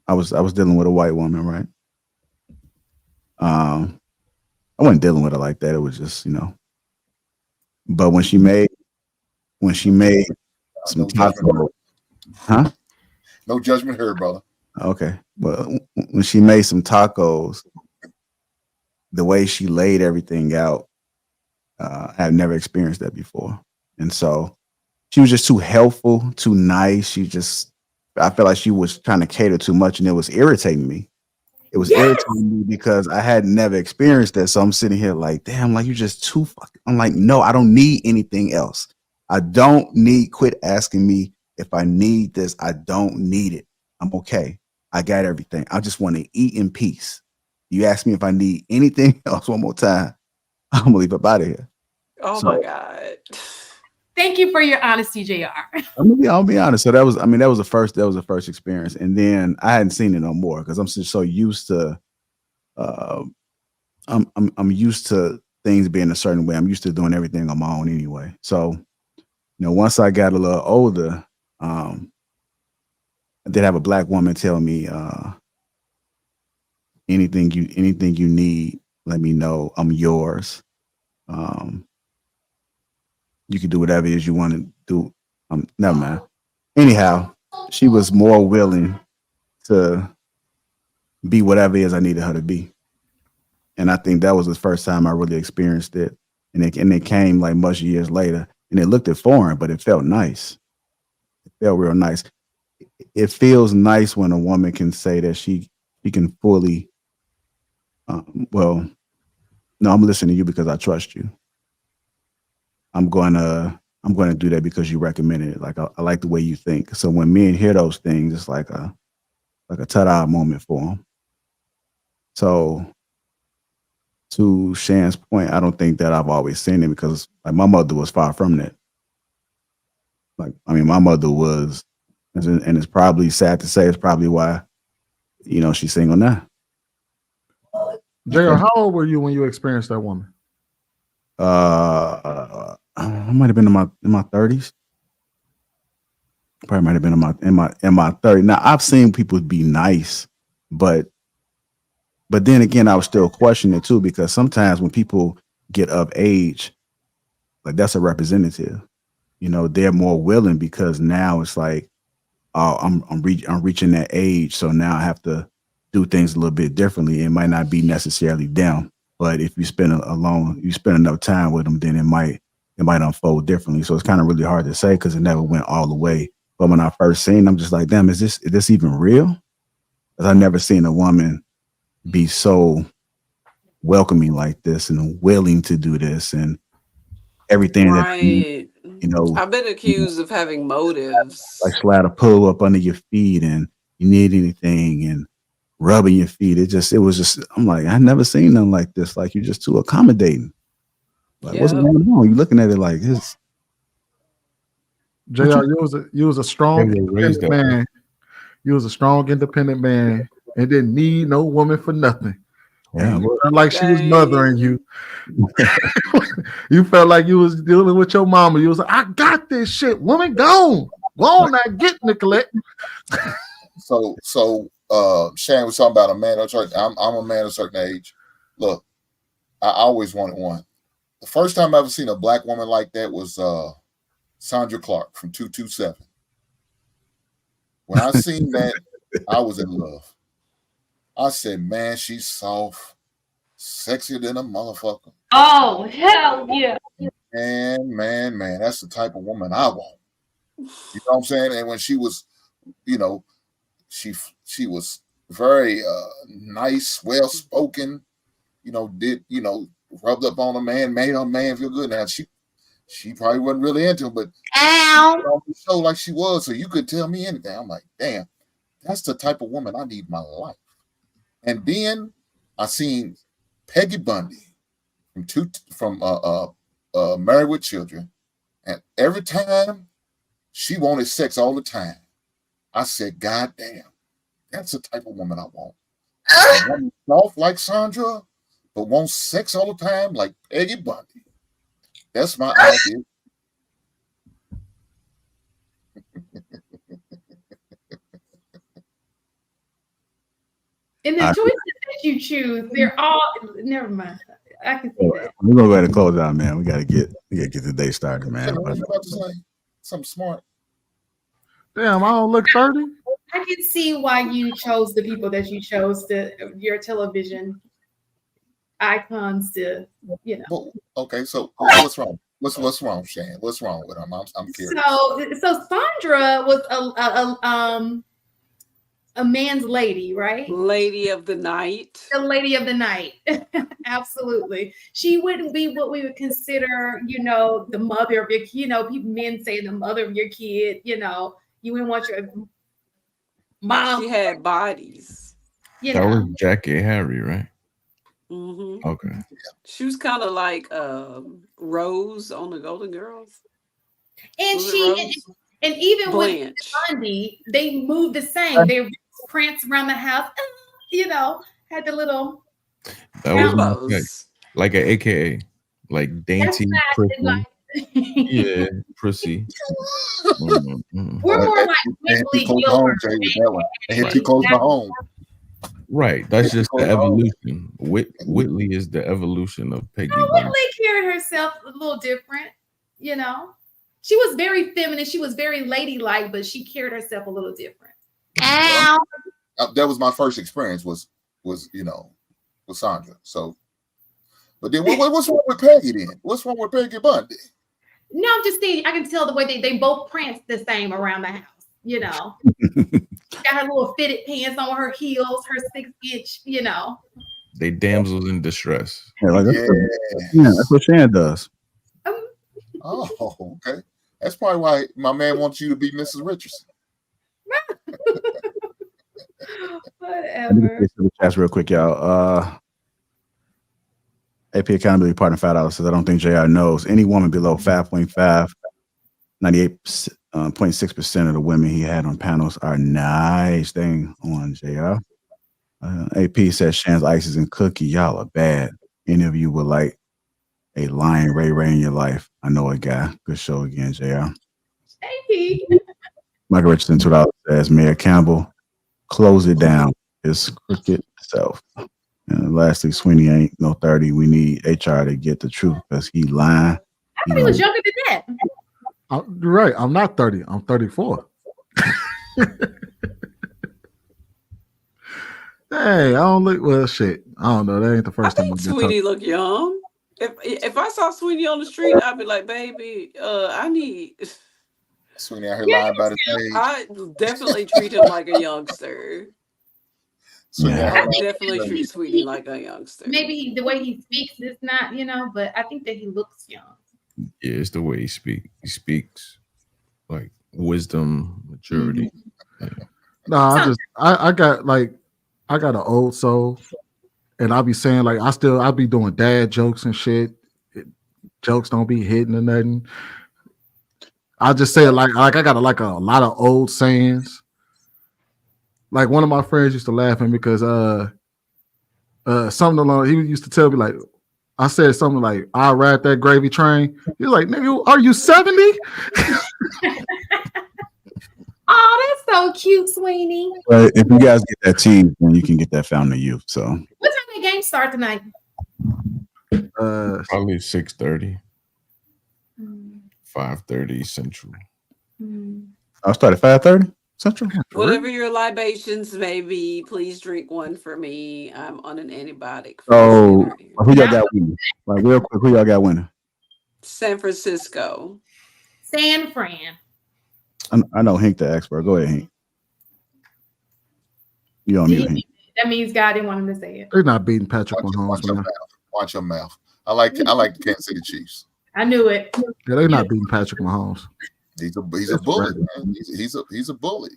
I was dealing with a white woman, right? I wasn't dealing with her like that. It was just, But when she made some tacos, huh? No judgment here, brother. Okay. Well, when she made some tacos, the way she laid everything out, I've never experienced that before. And so she was just too helpful, too nice. I felt like she was trying to cater too much, and it was irritating me. It was irritating me because I had never experienced that. So I'm sitting here like, damn, like, you're just too fucking. I'm like, no, I don't need anything else. I don't need, quit asking me if I need this. I don't need it. I'm okay. I got everything. I just want to eat in peace. You ask me if I need anything else one more time, I'm gonna leave up out of here. Oh my God. Thank you for your honesty, JR. I'll be honest. So that was the first experience. And then I hadn't seen it no more because I'm just so used to I'm used to things being a certain way. I'm used to doing everything on my own anyway. So, once I got a little older, I did have a black woman tell me, anything you need, let me know. I'm yours. You can do whatever it is you want to do. Never mind. Anyhow, she was more willing to be whatever it is I needed her to be. And I think that was the first time I really experienced it. And it came like much years later. And it looked foreign, but it felt nice. It felt real nice. It feels nice when a woman can say that she can fully, well, no, I'm listening to you because I trust you. I'm going to do that because you recommended it. Like, I like the way you think. So when men hear those things, it's like a ta-da moment for them. So to Shan's point, I don't think that I've always seen it because, like, my mother was far from that. Like, I mean, my mother was, and it's probably sad to say, it's probably why, she's single now. JR, how old were you when you experienced that woman? I might have been in my 30s. Probably might have been in my 30s. Now, I've seen people be nice, but then again, I was still questioning it too, because sometimes when people get of age, like, that's a representative. They're more willing because now it's like, oh, I'm reaching that age, so now I have to do things a little bit differently. It might not be necessarily them, but if you spend enough time with them, then it might unfold differently. So it's kind of really hard to say because it never went all the way. But when I first seen, I'm just like, damn, is this even real? Because I've never seen a woman be so welcoming like this and willing to do this and everything Right. that I've been accused of having motives. like slide a pull up under your feet and you need anything and rubbing your feet. It was just, I'm like, I never seen nothing like this. Like, you're just too accommodating. Like, what's going on? You're looking at it like this. JR, you was a strong independent man. You was a strong independent man and didn't need no woman for nothing. Yeah, you felt like she was mothering you. You felt like you was dealing with your mama. You was like, I got this shit. Woman, go on now, get Nicolette. So Shane was talking about a man of a certain. I'm a man of a certain age. Look, I always wanted one. The first time I ever seen a black woman like that was Sandra Clark from 227. When I seen that, I was in love. I said, man, she's soft, sexier than a motherfucker. Oh, hell yeah. Man, that's the type of woman I want. You know what I'm saying? And when she was, she was very nice, well-spoken, rubbed up on a man, made a man feel good. Now, she probably wasn't really into him, but Ow. on the show like she was, so you could tell me anything. I'm like, damn, that's the type of woman I need in my life. And then I seen Peggy Bundy from Married with Children, and every time she wanted sex all the time. I said, God damn, that's the type of woman I want. A woman soft like Sandra, but wants sex all the time like Peggy Bundy. That's my idea. And the choices that you choose, they're all never mind. I can see that. We're gonna go ahead and close out, man. We gotta get the day started, man. What you about to say? Something smart. Damn, I don't look 30. I can see why you chose the people that you chose to your television icons to, you know. Well, okay, so what's wrong? What's wrong, Shan? What's wrong with him? I'm curious. So Sandra was a man's lady, right? Lady of the night. The lady of the night. Absolutely. She wouldn't be what we would consider, you know, the mother of your, you know, men say the mother of your kid, you know, you wouldn't want your mom. She had bodies. You That know. was Jackie Harry, right? Mm-hmm. Okay. She was kind of like Rose on the Golden Girls. And Was it she Rose? and even Blanche. with Bundy, they moved the same. They pranced around the house, you know, had the little That was my Combos. pick. Like an AKA, like dainty, prissy. Yeah, prissy. We're more like Whitley Gilbert. Hit too close to home. Right, that's just the evolution. Whitley is the evolution of Peggy Bundy. Whitley carried herself a little different, you know. She was very feminine. She was very ladylike, but she carried herself a little different. Ow. That was my first experience. Was you know, with Sandra. So, but then what's wrong with Peggy then? What's wrong with Peggy Bundy? No, I'm just saying. I can tell the way they both pranced the same around the house. You know, got her little fitted pants on, her heels, her 6-inch. You know, They damsels in distress. Yeah, like that's what Shan does. Oh, okay. That's probably why my man wants you to be Mrs. Richardson. Whatever. Chats real quick, y'all. AP accountability partner $5 says I don't think JR knows any woman below 5.5, 98.6% of the women he had on panels are nice. Thing on JR. AP says Shan's ices and cookie. Y'all are bad. Any of you would like a lion Ray in your life? I know a guy. Good show again, JR. AP. Michael Richardson $2 says Mayor Campbell, close it down. It's cricket itself. And lastly, Sweeney ain't no 30. We need HR to get the truth because he lying. I thought he was younger than that. You're right. I'm not 30. I'm 34. Hey, I don't look well. Shit, I don't know. That ain't the first time. Sweeney look young. If I saw Sweeney on the street, I'd be like, baby, I need. Sweeney out here lying about his age. I definitely treat him like a youngster. I definitely treat Sweeney like a youngster. Maybe the way he speaks is not, you know, but I think that he looks young. Yeah, it's the way he speaks. He speaks like wisdom, maturity. Mm-hmm. No, I got an old soul, and I'll be saying like I'll be doing dad jokes and shit. Jokes don't be hitting or nothing. I just say like I got a lot of old sayings. Like one of my friends used to laugh at me because something along he used to tell me like I said something like I'll ride that gravy train. He's like, nigga, are you 70? Oh, that's so cute, Sweeney. But if you guys get that tease, then you can get that Fountain of Youth. So what time the game start tonight? Probably 6:30. 5:30 Central. I'll start at 5:30 Central. Whatever your libations may be, please drink one for me. I'm on an antibiotic. So who y'all got winning? Like real quick, who y'all got winning? San Francisco. San Fran. I know Hank the expert. Go ahead, Hank. You on mute, Hank. That means God didn't want him to say it. They're not beating Patrick Mahomes. Watch your mouth. I like the Kansas City Chiefs. I knew it. Yeah, they're not beating Patrick Mahomes. He's a bully, man. He's a bully.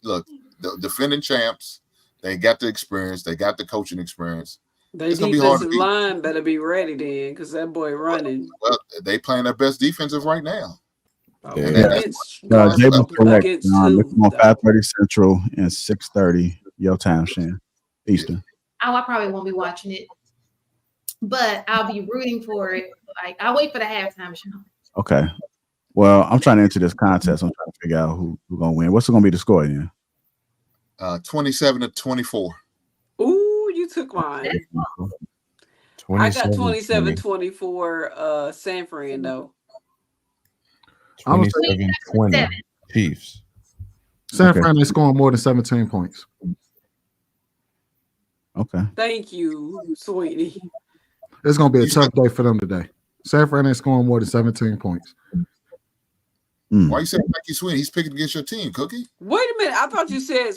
Look, the defending champs, they got the experience, they got the coaching experience. Their It's gonna be hard to defensive beat. line better be ready then, because that boy running. Well, they playing their best defensive right now. Okay, Yeah. against Jay Garfield, was correct. against It's who, on though? 5:30 Central and 6:30 your time, Shan, Eastern. Oh, I probably won't be watching it, but I'll be rooting for it. Like, I'll wait for the halftime show. Okay. Well, I'm trying to enter this contest. I'm trying to figure out who's gonna win. What's gonna be the score then? 27-24. Ooh, you took mine. I got 27-20. 27-24 San Fran, though. 27-20 Chiefs. San Okay. Fran is scoring more than 17 points. Okay. Thank you, sweetie. It's gonna be a tough day for them today. San Fran is scoring more than 17 points. Why you saying Mikey Sweeney? He's picking against your team, Cookie. Wait a minute. I thought you said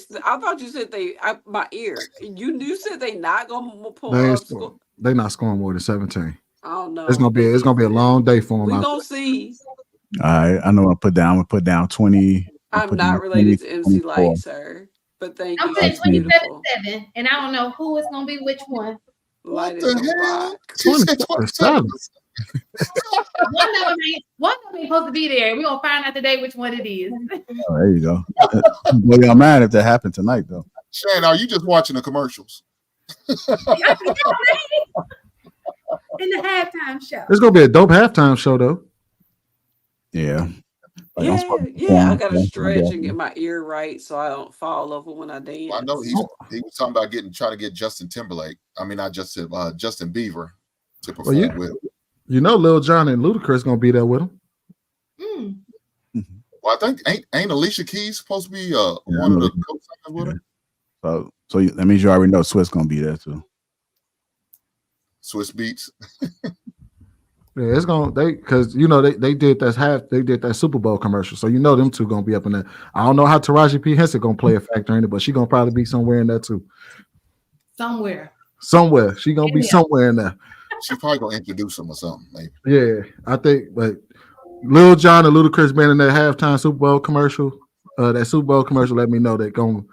my ear. You said they not gonna pull They ain't up. scoring. They not scoring more than 17. I don't know. It's gonna be a long day for them. We out gonna see. All right. I know. I'm gonna put down 20. I'm not related to MC Light, sir. But thank I'm you. putting That's beautiful. 27-7, and I don't know who is going to be which one. Light What is the a hell? rock. She said 27. One of them ain't supposed to be there. We're going to find out today which one it is. Oh, there you go. Well, y'all mad if that happened tonight, though. Shan, are you just watching the commercials? In the halftime show. It's gonna be a dope halftime show though. Yeah. Like, I'm supposed to Yeah. I perform. gotta stretch and get my ear right so I don't fall over when I dance. Well, I know he was talking about trying to get Justin Timberlake. I mean, not Justin Bieber to perform with him. You know, Lil Jon and Ludacris gonna be there with him. Well, I think ain't Alicia Keys supposed to be one of the co-singers with him? So that means you already know Swiss gonna be there too. Swiss Beats. Yeah, it's gonna because you know they did that Super Bowl commercial, so you know them two gonna be up in there. I don't know how Taraji P. Henson gonna play a factor in it, but she gonna probably be somewhere in there too. Somewhere She gonna be somewhere in there. She probably gonna introduce him or something, maybe. Yeah, I think. But Lil Jon and Ludacris being in that halftime Super Bowl commercial, let me know they're gonna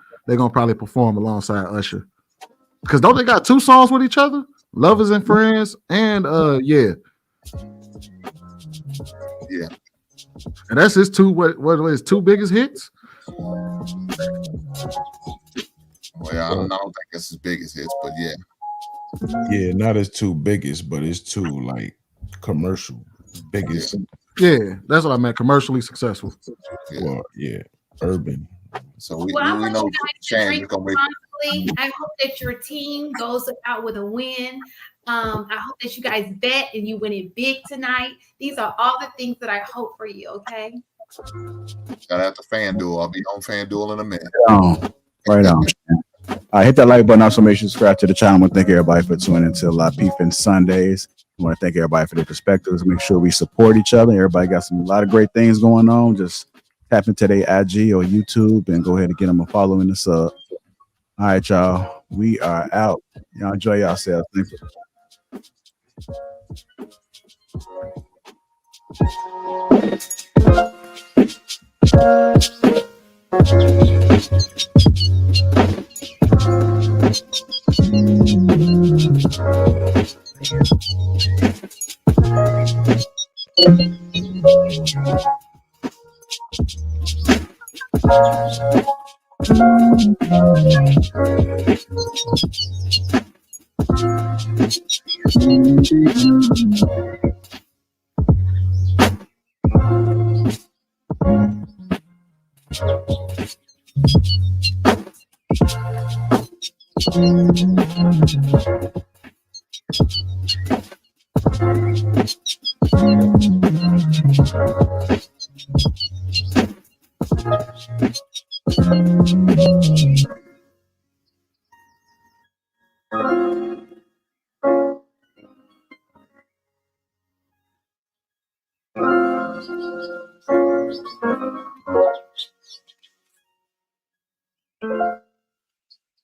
probably perform alongside Usher. Because don't they got two songs with each other? Lovers and Friends, and yeah. Yeah. And that's his two his two biggest hits. Well, I don't think that's his biggest hits, but yeah. Yeah, not his two biggest, but his two like commercial biggest. Yeah, that's what I meant. Commercially successful. Well, yeah, urban. So we I want know you guys to Shan drink is gonna make. responsibly. I hope that your team goes out with a win. I hope that you guys bet and you win it big tonight. These are all the things that I hope for you, okay? Shout out to FanDuel. I'll be on FanDuel in a minute. Right on. All right, hit that like button also. Make sure you subscribe to the channel. I want to thank everybody for tuning into Lapeef-ing Sundays. I want to thank everybody for their perspectives. Make sure we support each other. Everybody got a lot of great things going on. Just tap into their IG or YouTube and go ahead and get them a follow and a sub. All right, y'all. We are out. Y'all enjoy yourselves. Thank you.